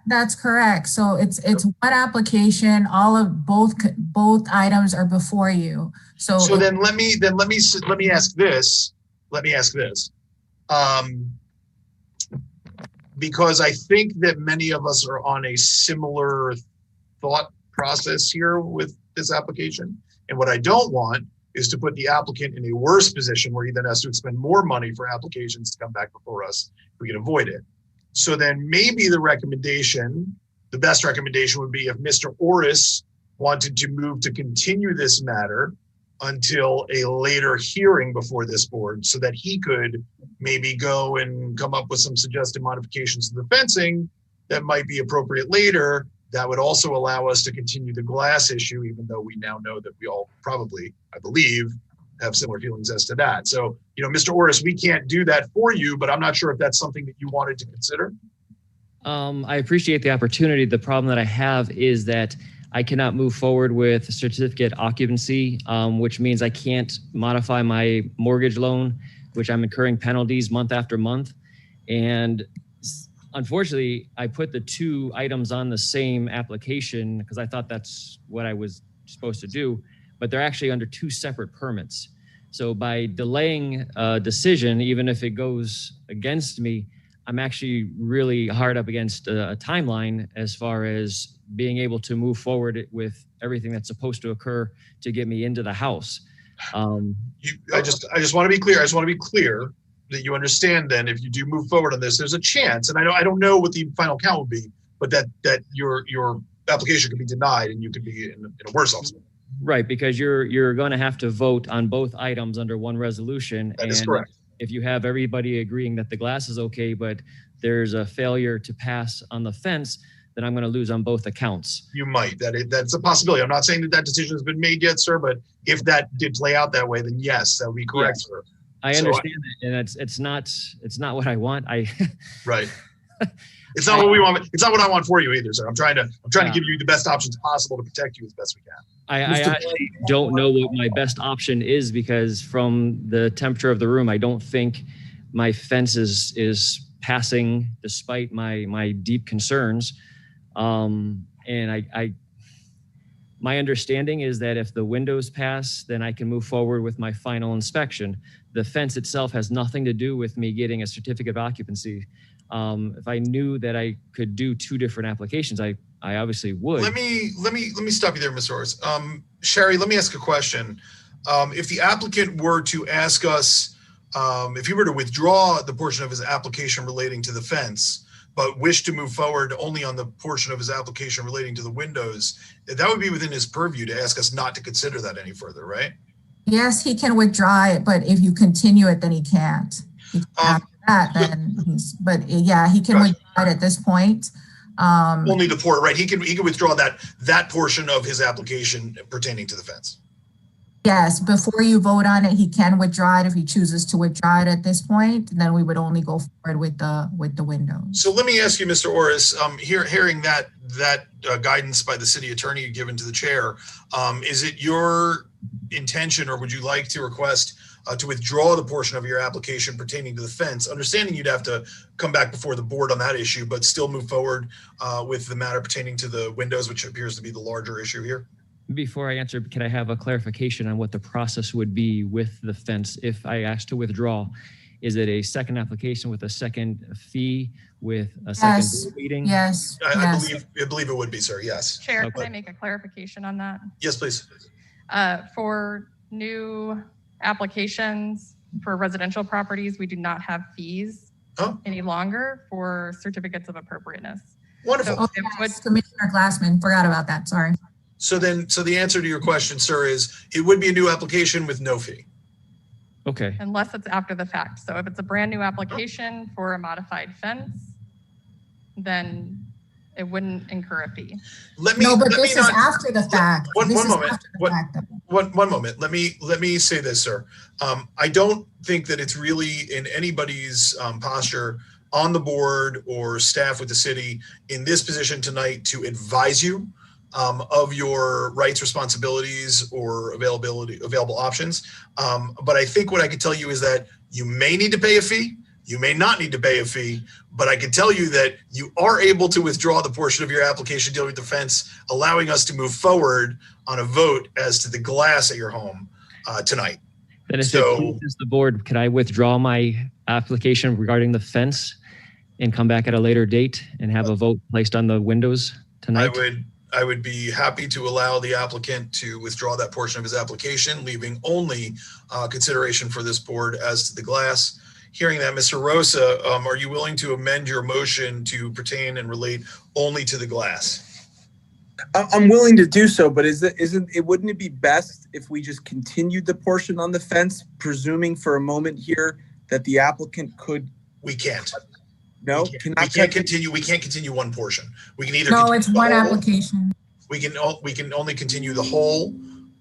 That's correct. So it's one application. All of both items are before you. So then let me ask this. Because I think that many of us are on a similar thought process here with this application. And what I don't want is to put the applicant in a worse position where he then has to expend more money for applications to come back before us if we can avoid it. So then maybe the best recommendation would be if Mr. Orris wanted to move to continue this matter until a later hearing before this board, so that he could maybe go and come up with some suggested modifications to the fencing that might be appropriate later. That would also allow us to continue the glass issue, even though we now know that we all probably, I believe, have similar feelings as to that. So, Mr. Orris, we can't do that for you, but I'm not sure if that's something that you wanted to consider. I appreciate the opportunity. The problem that I have is that I cannot move forward with certificate occupancy, which means I can't modify my mortgage loan, which I'm incurring penalties month after month. And unfortunately, I put the two items on the same application because I thought that's what I was supposed to do, but they're actually under two separate permits. So by delaying a decision, even if it goes against me, I'm actually really hard up against a timeline as far as being able to move forward with everything that's supposed to occur to get me into the house. I just want to be clear. I just want to be clear that you understand. Then, if you do move forward on this, there's a chance, and I don't know what the final count will be, but that your application could be denied and you could be in a worse off. Right, because you're going to have to vote on both items under one resolution. That is correct. If you have everybody agreeing that the glass is okay, but there's a failure to pass on the fence, then I'm going to lose on both accounts. You might. That's a possibility. I'm not saying that decision has been made yet, sir, but if that did play out that way, then yes, that would be correct, sir. I understand that, and it's not what I want. Right. It's not what we want. It's not what I want for you either, sir. I'm trying to give you the best options possible to protect you as best we can. I actually don't know what my best option is, because from the temperature of the room, I don't think my fence is passing despite my deep concerns. And my understanding is that if the windows pass, then I can move forward with my final inspection. The fence itself has nothing to do with me getting a certificate of occupancy. If I knew that I could do two different applications, I obviously would. Let me stop you there, Ms. Orris. Sherry, let me ask a question. If the applicant were to ask us, if he were to withdraw the portion of his application relating to the fence, but wish to move forward only on the portion of his application relating to the windows, that would be within his purview to ask us not to consider that any further, right? Yes, he can withdraw it, but if you continue it, then he can't. After that, then he can withdraw it at this point. Only the port, right? He can withdraw that portion of his application pertaining to the fence. Yes, before you vote on it, he can withdraw it if he chooses to withdraw it at this point. Then we would only go forward with the windows. So let me ask you, Mr. Orris, hearing that guidance by the city attorney given to the chair, is it your intention, or would you like to request to withdraw the portion of your application pertaining to the fence, understanding you'd have to come back before the board on that issue, but still move forward with the matter pertaining to the windows, which appears to be the larger issue here? Before I answer, can I have a clarification on what the process would be with the fence if I asked to withdraw? Is it a second application with a second fee with a second meeting? Yes. I believe it would be, sir. Yes. Chair, can I make a clarification on that? Yes, please. For new applications for residential properties, we do not have fees any longer for certificates of appropriateness. Wonderful. So Commissioner Glassman, forgot about that. Sorry. So the answer to your question, sir, is it would be a new application with no fee. Okay. Unless it's after the fact. So if it's a brand new application for a modified fence, then it wouldn't incur a fee. This is after the fact. One moment. Let me say this, sir. I don't think that it's really in anybody's posture on the board or staff with the city in this position tonight to advise you of your rights, responsibilities, or available options. But I think what I could tell you is that you may need to pay a fee. You may not need to pay a fee, but I can tell you that you are able to withdraw the portion of your application dealing with the fence, allowing us to move forward on a vote as to the glass at your home tonight. Then if it pleases the board, can I withdraw my application regarding the fence and come back at a later date and have a vote placed on the windows tonight? I would be happy to allow the applicant to withdraw that portion of his application, leaving only consideration for this board as to the glass. Hearing that, Mr. Rosa, are you willing to amend your motion to pertain and relate only to the glass? I'm willing to do so, but wouldn't it be best if we just continued the portion on the fence, presuming for a moment here that the applicant could? We can't. No, we can't continue. We can't continue one portion. We can either it's one application. We can only continue the whole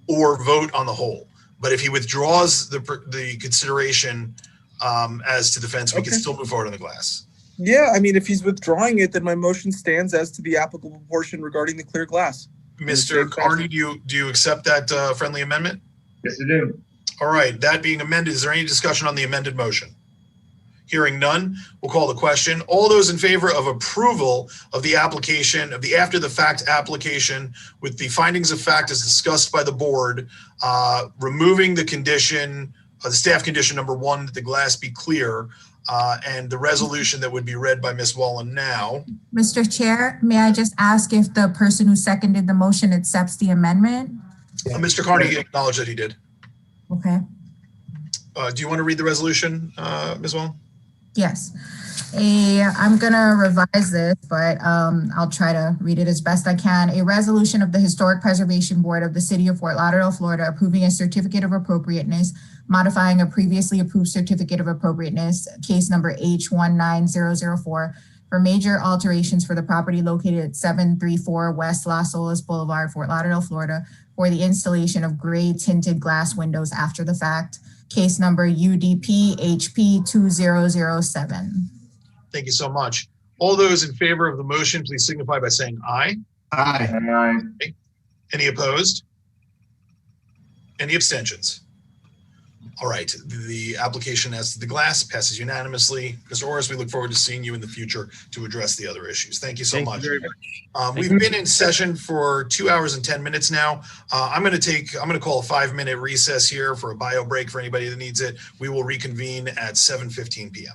or vote on the whole. But if he withdraws the consideration as to the fence, we can still move forward on the glass. Yeah, I mean, if he's withdrawing it, then my motion stands as to the applicable portion regarding the clear glass. Mr. Carney, do you accept that friendly amendment? Yes, I do. All right. That being amended, is there any discussion on the amended motion? Hearing none, we'll call the question. All those in favor of approval of the application, of the after the fact application with the findings of fact as discussed by the board, removing the condition, the staff condition number 1, that the glass be clear, And the resolution that would be read by Ms. Wallen now. Mr. Chair, may I just ask if the person who seconded the motion accepts the amendment? Mr. Carney acknowledged that he did. Okay. Do you want to read the resolution, Ms. Wallen? Yes. I'm going to revise this, but I'll try to read it as best I can. A resolution of the Historic Preservation Board of the City of Fort Lauderdale, Florida, approving a certificate of appropriateness, modifying a previously approved certificate of appropriateness, case number H19004, for major alterations for the property located at 734 West Las Olas Boulevard, Fort Lauderdale, Florida, for the installation of gray tinted glass windows after the fact. Case number UDP HP 2007. Thank you so much. All those in favor of the motion, please signify by saying aye. Aye. Aye. Any opposed? Any abstentions? All right, the application as to the glass passes unanimously. Mr. Orris, we look forward to seeing you in the future to address the other issues. Thank you so much. We've been in session for 2 hours and 10 minutes now. I'm going to call a 5-minute recess here for a bio break for anybody that needs it. We will reconvene at 7:15 p.m.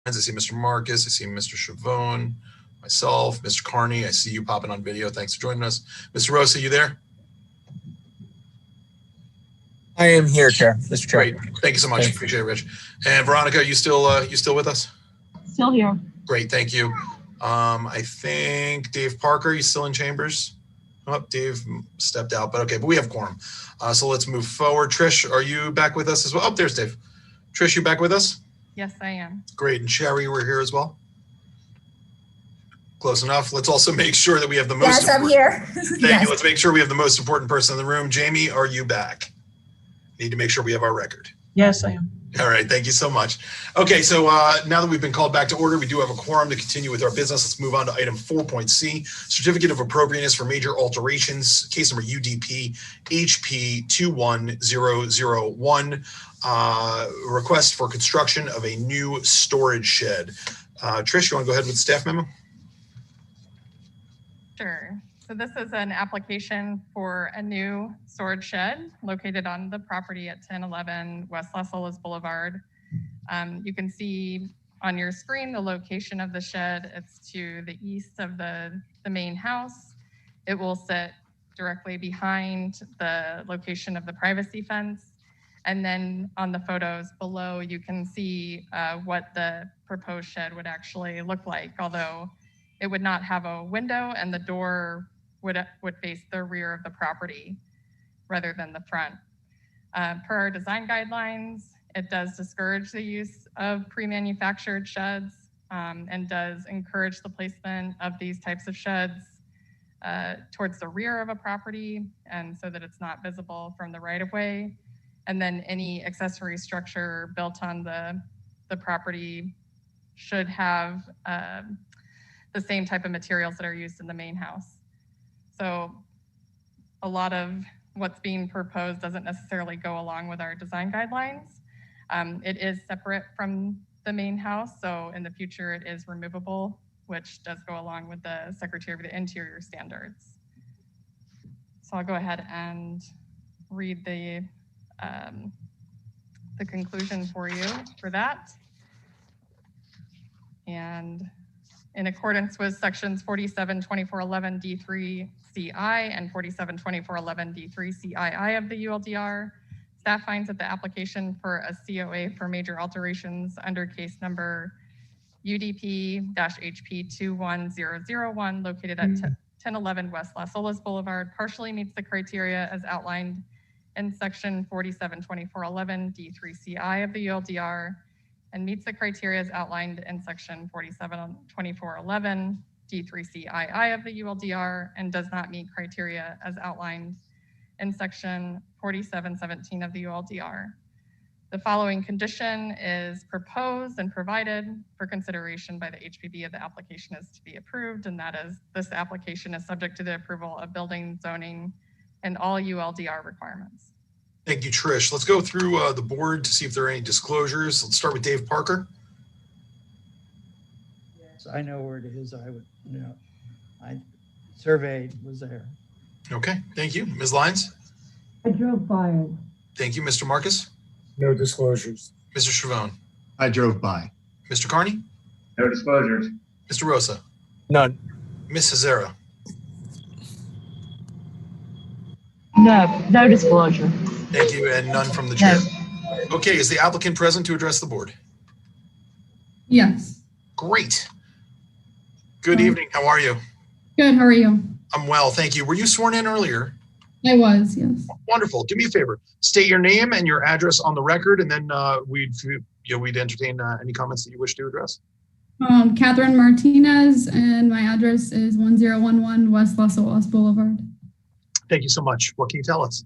I see Mr. Marcus. I see Mr. Chavone, myself, Mr. Carney. I see you popping on video. Thanks for joining us. Mr. Rosa, you there? I am here, Chair. Mr. Chair. Great. Thank you so much. Thanks. Appreciate it, Rich. And Veronica, you still with us? Still here. Great. Thank you. I think Dave Parker, you still in chambers? Oh, Dave stepped out, but okay, but we have quorum. So let's move forward. Trish, are you back with us as well? Oh, there's Dave. Trish, you back with us? Yes, I am. Great. And Sherry, we're here as well? Close enough. Let's also make sure that we have the most. Yes, I'm here. Thank you. Let's make sure we have the most important person in the room. Jamie, are you back? Need to make sure we have our record. Yes, I am. All right. Thank you so much. Okay. So now that we've been called back to order, we do have a quorum to continue with our business. Let's move on to item 4.C, Certificate of Appropriateness for Major Alterations, case number UDP HP 21001, request for construction of a new storage shed. Trish, you want to go ahead with the staff memo? Sure. So this is an application for a new storage shed located on the property at 1011 West Las Olas Boulevard. You can see on your screen the location of the shed. It's to the east of the main house. It will sit directly behind the location of the privacy fence. And then on the photos below, you can see what the proposed shed would actually look like, although it would not have a window and the door would face the rear of the property rather than the front. Per our design guidelines, it does discourage the use of pre-manufactured sheds and does encourage the placement of these types of sheds towards the rear of a property, and so that it's not visible from the right-of-way. And then any accessory structure built on the property should have the same type of materials that are used in the main house. So a lot of what's being proposed doesn't necessarily go along with our design guidelines. It is separate from the main house, so in the future it is removable, which does go along with the Secretary of the Interior standards. So I'll go ahead and read the conclusion for you for that. And in accordance with sections 472411 D3 CI and 472411 D3 CII of the ULDR, staff finds that the application for a COA for major alterations under case number UDP-HP 21001 located at 1011 West Las Olas Boulevard partially meets the criteria as outlined in section 472411 D3 CI of the ULDR and meets the criteria as outlined in section 472411 D3 CII of the ULDR and does not meet criteria as outlined in section 4717 of the ULDR. The following condition is proposed and provided for consideration by the HPB if the application is to be approved, and that is this application is subject to the approval of building, zoning, and all ULDR requirements. Thank you, Trish. Let's go through the board to see if there are any disclosures. Let's start with Dave Parker. Yes, I know where it is. I surveyed, was there. Okay, thank you. Ms. Lyons? I drove by it. Thank you. Mr. Marcus? No disclosures. Mr. Chavone? I drove by. Mr. Carney? No disclosures. Mr. Rosa? None. Ms. Hazara? No disclosure. Thank you, and none from the chair. Okay, is the applicant present to address the board? Yes. Great. Good evening. How are you? Good. How are you? I'm well, thank you. Were you sworn in earlier? I was, yes. Wonderful. Do me a favor. State your name and your address on the record, and then we'd entertain any comments that you wish to address. Catherine Martinez, and my address is 1011 West Las Olas Boulevard. Thank you so much. What can you tell us?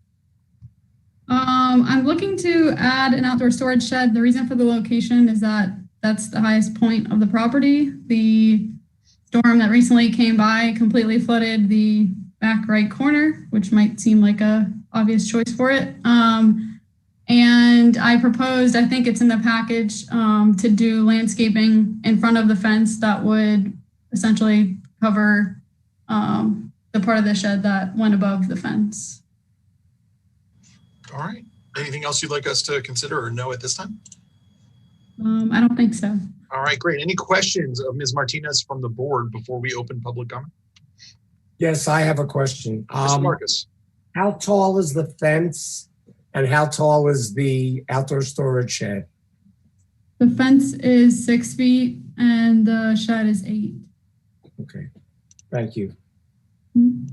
I'm looking to add an outdoor storage shed. The reason for the location is that that's the highest point of the property. The storm that recently came by completely flooded the back right corner, which might seem like a obvious choice for it. And I proposed, I think it's in the package, to do landscaping in front of the fence that would essentially cover the part of the shed that went above the fence. All right. Anything else you'd like us to consider or know at this time? I don't think so. All right, great. Any questions of Ms. Martinez from the board before we open public comment? Yes, I have a question. Mr. Marcus. How tall is the fence and how tall is the outdoor storage shed? The fence is 6 feet and the shed is 8. Okay, thank you. Thank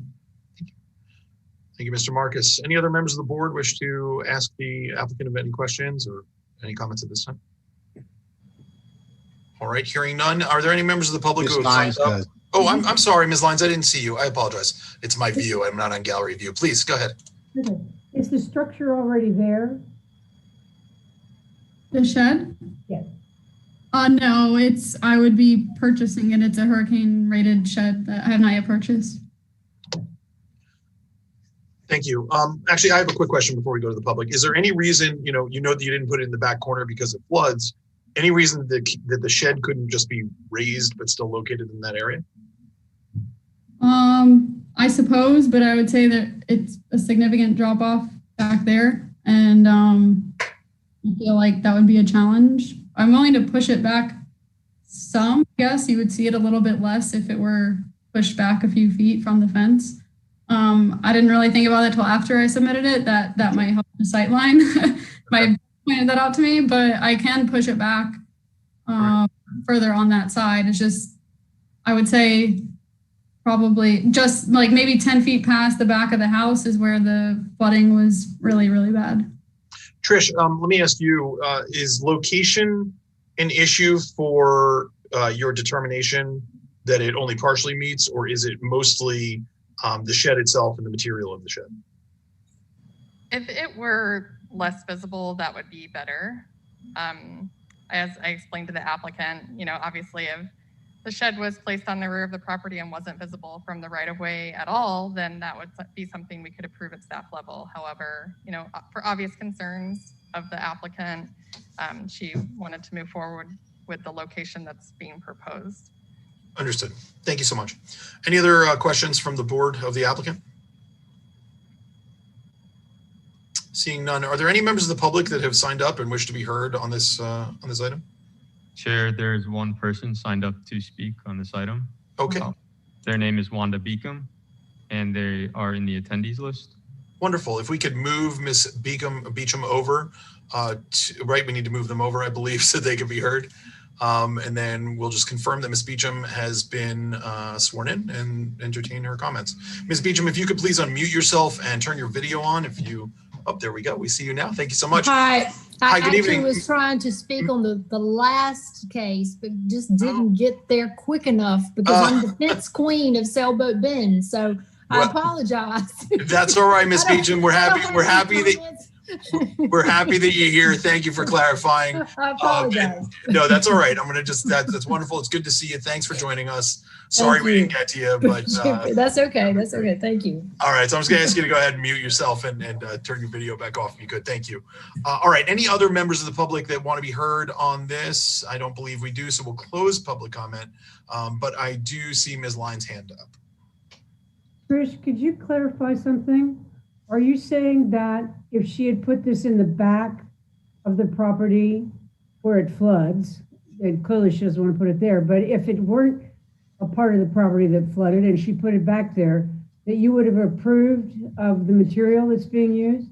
you, Mr. Marcus. Any other members of the board wish to ask the applicant of any questions or any comments at this time? All right, hearing none. Are there any members of the public who have signed up? Oh, I'm sorry, Ms. Lyons, I didn't see you. I apologize. It's my view. I'm not on gallery view. Please go ahead. Okay. Is the structure already there? The shed? Yes. No, I would be purchasing it. It's a hurricane rated shed that I have not yet purchased. Thank you. Actually, I have a quick question before we go to the public. Is there any reason, you know that you didn't put it in the back corner because of floods? Any reason that the shed couldn't just be raised but still located in that area? I suppose, but I would say that it's a significant drop off back there, and I feel like that would be a challenge. I'm willing to push it back some. I guess you would see it a little bit less if it were pushed back a few feet from the fence. I didn't really think about it till after I submitted it, that might help the sight line. Might pointed that out to me, but I can push it back further on that side. It's just, I would say probably just like maybe 10 feet past the back of the house is where the flooding was really, really bad. Trish, let me ask you, is location an issue for your determination that it only partially meets, or is it mostly the shed itself and the material of the shed? If it were less visible, that would be better. As I explained to the applicant, obviously if the shed was placed on the rear of the property and wasn't visible from the right of way at all, then that would be something we could approve at staff level. However, for obvious concerns of the applicant, she wanted to move forward with the location that's being proposed. Understood. Thank you so much. Any other questions from the board of the applicant? Seeing none, are there any members of the public that have signed up and wish to be heard on this item? Chair, there's one person signed up to speak on this item. Okay. Their name is Wanda Beacom, and they are in the attendees list. Wonderful. If we could move Ms. Beacom over, we need to move them over, I believe, so they can be heard. And then we'll just confirm that Ms. Beacom has been sworn in and entertain her comments. Ms. Beacom, if you could please unmute yourself and turn your video on. Oh, there we go. We see you now. Thank you so much. Hi. Hi, good evening. I actually was trying to speak on the last case, but just didn't get there quick enough because I'm the fence queen of Sailboat Bend. So I apologize. That's all right, Ms. Beacom. We're happy that you're here. Thank you for clarifying. I apologize. No, that's all right. I'm going to just, that's wonderful. It's good to see you. Thanks for joining us. Sorry we didn't get to you, but. That's okay. That's okay. Thank you. All right. So I'm just going to ask you to go ahead and mute yourself and turn your video back off if you could. Thank you. All right. Any other members of the public that want to be heard on this? I don't believe we do. So we'll close public comment. But I do see Ms. Lyons' hand up. Trish, could you clarify something? Are you saying that if she had put this in the back of the property where it floods, and clearly she doesn't want to put it there, but if it weren't a part of the property that flooded and she put it back there, that you would have approved of the material that's being used?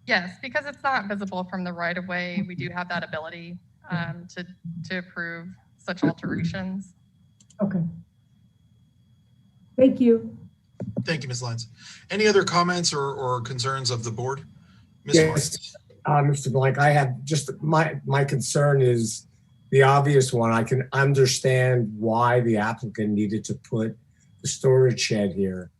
Yes, because it's not visible from the right of way, we do have that ability to approve such alterations. Okay. Thank you. Thank you, Ms. Lyons. Any other comments or concerns of the board? Yes, Mr. Blank, I have just my concern is the obvious one. I can understand why the applicant needed to put the storage shed here,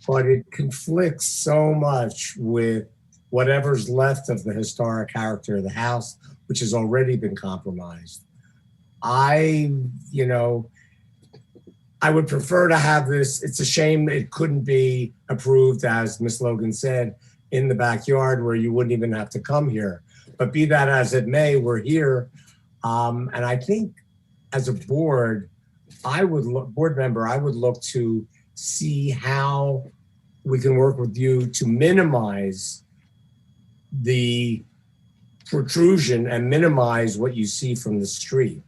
but it conflicts so much with whatever's left of the historic character of the house, which has already been compromised. I would prefer to have this. It's a shame it couldn't be approved, as Ms. Logan said, in the backyard where you wouldn't even have to come here. But be that as it may, we're here. And I think as a board member, I would look to see how we can work with you to minimize the protrusion and minimize what you see from the street.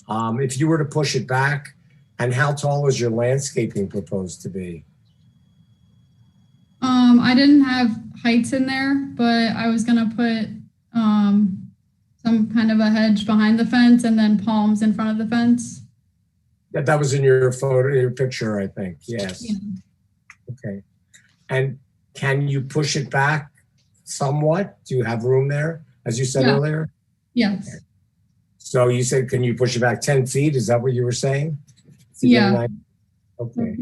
If you were to push it back, and how tall is your landscaping proposed to be? I didn't have heights in there, but I was gonna put some kind of a hedge behind the fence and then palms in front of the fence. That was in your photo, your picture, I think. Yes. Yeah. Okay. And can you push it back somewhat? Do you have room there, as you said earlier? Yes. Okay. So you said, can you push it back 10 feet? Is that what you were saying? Yeah. Okay.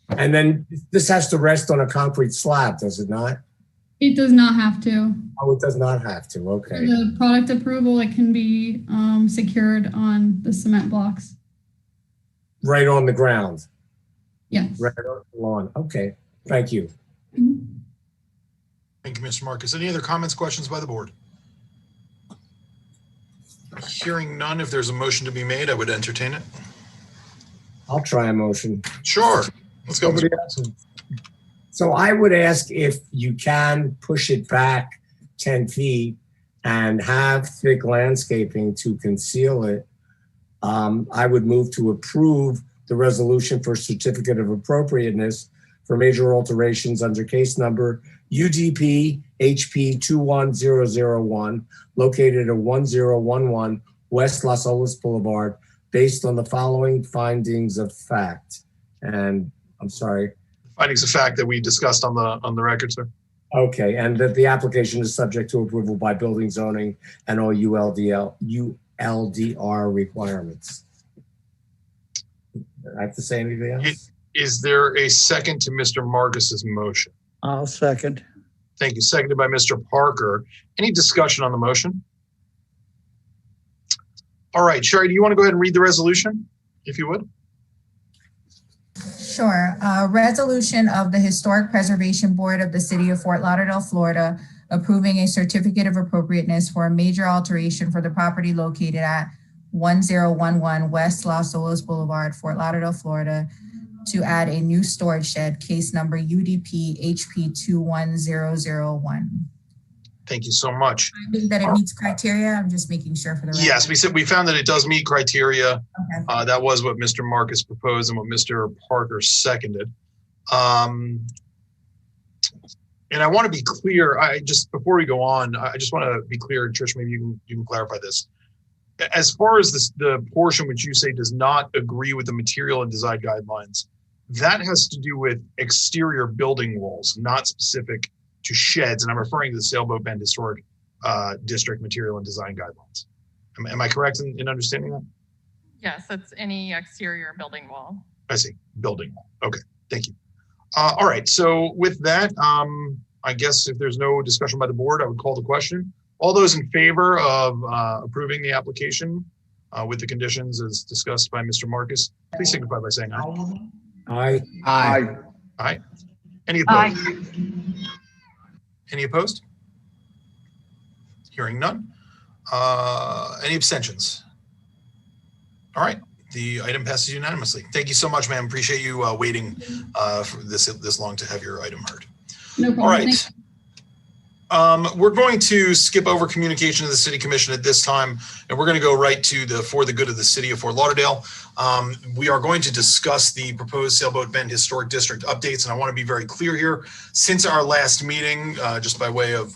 And then this has to rest on a concrete slab, does it not? It does not have to. Oh, it does not have to. Okay. For the product approval, it can be secured on the cement blocks. Right on the ground? Yes. Right on the lawn. Okay. Thank you. Thank you, Mr. Marcus. Any other comments, questions by the board? Hearing none, if there's a motion to be made, I would entertain it. I'll try a motion. Sure. Let's go. So I would ask if you can push it back 10 feet and have thick landscaping to conceal it. I would move to approve the resolution for certificate of appropriateness for major alterations under case number UDP HP 21001, located at 1011 West Las Olas Boulevard, based on the following findings of fact. And I'm sorry. Findings of fact that we discussed on the record, sir. Okay, and that the application is subject to approval by building, zoning, and all ULDR requirements. I have to say anything else? Is there a second to Mr. Marcus's motion? I'll second. Thank you. Seconded by Mr. Parker. Any discussion on the motion? All right, Sherry, do you want to go ahead and read the resolution, if you would? Sure. Resolution of the Historic Preservation Board of the City of Fort Lauderdale, Florida, approving a certificate of appropriateness for a major alteration for the property located at 1011 West Las Olas Boulevard, Fort Lauderdale, Florida, to add a new storage shed, case number UDP HP 21001. Thank you so much. Finding that it meets criteria. I'm just making sure for the record. Yes, we found that it does meet criteria. Okay. That was what Mr. Marcus proposed and what Mr. Parker seconded. And I want to be clear. Before we go on, I just want to be clear, and Trish, maybe you can clarify this. As far as the portion which you say does not agree with the material and design guidelines, that has to do with exterior building walls, not specific to sheds. And I'm referring to the Sailboat Bend Historic District material and design guidelines. Am I correct in understanding that? Yes, it's any exterior building wall. I see. Building wall. Okay. Thank you. All right. So with that, I guess if there's no discussion by the board, I would call the question. All those in favor of approving the application with the conditions as discussed by Mr. Marcus, please signify by saying aye. Aye. Aye. Aye. Any opposed? Aye. Any opposed? Hearing none. Any abstentions? All right. The item passes unanimously. Thank you so much, ma'am. Appreciate you waiting for this long to have your item heard. No problem. All right. We're going to skip over communication to the City Commission at this time, and we're going to go right to for the good of the City of Fort Lauderdale. We are going to discuss the proposed Sailboat Bend Historic District updates, and I want to be very clear here. Since our last meeting, just by way of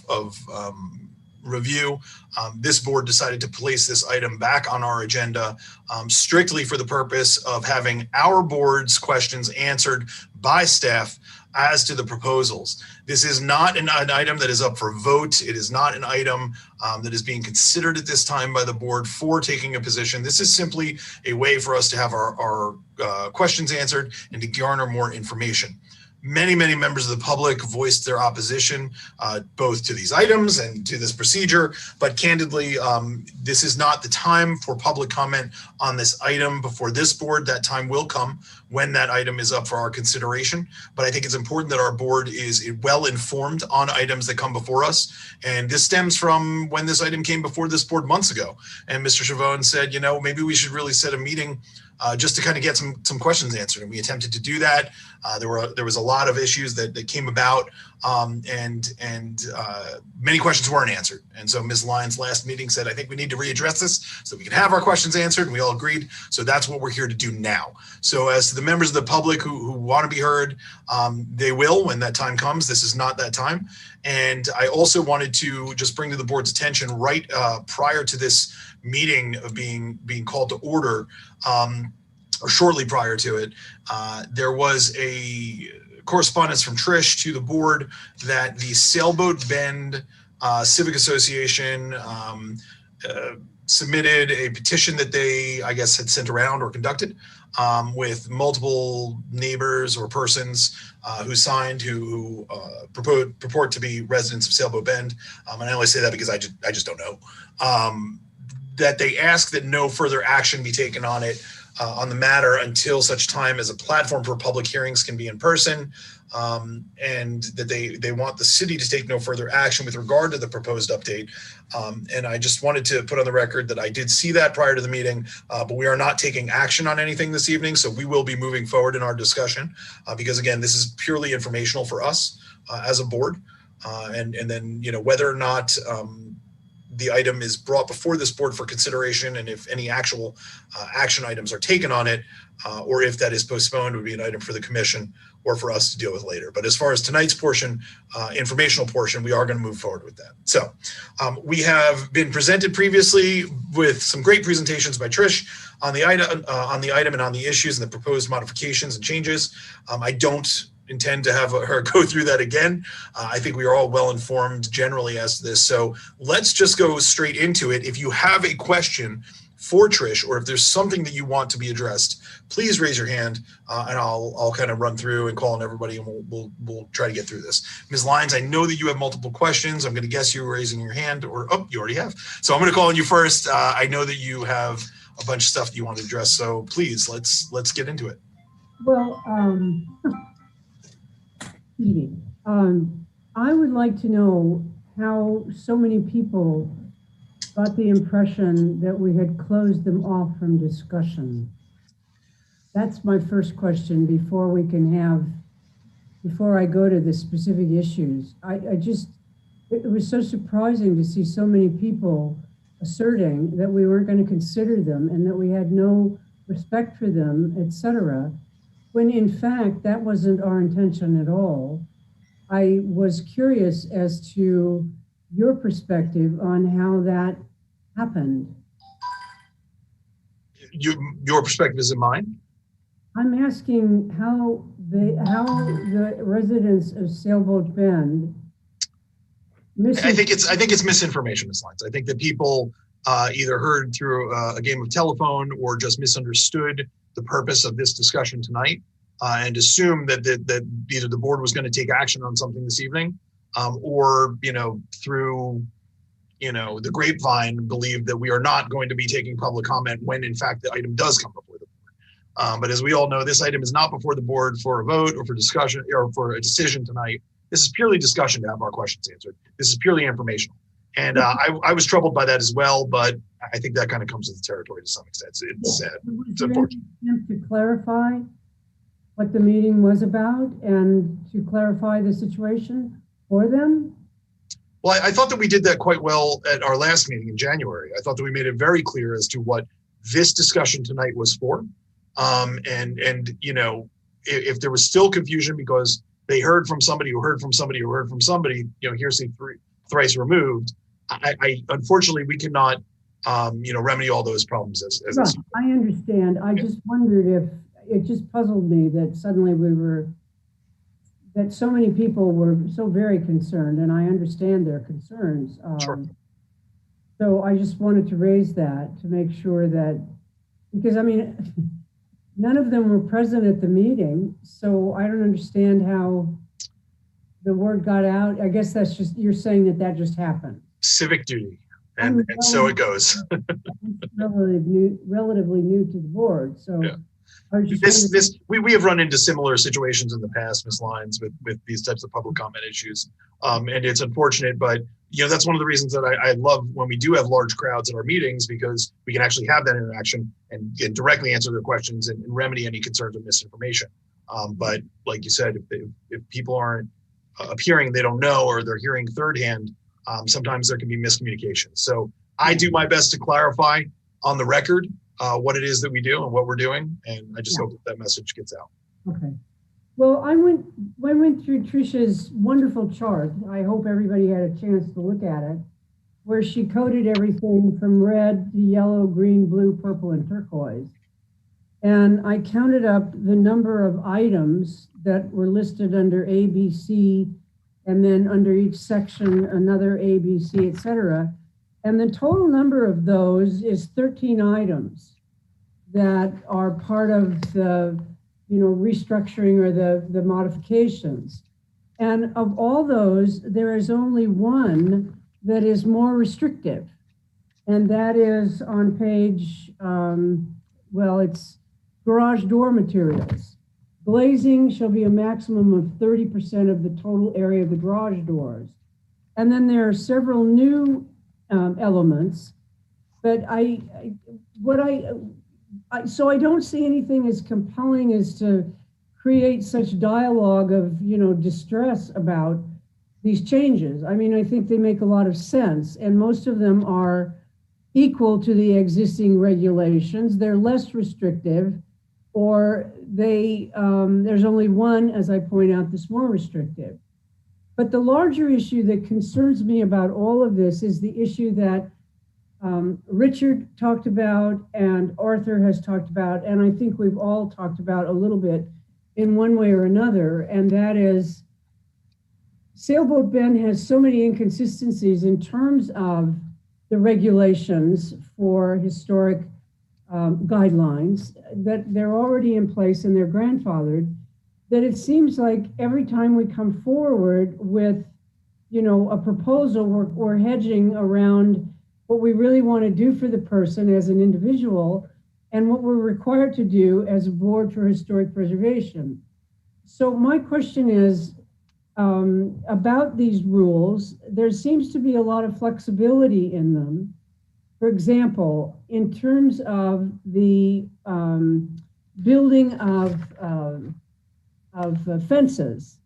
review, this board decided to place this item back on our agenda strictly for the purpose of having our board's questions answered by staff as to the proposals. This is not an item that is up for vote. It is not an item that is being considered at this time by the board for taking a position. This is simply a way for us to have our questions answered and to garner more information. Many members of the public voiced their opposition both to these items and to this procedure, but candidly, this is not the time for public comment on this item before this board. That time will come when that item is up for our consideration, but I think it's important that our board is well informed on items that come before us, and this stems from when this item came before this board months ago, and Mr. Chavone said, maybe we should really set a meeting just to kind of get some questions answered. And we attempted to do that. There was a lot of issues that came about, and many questions weren't answered. And so Ms. Lyons last meeting said, I think we need to readdress this so we can have our questions answered, and we all agreed. So that's what we're here to do now. So as to the members of the public who want to be heard, they will when that time comes. This is not that time. And I also wanted to just bring to the board's attention right prior to this meeting of being called to order, or shortly prior to it, there was a correspondence from Trish to the board that the Sailboat Bend Civic Association submitted a petition that they, I guess, had sent around or conducted with multiple neighbors or persons who signed, who purport to be residents of Sailboat Bend. And I only say that because I just don't know. That they ask that no further action be taken on it, on the matter, until such time as a platform for public hearings can be in person, and that they want the city to take no further action with regard to the proposed update. And I just wanted to put on the record that I did see that prior to the meeting, but we are not taking action on anything this evening. So we will be moving forward in our discussion because, again, this is purely informational for us as a board. And then, whether or not the item is brought before this board for consideration, and if any actual action items are taken on it, or if that is postponed, would be an item for the commission or for us to deal with later. But as far as tonight's portion, informational portion, we are going to move forward with that. So we have been presented previously with some great presentations by Trish on the item and on the issues and the proposed modifications and changes. I don't intend to have her go through that again. I think we are all well informed generally as to this. So let's just go straight into it. If you have a question for Trish, or if there's something that you want to be addressed, please raise your hand, and I'll kind of run through and call on everybody, and we'll try to get through this. Ms. Lyons, I know that you have multiple questions. I'm going to guess you were raising your hand, or you already have. So I'm going to call on you first. I know that you have a bunch of stuff that you want to address. So please, let's get into it. Well, I would like to know how so many people got the impression that we had closed them off from discussion. That's my first question before I go to the specific issues. It was so surprising to see so many people asserting that we weren't going to consider them and that we had no respect for them, etc., when in fact that wasn't our intention at all. I was curious as to your perspective on how that happened. Your perspective is in mine? I'm asking how the residents of Sailboat Bend. I think it's misinformation, Ms. Lyons. I think that people either heard through a game of telephone or just misunderstood the purpose of this discussion tonight, and assumed that either the board was going to take action on something this evening, or through the grapevine believed that we are not going to be taking public comment when in fact the item does come before the board. But as we all know, this item is not before the board for a vote or for discussion or for a decision tonight. This is purely discussion to have our questions answered. This is purely informational. And I was troubled by that as well, but I think that kind of comes with the territory to some extent. It's sad. It's unfortunate. To clarify what the meeting was about and to clarify the situation for them? Well, I thought that we did that quite well at our last meeting in January. I thought that we made it very clear as to what this discussion tonight was for. And if there was still confusion because they heard from somebody who heard from somebody who heard from somebody, hearsay thrice removed, I unfortunately we cannot remedy all those problems as right. I understand. I just wondered if it just puzzled me that suddenly that so many people were so very concerned, and I understand their concerns. Sure. So I just wanted to raise that to make sure that, because I mean, none of them were present at the meeting, so I don't understand how the word got out. I guess that's just, you're saying that just happened. Civic duty, and so it goes. relatively new to the board, so. Yeah. We have run into similar situations in the past, Ms. Lyons, with these types of public comment issues. And it's unfortunate, but that's one of the reasons that I love when we do have large crowds at our meetings, because we can actually have that interaction and directly answer their questions and remedy any concerns of misinformation. But like you said, if people aren't appearing, they don't know, or they're hearing third hand, sometimes there can be miscommunication. So I do my best to clarify on the record what it is that we do and what we're doing. And I just hope that message gets out. Okay. Well, I went through Tricia's wonderful chart. I hope everybody had a chance to look at it, where she coded everything from red to yellow, green, blue, purple, and turquoise. And I counted up the number of items that were listed under A, B, C, and then under each section, another A, B, C, et cetera. And the total number of those is 13 items that are part of the restructuring or the modifications. And of all those, there is only one that is more restrictive. And that is on page, it's garage door materials. Glazing shall be a maximum of 30% of the total area of the garage doors. And then there are several new elements, but so I don't see anything as compelling as to create such dialogue of, distress about these changes. I mean, I think they make a lot of sense, and most of them are equal to the existing regulations. They're less restrictive, or there's only one, as I point out, that's more restrictive. But the larger issue that concerns me about all of this is the issue that Richard talked about and Arthur has talked about, and I think we've all talked about a little bit in one way or another, and that is Sailboat Bend has so many inconsistencies in terms of the regulations for historic guidelines, that they're already in place and they're grandfathered, that it seems like every time we come forward with, a proposal, we're hedging around what we really want to do for the person as an individual and what we're required to do as a board for historic preservation. So my question is about these rules. There seems to be a lot of flexibility in them. For example, in terms of the building of fences,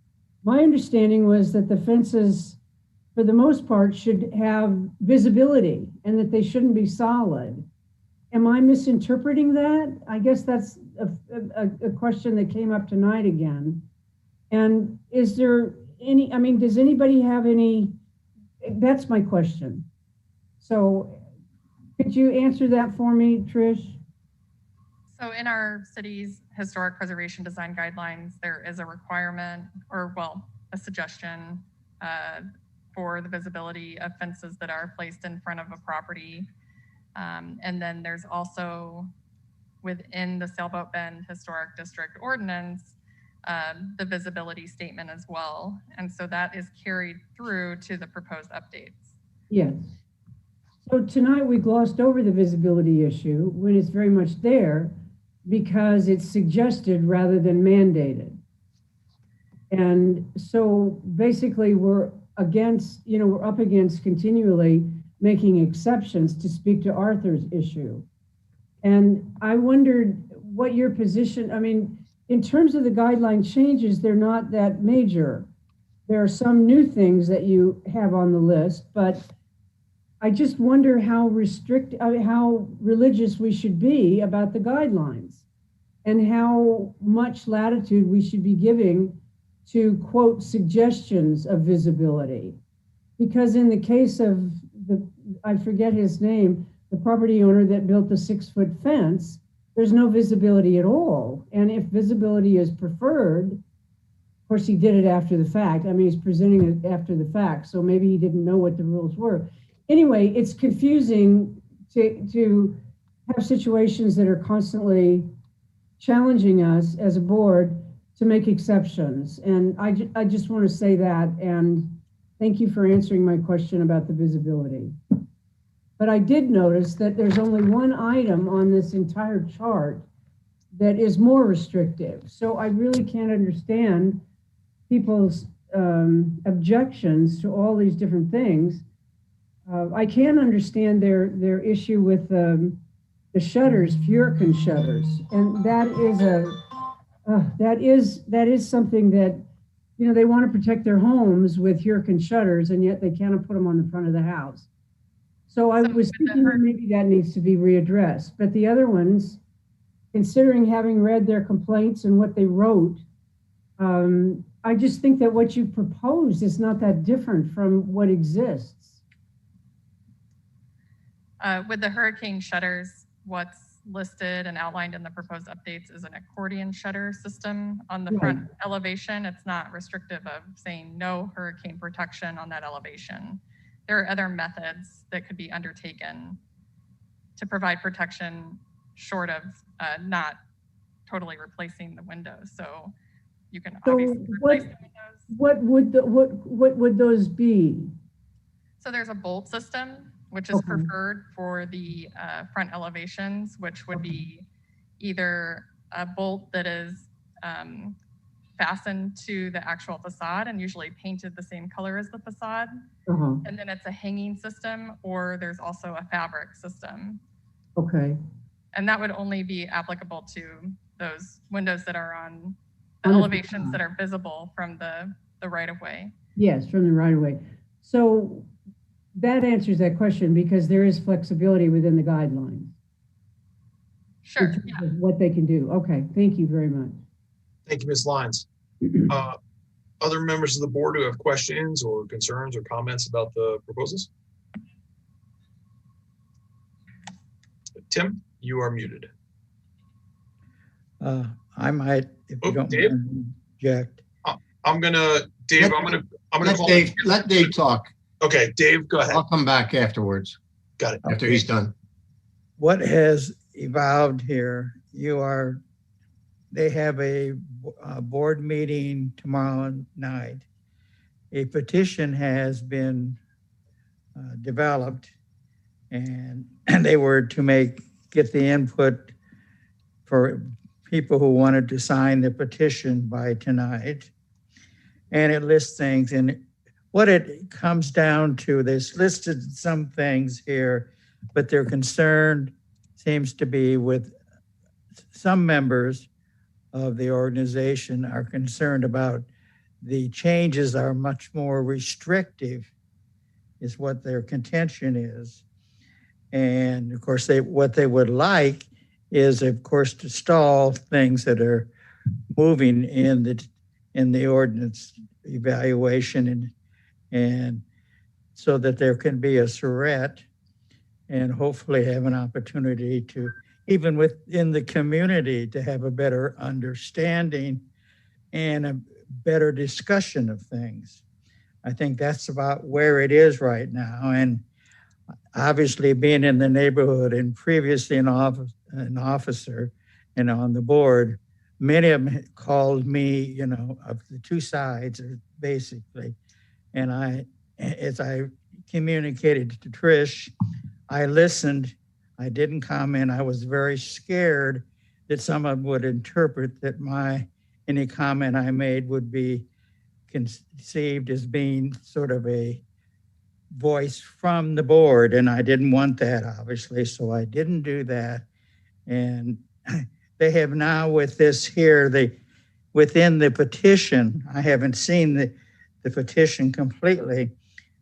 my understanding was that the fences, for the most part, should have visibility and that they shouldn't be solid. Am I misinterpreting that? I guess that's a question that came up tonight again. And is there does anybody have any, that's my question. So could you answer that for me, Trish? So in our city's historic preservation design guidelines, there is a requirement, or a suggestion for the visibility of fences that are placed in front of a property. And then there's also within the Sailboat Bend Historic District Ordinance, the visibility statement as well. And so that is carried through to the proposed updates. Yes. So tonight we glossed over the visibility issue when it's very much there because it's suggested rather than mandated. And so basically we're up against continually making exceptions to speak to Arthur's issue. And I wondered what your position, in terms of the guideline changes, they're not that major. There are some new things that you have on the list, but I just wonder how religious we should be about the guidelines and how much latitude we should be giving to, quote, suggestions of visibility. Because in the case of I forget his name, the property owner that built the 6-foot fence, there's no visibility at all. And if visibility is preferred, of course, he did it after the fact. He's presenting it after the fact, so maybe he didn't know what the rules were. Anyway, it's confusing to have situations that are constantly challenging us as a board to make exceptions. And I just want to say that, and thank you for answering my question about the visibility. But I did notice that there's only one item on this entire chart that is more restrictive. So I really can't understand people's objections to all these different things. I can understand their issue with the shutters, Furkin shutters, and that is something that, you know, they want to protect their homes with Furkin shutters, and yet they cannot put them on the front of the house. So I was thinking that maybe that needs to be readdressed. But the other ones, considering having read their complaints and what they wrote, I just think that what you proposed is not that different from what exists. With the hurricane shutters, what's listed and outlined in the proposed updates is an accordion shutter system on the front elevation. It's not restrictive of saying no hurricane protection on that elevation. There are other methods that could be undertaken to provide protection short of not totally replacing the windows. So you can obviously replace the windows. What would those be? So there's a bolt system, which is preferred for the front elevations, which would be either a bolt that is fastened to the actual facade and usually painted the same color as the facade. And then it's a hanging system, or there's also a fabric system. Okay. And that would only be applicable to those windows that are on the elevations that are visible from the right of way. Yes, from the right of way. So that answers that question, because there is flexibility within the guidelines. Sure. In terms of what they can do. Okay, thank you very much. Thank you, Ms. Lyons. Other members of the board who have questions or concerns or comments about the proposals? Tim, you are muted. I might, if you don't Dave? mind, object. Dave, let Dave talk. Okay, Dave, go ahead. I'll come back afterwards. Got it. After he's done. What has evolved here, they have a board meeting tomorrow night. A petition has been developed, and they were to get the input for people who wanted to sign the petition by tonight. And it lists things, and what it comes down to, there's listed some things here, but their concern seems to be with some members of the organization are concerned about the changes are much more restrictive, is what their contention is. And of course, what they would like is, of course, to stall things that are moving in the ordinance evaluation, and so that there can be a threat, and hopefully have an opportunity to, even within the community, to have a better understanding and a better discussion of things. I think that's about where it is right now. And obviously, being in the neighborhood and previously an officer and on the board, many of them called me, of the two sides, basically. And as I communicated to Trish, I listened. I didn't comment. I was very scared that someone would interpret that any comment I made would be conceived as being sort of a voice from the board, and I didn't want that, obviously, so I didn't do that. And they have now, with this here, within the petition, I haven't seen the petition completely,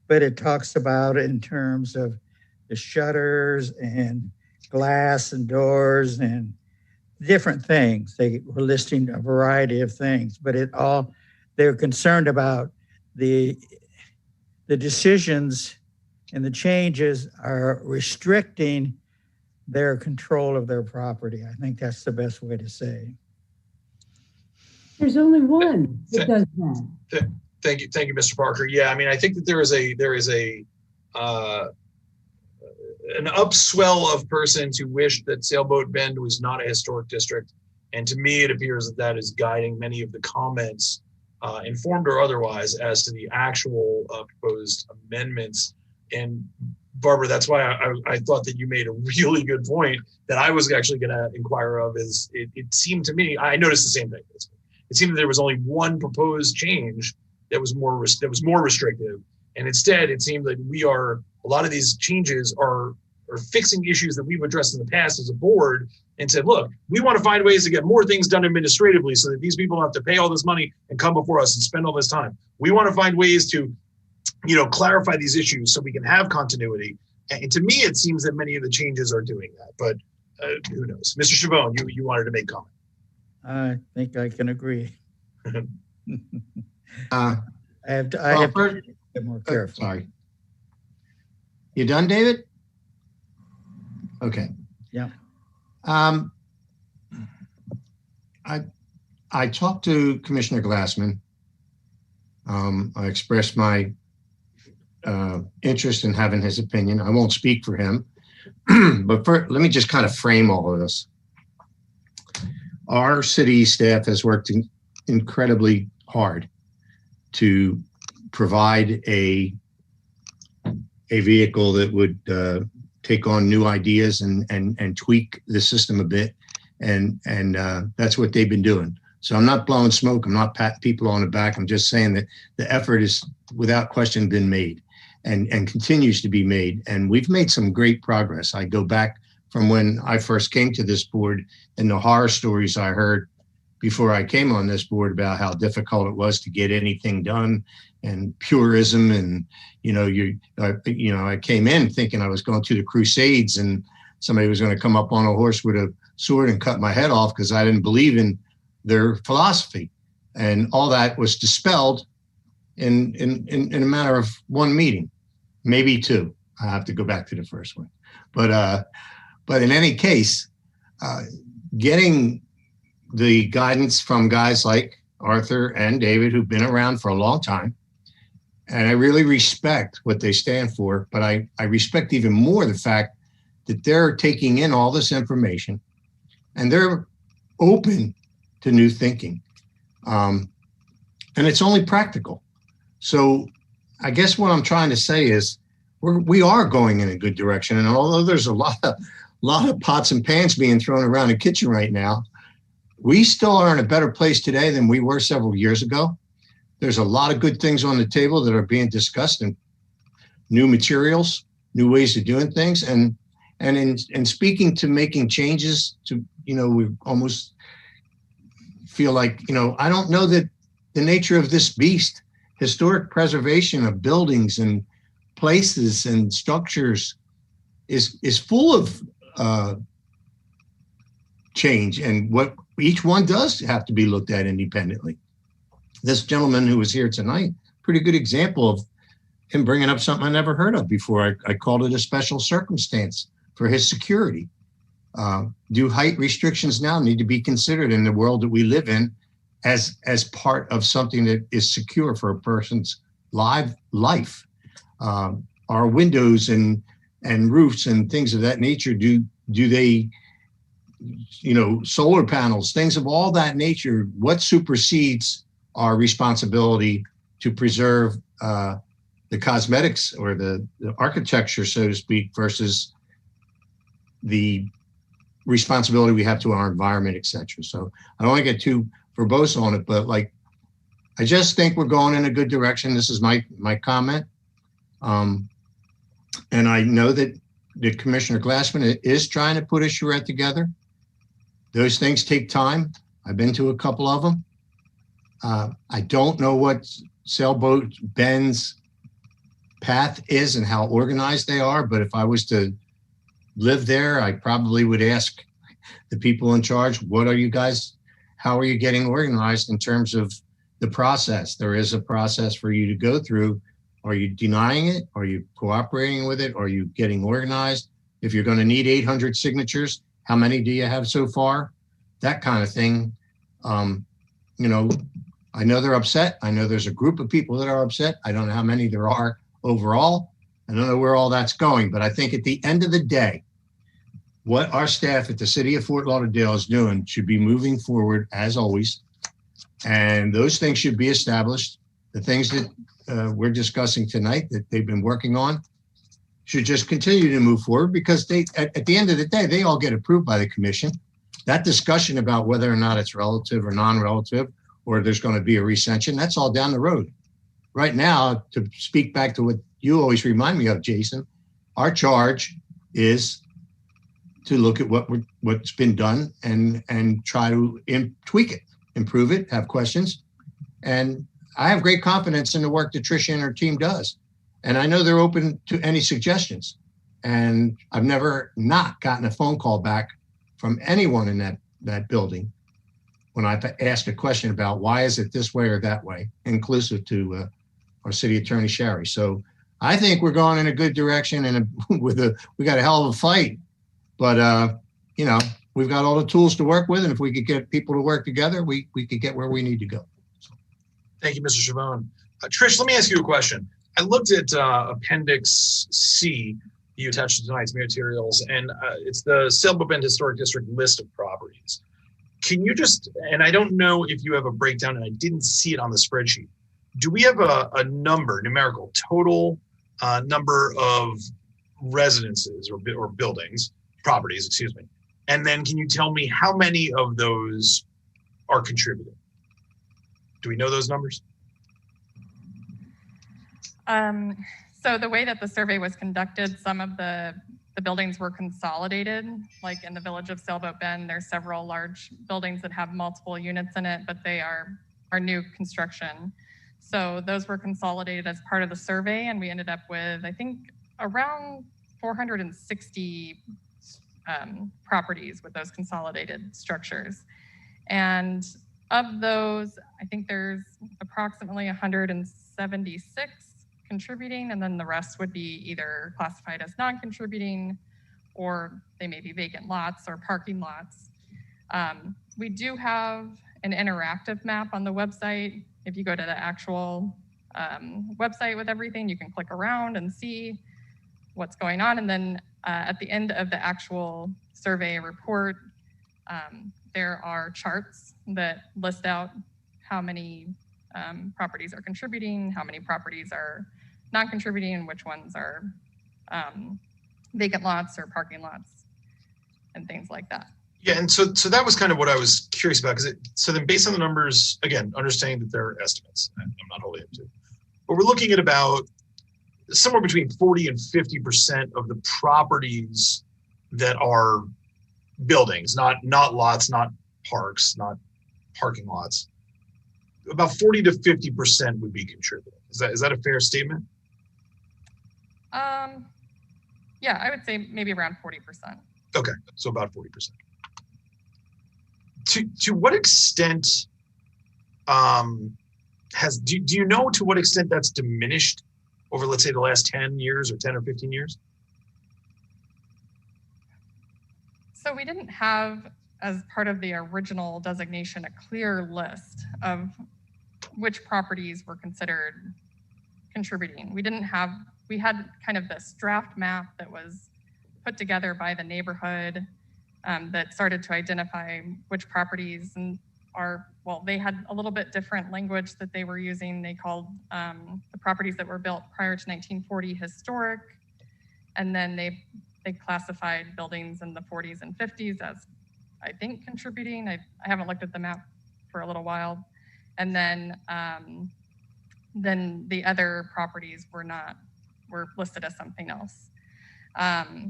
but it talks about in terms of the shutters and glass and doors and different things. They were listing a variety of things, but they're concerned about the decisions and the changes are restricting their control of their property. I think that's the best way to say. There's only one that does that. Thank you, Mr. Parker. Yeah, I mean, I think that there is an upswell of persons who wish that Sailboat Bend was not a historic district, and to me, it appears that is guiding many of the comments, informed or otherwise, as to the actual proposed amendments. And Barbara, that's why I thought that you made a really good point that I was actually going to inquire of. Is it seemed to me, I noticed the same thing. It seemed that there was only one proposed change that was more restrictive, and instead it seemed that a lot of these changes are fixing issues that we've addressed in the past as a board, and said, look, we want to find ways to get more things done administratively so that these people don't have to pay all this money and come before us and spend all this time. We want to find ways to, clarify these issues so we can have continuity. And to me, it seems that many of the changes are doing that, but who knows? Mr. Chabon, you wanted to make comment. I think I can agree. I have to be more careful. Sorry. You done, David? Okay. Yeah. I talked to Commissioner Glassman. I expressed my interest in having his opinion. I won't speak for him, but let me just kind of frame all of this. Our city staff has worked incredibly hard to provide a vehicle that would take on new ideas and tweak the system a bit. And that's what they've been doing. So I'm not blowing smoke. I'm not patting people on the back. I'm just saying that the effort is without question been made and continues to be made. And we've made some great progress. I go back from when I first came to this board and the horror stories I heard before I came on this board about how difficult it was to get anything done and purism. And, I came in thinking I was going to the Crusades and somebody was going to come up on a horse with a sword and cut my head off because I didn't believe in their philosophy. And all that was dispelled in a matter of one meeting, maybe two. I have to go back to the first one. But in any case, getting the guidance from guys like Arthur and David, who've been around for a long time, and I really respect what they stand for, but I respect even more the fact that they're taking in all this information and they're open to new thinking. And it's only practical. So I guess what I'm trying to say is we are going in a good direction. And although there's a lot of pots and pans being thrown around the kitchen right now, we still are in a better place today than we were several years ago. There's a lot of good things on the table that are being discussed, and new materials, new ways of doing things. And in speaking to making changes to, we almost feel like, I don't know that the nature of this beast, historic preservation of buildings and places and structures is full of change, and what each one does have to be looked at independently. This gentleman who was here tonight, pretty good example of him bringing up something I never heard of before. I called it a special circumstance for his security. Do height restrictions now need to be considered in the world that we live in as part of something that is secure for a person's life? Our windows and roofs and things of that nature, do they, solar panels, things of all that nature, what supersedes our responsibility to preserve the cosmetics or the architecture, so to speak, versus the responsibility we have to our environment, et cetera. So I don't want to get too verbose on it, but I just think we're going in a good direction. This is my comment. And I know that Commissioner Glassman is trying to put a charrette together. Those things take time. I've been to a couple of them. I don't know what Sailboat Bend's path is and how organized they are, but if I was to live there, I probably would ask the people in charge, how are you getting organized in terms of the process? There is a process for you to go through. Are you denying it? Are you cooperating with it? Are you getting organized? If you're going to need 800 signatures, how many do you have so far? That kind of thing. I know they're upset. I know there's a group of people that are upset. I don't know how many there are overall. I don't know where all that's going, but I think at the end of the day, what our staff at the city of Fort Lauderdale is doing should be moving forward as always. And those things should be established. The things that we're discussing tonight that they've been working on, should just continue to move forward because they, at the end of the day, they all get approved by the commission. That discussion about whether or not it's relative or non-relative, or there's going to be a recension, that's all down the road. Right now, to speak back to what you always remind me of, Jason, our charge is to look at what's been done and try to tweak it, improve it, have questions. And I have great confidence in the work that Tricia and her team does. And I know they're open to any suggestions. And I've never not gotten a phone call back from anyone in that building when I've asked a question about why is it this way or that way, inclusive to our city attorney, Sherry. So I think we're going in a good direction, and we got a hell of a fight. But, you know, we've got all the tools to work with, and if we could get people to work together, we could get where we need to go. Thank you, Mr. Chabon. Trish, let me ask you a question. I looked at Appendix C you attached to tonight's materials, and it's the Sailboat Bend Historic District list of properties. Can you just, and I don't know if you have a breakdown, and I didn't see it on the spreadsheet. Do we have a number, numerical, total number of residences or buildings, properties, excuse me? And then can you tell me how many of those are contributing? Do we know those numbers? So the way that the survey was conducted, some of the buildings were consolidated, like in the village of Sailboat Bend. There's several large buildings that have multiple units in it, but they are new construction. So those were consolidated as part of the survey, and we ended up with, I think, around 460 properties with those consolidated structures. And of those, I think there's approximately 176 contributing, and then the rest would be either classified as non-contributing, or they may be vacant lots or parking lots. We do have an interactive map on the website. If you go to the actual website with everything, you can click around and see what's going on. And then at the end of the actual survey report, there are charts that list out how many properties are contributing, how many properties are non-contributing, and which ones are vacant lots or parking lots and things like that. Yeah, and so that was kind of what I was curious about, because so then based on the numbers, again, understanding that they're estimates, I'm not holding them to, but we're looking at about somewhere between 40 and 50% of the properties that are buildings, not lots, not parks, not parking lots. About 40 to 50% would be contributing. Is that a fair statement? Yeah, I would say maybe around 40%. Okay, so about 40%. To what extent do you know to what extent that's diminished over, let's say, the last 10 years or 10 or 15 years? So we didn't have, as part of the original designation, a clear list of which properties were considered contributing. We had kind of this draft map that was put together by the neighborhood that started to identify which properties they had a little bit different language that they were using. They called the properties that were built prior to 1940 historic, and then they classified buildings in the 40s and 50s as, I think, contributing. I haven't looked at the map for a little while. And then the other properties were listed as something else. But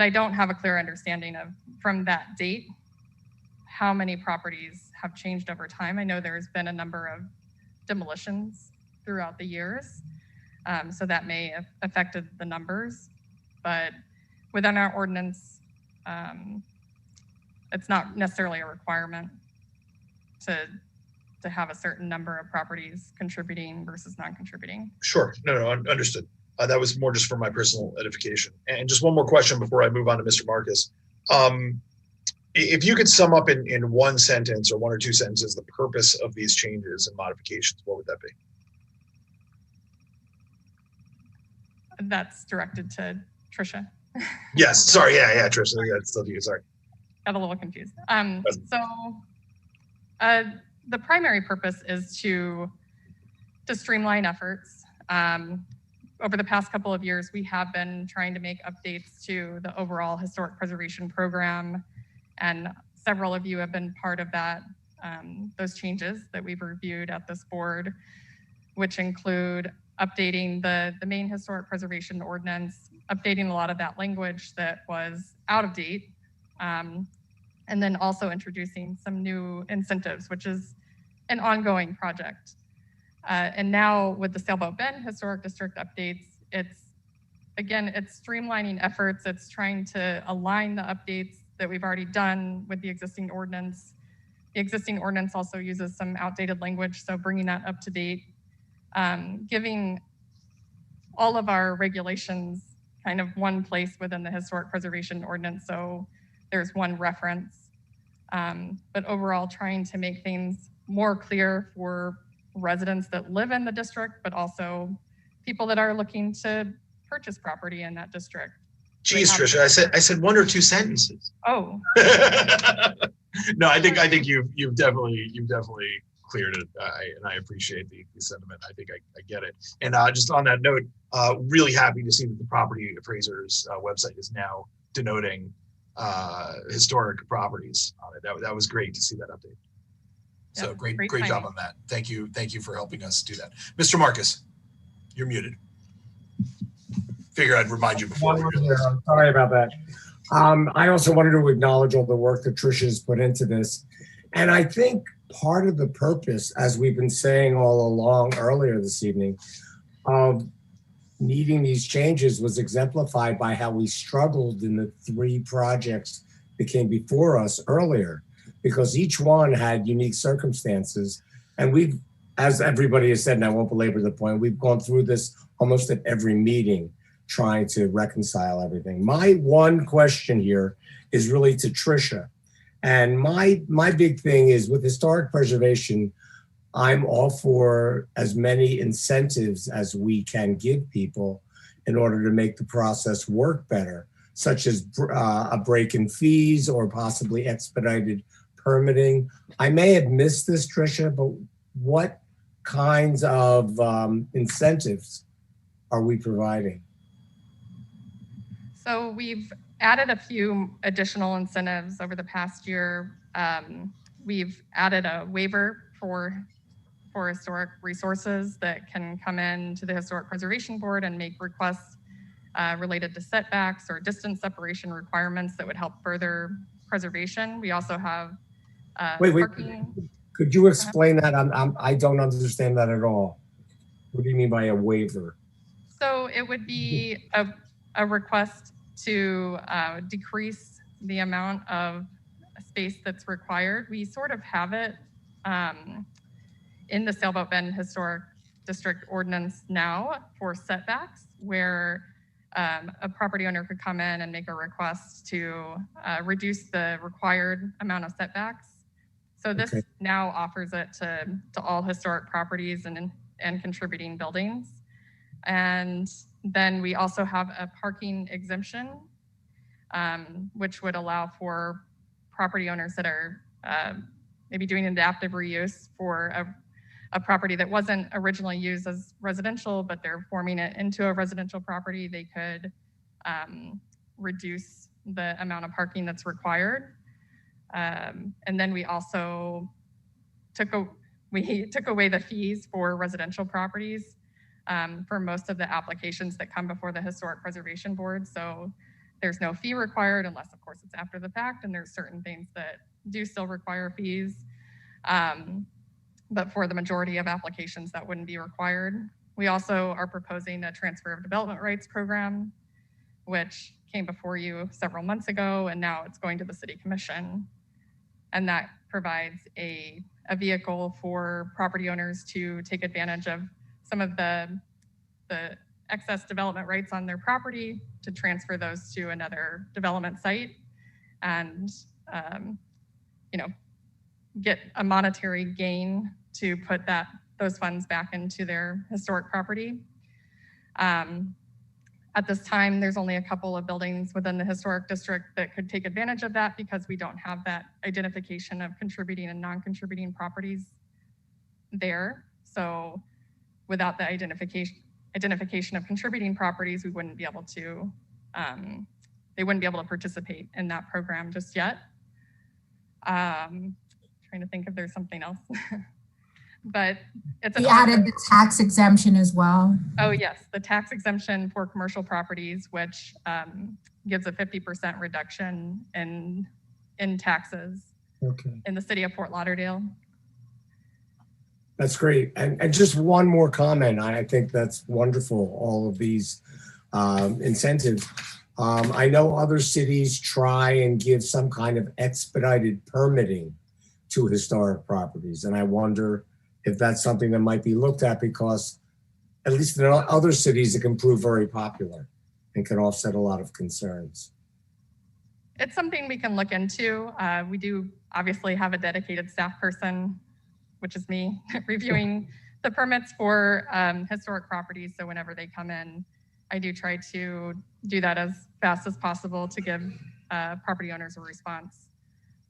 I don't have a clear understanding of, from that date, how many properties have changed over time. I know there's been a number of demolitions throughout the years, so that may have affected the numbers. But within our ordinance, it's not necessarily a requirement to have a certain number of properties contributing versus non-contributing. Sure, no, understood. That was more just for my personal edification. And just one more question before I move on to Mr. Marcus. If you could sum up in one sentence or one or two sentences the purpose of these changes and modifications, what would that be? That's directed to Tricia. Yes, sorry, yeah, Tricia, yeah, it's still you, sorry. Got a little confused. The primary purpose is to streamline efforts. over the past couple of years, we have been trying to make updates to the overall historic preservation program, and several of you have been part of that, those changes that we've reviewed at this board, which include updating the main historic preservation ordinance, updating a lot of that language that was out of date, and then also introducing some new incentives, which is an ongoing project. And now with the Sailboat Bend Historic District updates, it's streamlining efforts. It's trying to align the updates that we've already done with the existing ordinance. The existing ordinance also uses some outdated language, so bringing that up to date, giving all of our regulations kind of one place within the historic preservation ordinance, so there's one reference. But overall, trying to make things more clear for residents that live in the district, but also people that are looking to purchase property in that district. Geez, Tricia, I said one or two sentences. Oh. No, I think you've definitely cleared it, and I appreciate the sentiment. I think I get it. And just on that note, really happy to see that the property appraiser's website is now denoting historic properties on it. That was great to see that update. So great job on that. Thank you for helping us do that. Mr. Marcus, you're muted. Figure I'd remind you before. I'm sorry about that. I also wanted to acknowledge all the work that Tricia has put into this. And I think part of the purpose, as we've been saying all along earlier this evening, of needing these changes was exemplified by how we struggled in the 3 projects that came before us earlier, because each one had unique circumstances. And we've, as everybody has said, and I won't belabor the point, we've gone through this almost at every meeting, trying to reconcile everything. My one question here is really to Tricia. And my big thing is with historic preservation, I'm all for as many incentives as we can give people in order to make the process work better, such as a break in fees or possibly expedited permitting. I may have missed this, Tricia, but what kinds of incentives are we providing? So we've added a few additional incentives over the past year. We've added a waiver for historic resources that can come in to the Historic Preservation Board and make requests related to setbacks or distance separation requirements that would help further preservation. We also have parking. Could you explain that? I don't understand that at all. What do you mean by a waiver? So it would be a request to decrease the amount of space that's required. We sort of have it in the Sailboat Bend Historic District Ordinance now for setbacks, where a property owner could come in and make a request to reduce the required amount of setbacks. So this now offers it to all historic properties and contributing buildings. And then we also have a parking exemption, which would allow for property owners that are maybe doing adaptive reuse for a property that wasn't originally used as residential, but they're forming it into a residential property. They could reduce the amount of parking that's required. And then we also took away the fees for residential properties for most of the applications that come before the Historic Preservation Board. So there's no fee required unless, of course, it's after the fact, and there's certain things that do still require fees. But for the majority of applications, that wouldn't be required. We also are proposing a transfer of development rights program, which came before you several months ago, and now it's going to the City Commission. And that provides a vehicle for property owners to take advantage of some of the excess development rights on their property to transfer those to another development site and get a monetary gain to put those funds back into their historic property. At this time, there's only a couple of buildings within the historic district that could take advantage of that because we don't have that identification of contributing and non-contributing properties there. So without the identification of contributing properties, we wouldn't be able to, they wouldn't be able to participate in that program just yet. Trying to think if there's something else. But it's We added the tax exemption as well. Oh yes, the tax exemption for commercial properties, which gives a 50% reduction in taxes in the city of Fort Lauderdale. That's great. And just one more comment. I think that's wonderful, all of these incentives. I know other cities try and give some kind of expedited permitting to historic properties. And I wonder if that's something that might be looked at, because at least in other cities, it can prove very popular and can offset a lot of concerns. It's something we can look into. We do obviously have a dedicated staff person, which is me, reviewing the permits for historic properties. So whenever they come in, I do try to do that as fast as possible to give property owners a response.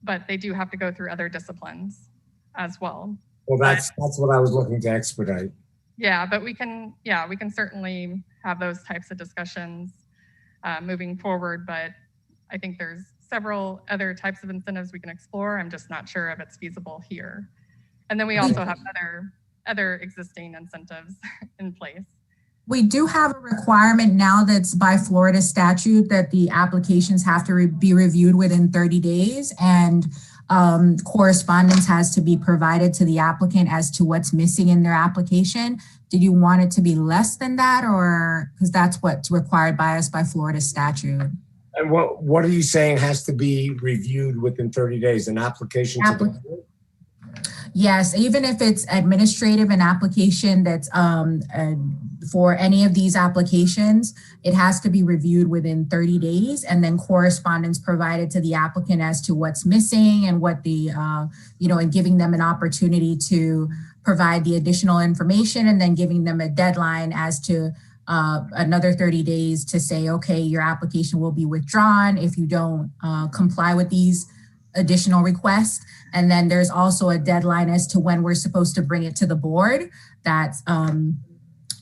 But they do have to go through other disciplines as well. Well, that's what I was looking to expedite. Yeah, but we can certainly have those types of discussions moving forward. But I think there's several other types of incentives we can explore. I'm just not sure if it's feasible here. And then we also have other existing incentives in place. We do have a requirement now that's by Florida statute that the applications have to be reviewed within 30 days, and correspondence has to be provided to the applicant as to what's missing in their application. Did you want it to be less than that, or because that's what's required by us by Florida statute? And what are you saying has to be reviewed within 30 days? An application to the board? Yes, even if it's administrative, an application that's for any of these applications, it has to be reviewed within 30 days and then correspondence provided to the applicant as to what's missing and what the, and giving them an opportunity to provide the additional information, and then giving them a deadline as to another 30 days to say, okay, your application will be withdrawn if you don't comply with these additional requests. And then there's also a deadline as to when we're supposed to bring it to the board. That's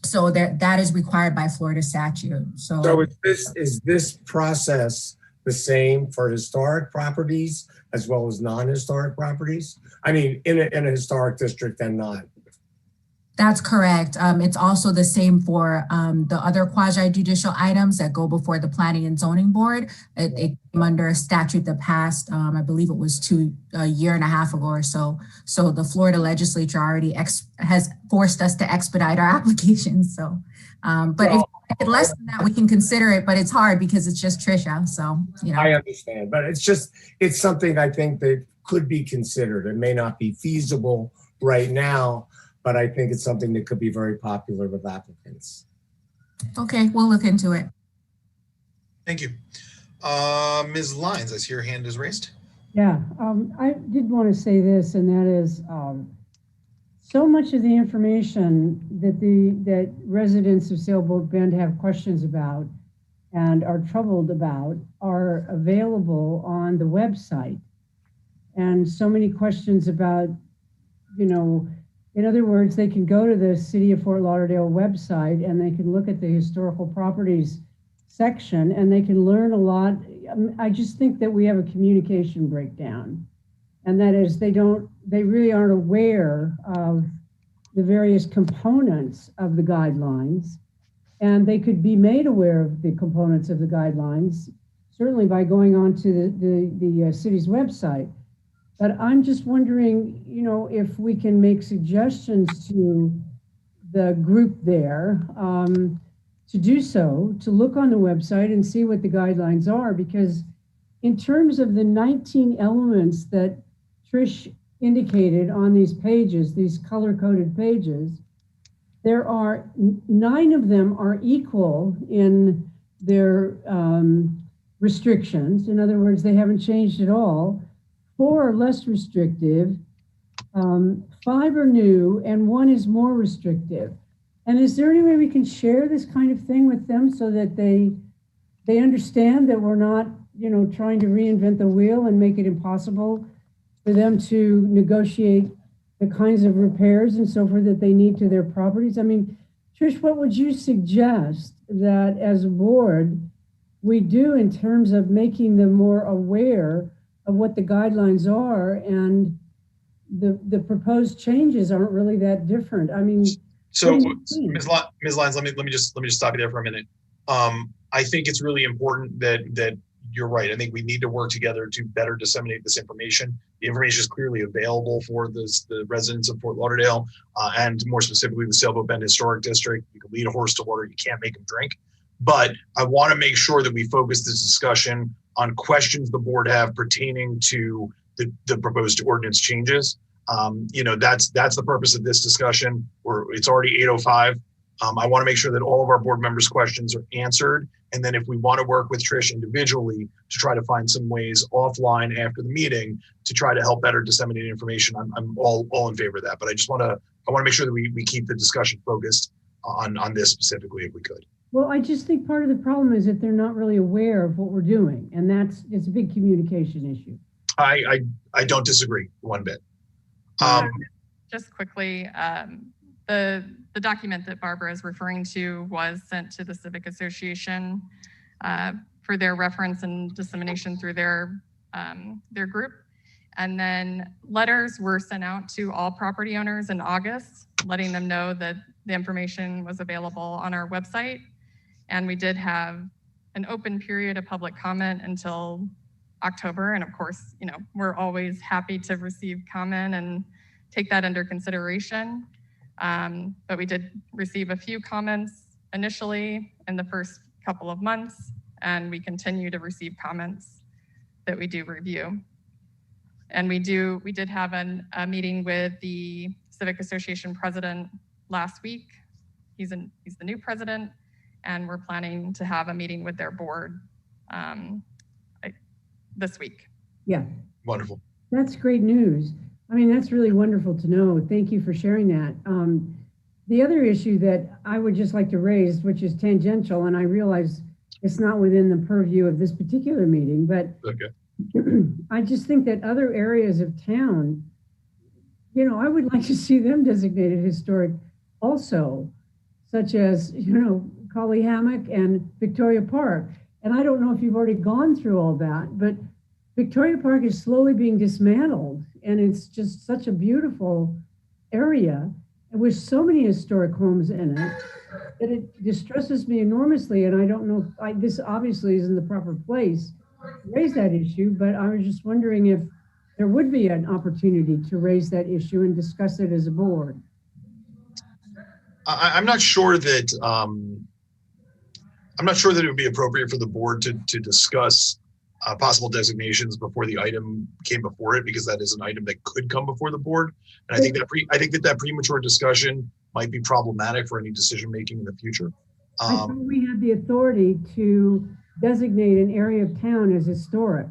so that is required by Florida statute. So is this process the same for historic properties as well as non-historic properties? I mean, in a historic district and not. That's correct. It's also the same for the other quasi-judicial items that go before the Planning and Zoning Board. It came under a statute that passed, I believe it was a year and a half ago or so. So the Florida legislature already has forced us to expedite our applications. So, but if less than that, we can consider it, but it's hard because it's just Tricia. So, I understand, but it's something I think that could be considered. It may not be feasible right now, but I think it's something that could be very popular with applicants. Okay, we'll look into it. Thank you. Ms. Lyons, I see your hand is raised. Yeah, I did want to say this, and that is so much of the information that residents of Sailboat Bend have questions about and are troubled about are available on the website. And so many questions about, in other words, they can go to the City of Fort Lauderdale website and they can look at the historical properties section and they can learn a lot. I just think that we have a communication breakdown, and that is they really aren't aware of the various components of the guidelines, and they could be made aware of the components of the guidelines, certainly by going on to the city's website. But I'm just wondering, if we can make suggestions to the group there to do so, to look on the website and see what the guidelines are, because in terms of the 19 elements that Trish indicated on these pages, these color-coded pages, there are 9 of them are equal in their restrictions. In other words, they haven't changed at all. 4 are less restrictive, 5 are new, and 1 is more restrictive. And is there any way we can share this kind of thing with them so that they understand that we're not, trying to reinvent the wheel and make it impossible for them to negotiate the kinds of repairs and so forth that they need to their properties? I mean, Trish, what would you suggest that as a board we do in terms of making them more aware of what the guidelines are, and the proposed changes aren't really that different? I mean, so Ms. Lyons, let me just stop you there for a minute. I think it's really important that you're right. I think we need to work together to better disseminate this information. The information is clearly available for the residents of Fort Lauderdale, and more specifically the Sailboat Bend Historic District. You can lead a horse to water, you can't make him drink. But I want to make sure that we focus this discussion on questions the board have pertaining to the proposed ordinance changes. That's the purpose of this discussion. It's already 8:05. I want to make sure that all of our board members' questions are answered. And then if we want to work with Trish individually to try to find some ways offline after the meeting to try to help better disseminate information, I'm all in favor of that. But I want to make sure that we keep the discussion focused on this specifically if we could. Well, I just think part of the problem is that they're not really aware of what we're doing, and it's a big communication issue. I don't disagree one bit. Just quickly, the document that Barbara is referring to was sent to the Civic Association for their reference and dissemination through their group. And then letters were sent out to all property owners in August, letting them know that the information was available on our website. And we did have an open period of public comment until October. And of course, we're always happy to receive comment and take that under consideration. But we did receive a few comments initially in the first couple of months, and we continue to receive comments that we do review. And we did have a meeting with the Civic Association president last week. He's the new president, and we're planning to have a meeting with their board this week. Yeah. Wonderful. That's great news. I mean, that's really wonderful to know. Thank you for sharing that. The other issue that I would just like to raise, which is tangential, and I realize it's not within the purview of this particular meeting, but okay. I just think that other areas of town, I would like to see them designated historic also, such as, Collie Hammock and Victoria Park. And I don't know if you've already gone through all that, but Victoria Park is slowly being dismantled, and it's just such a beautiful area with so many historic homes in it that it distresses me enormously. And I don't know if this obviously isn't the proper place to raise that issue, but I was just wondering if there would be an opportunity to raise that issue and discuss it as a board. I'm not sure that it would be appropriate for the board to discuss possible designations before the item came before it, because that is an item that could come before the board. And I think that premature discussion might be problematic for any decision making in the future. I thought we had the authority to designate an area of town as historic.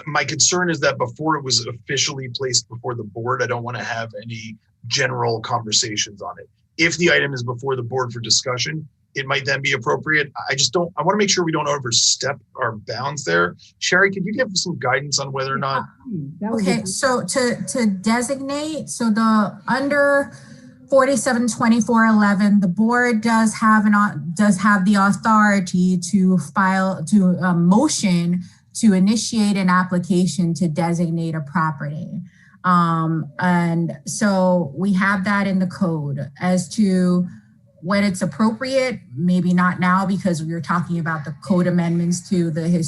My concern is that before it was officially placed before the board, I don't want to have any general conversations on it. If the item is before the board for discussion, it might then be appropriate. I want to make sure we don't overstep our bounds there. Sherry, could you give some guidance on whether or not? Okay, so to designate, so the under 472411, the board does have the authority to motion to initiate an application to designate a property. And so we have that in the code. As to when it's appropriate, maybe not now, because we were talking about the code amendments to the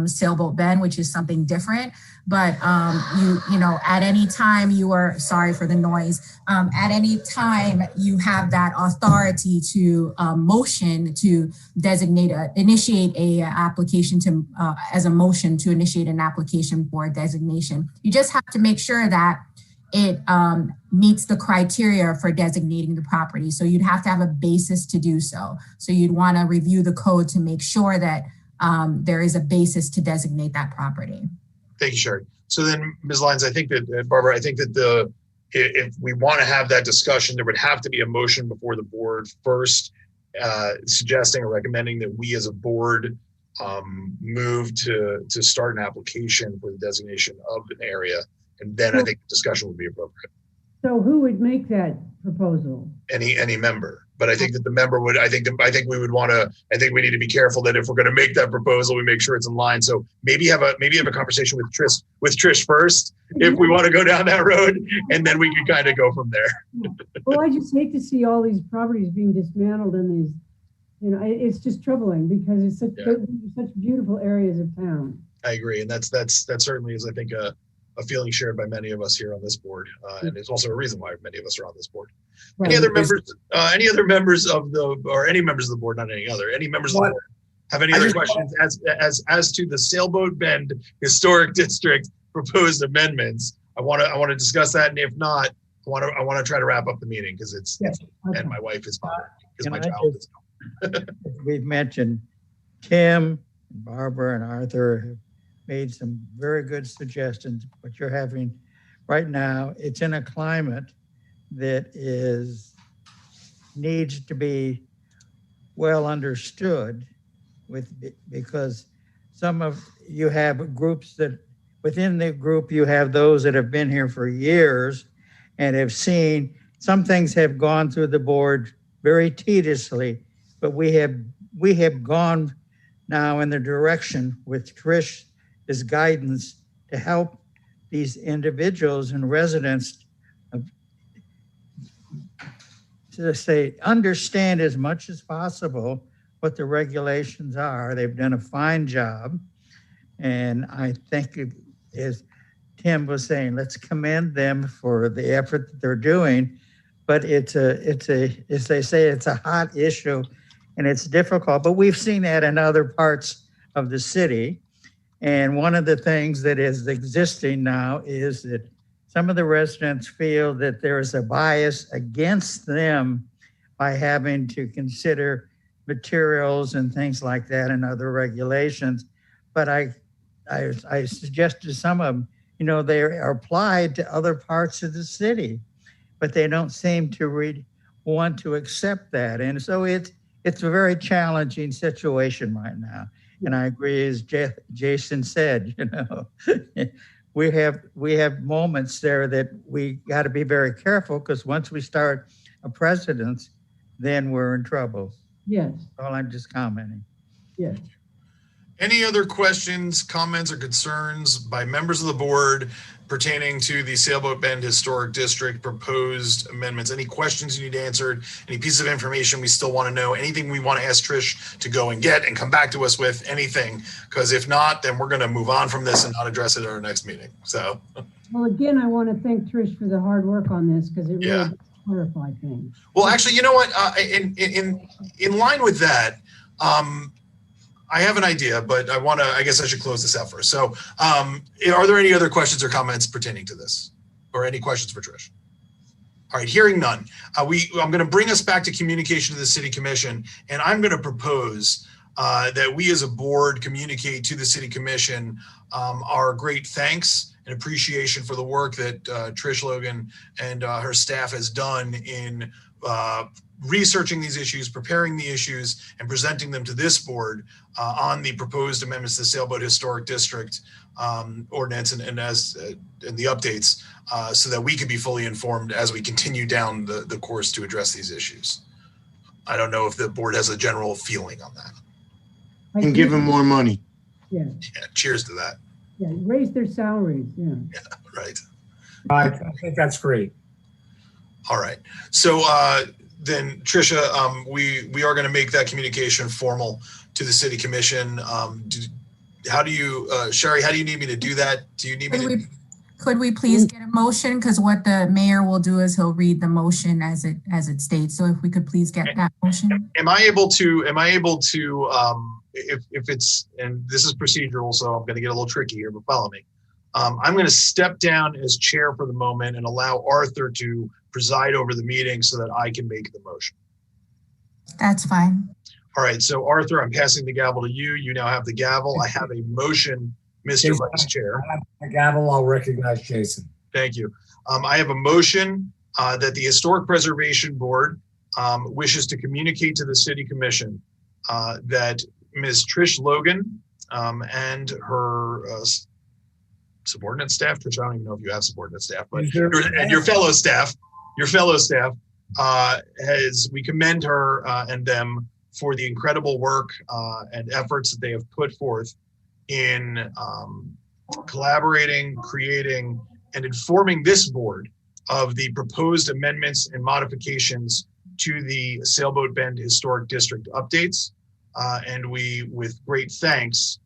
Sailboat Bend, which is something different. But at any time you are, sorry for the noise, at any time you have that authority to motion to initiate a application as a motion to initiate an application for designation. You just have to make sure that it meets the criteria for designating the property. So you'd have to have a basis to do so. So you'd want to review the code to make sure that there is a basis to designate that property. Thank you, Sherry. So then, Ms. Lyons, I think that, Barbara, I think that if we want to have that discussion, there would have to be a motion before the board first, suggesting or recommending that we as a board move to start an application for the designation of an area. And then I think discussion would be appropriate. So who would make that proposal? Any member. But I think that the member would, I think we would want to, I think we need to be careful that if we're going to make that proposal, we make sure it's in line. So maybe have a conversation with Trish first, if we want to go down that road, and then we can kind of go from there. Well, I just hate to see all these properties being dismantled in these, it's just troubling because it's such beautiful areas of town. I agree. And that certainly is, I think, a feeling shared by many of us here on this board. And it's also a reason why many of us are on this board. Right. Any other members of the board, not any other, any members of the board have any other questions as to the Sailboat Bend Historic District proposed amendments? I want to discuss that. And if not, I want to try to wrap up the meeting because it's and my wife is bothering me because my child is gone. We've mentioned Tim, Barbara, and Arthur have made some very good suggestions. What you're having right now, it's in a climate that needs to be well understood because you have groups that within the group you have those that have been here for years and have seen some things have gone through the board very tediously, but we have gone now in the direction with Trish's guidance to help these individuals and residents to say, understand as much as possible what the regulations are. They've done a fine job. And I think, as Tim was saying, let's commend them for the effort that they're doing. But it's as they say, it's a hot issue and it's difficult, but we've seen that in other parts of the city. And one of the things that is existing now is that some of the residents feel that there is a bias against them by having to consider materials and things like that and other regulations. But I suggest to some of them, they are applied to other parts of the city, but they don't seem to want to accept that. And so it's a very challenging situation right now. And I agree, as Jason said, we have moments there that we got to be very careful because once we start a precedence, then we're in trouble. Yes. All I'm just commenting. Yes. Any other questions, comments, or concerns by members of the board pertaining to the Sailboat Bend Historic District proposed amendments? Any questions you need answered? Any pieces of information we still want to know? Anything we want to ask Trish to go and get and come back to us with? Anything? Because if not, then we're going to move on from this and not address it at our next meeting. So. Well, again, I want to thank Trish for the hard work on this because it really clarified things. Well, actually, you know what? In line with that, I have an idea, but I guess I should close this out first. So are there any other questions or comments pertaining to this or any questions for Trish? All right, hearing none. I'm going to bring us back to communication to the City Commission, and I'm going to propose that we as a board communicate to the City Commission our great thanks and appreciation for the work that Trish Logan and her staff has done in researching these issues, preparing the issues, and presenting them to this board on the proposed amendments to the Sailboat Historic District ordinance and the updates so that we could be fully informed as we continue down the course to address these issues. I don't know if the board has a general feeling on that. And give them more money. Yeah. Yeah, cheers to that. Yeah, raise their salaries. Yeah. Yeah, right. I think that's great. All right. So then, Tricia, we are going to make that communication formal to the City Commission. How do you, Sherry, how do you need me to do that? Do you need me to? Could we please get a motion? Because what the mayor will do is he'll read the motion as it states. So if we could please get that motion. Am I able to, if it's, and this is procedural, so I'm going to get a little tricky here, but follow me. I'm going to step down as chair for the moment and allow Arthur to preside over the meeting so that I can make the motion. That's fine. All right. So Arthur, I'm passing the gavel to you. You now have the gavel. I have a motion, Mr. Jason, Vice Chair. I have the gavel. I'll recognize Jason. Thank you. I have a motion that the Historic Preservation Board wishes to communicate to the City Commission that Ms. Trish Logan and her subordinate staff, Trish, I don't even know if you have subordinate staff, but Is there- and your fellow staff, we commend her and them for the incredible work and efforts that they have put forth in collaborating, creating, and informing this board of the proposed amendments and modifications to the Sailboat Bend Historic District updates. And we, with great thanks,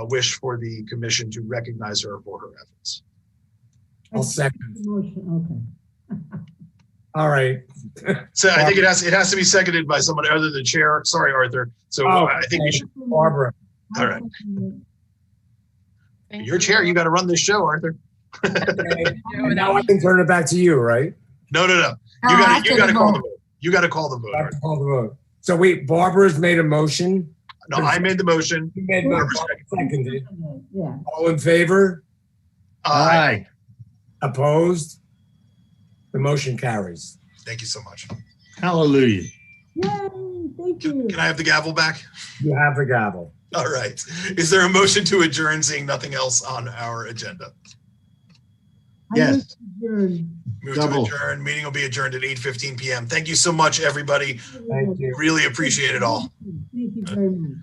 wish for the commission to recognize her for her efforts. I'll second. Motion, okay. All right. So I think it has to be seconded by somebody other than the chair. Sorry, Arthur. So I think we should. Barbara. All right. Your chair, you got to run this show, Arthur. And now I can turn it back to you, right? No. You got to call the vote. You got to call the vote. I have to call the vote. So wait, Barbara's made a motion. No, I made the motion. You made the motion. Seconded. Yeah. All in favor? Aye. Opposed? The motion carries. Thank you so much. Hallelujah. Yay, thank you. Can I have the gavel back? You have the gavel. All right. Is there a motion to adjourn, seeing nothing else on our agenda? Yes. Move to adjourn. Meeting will be adjourned at 8:15 p.m. Thank you so much, everybody. Thank you. Really appreciate it all. Thank you very much.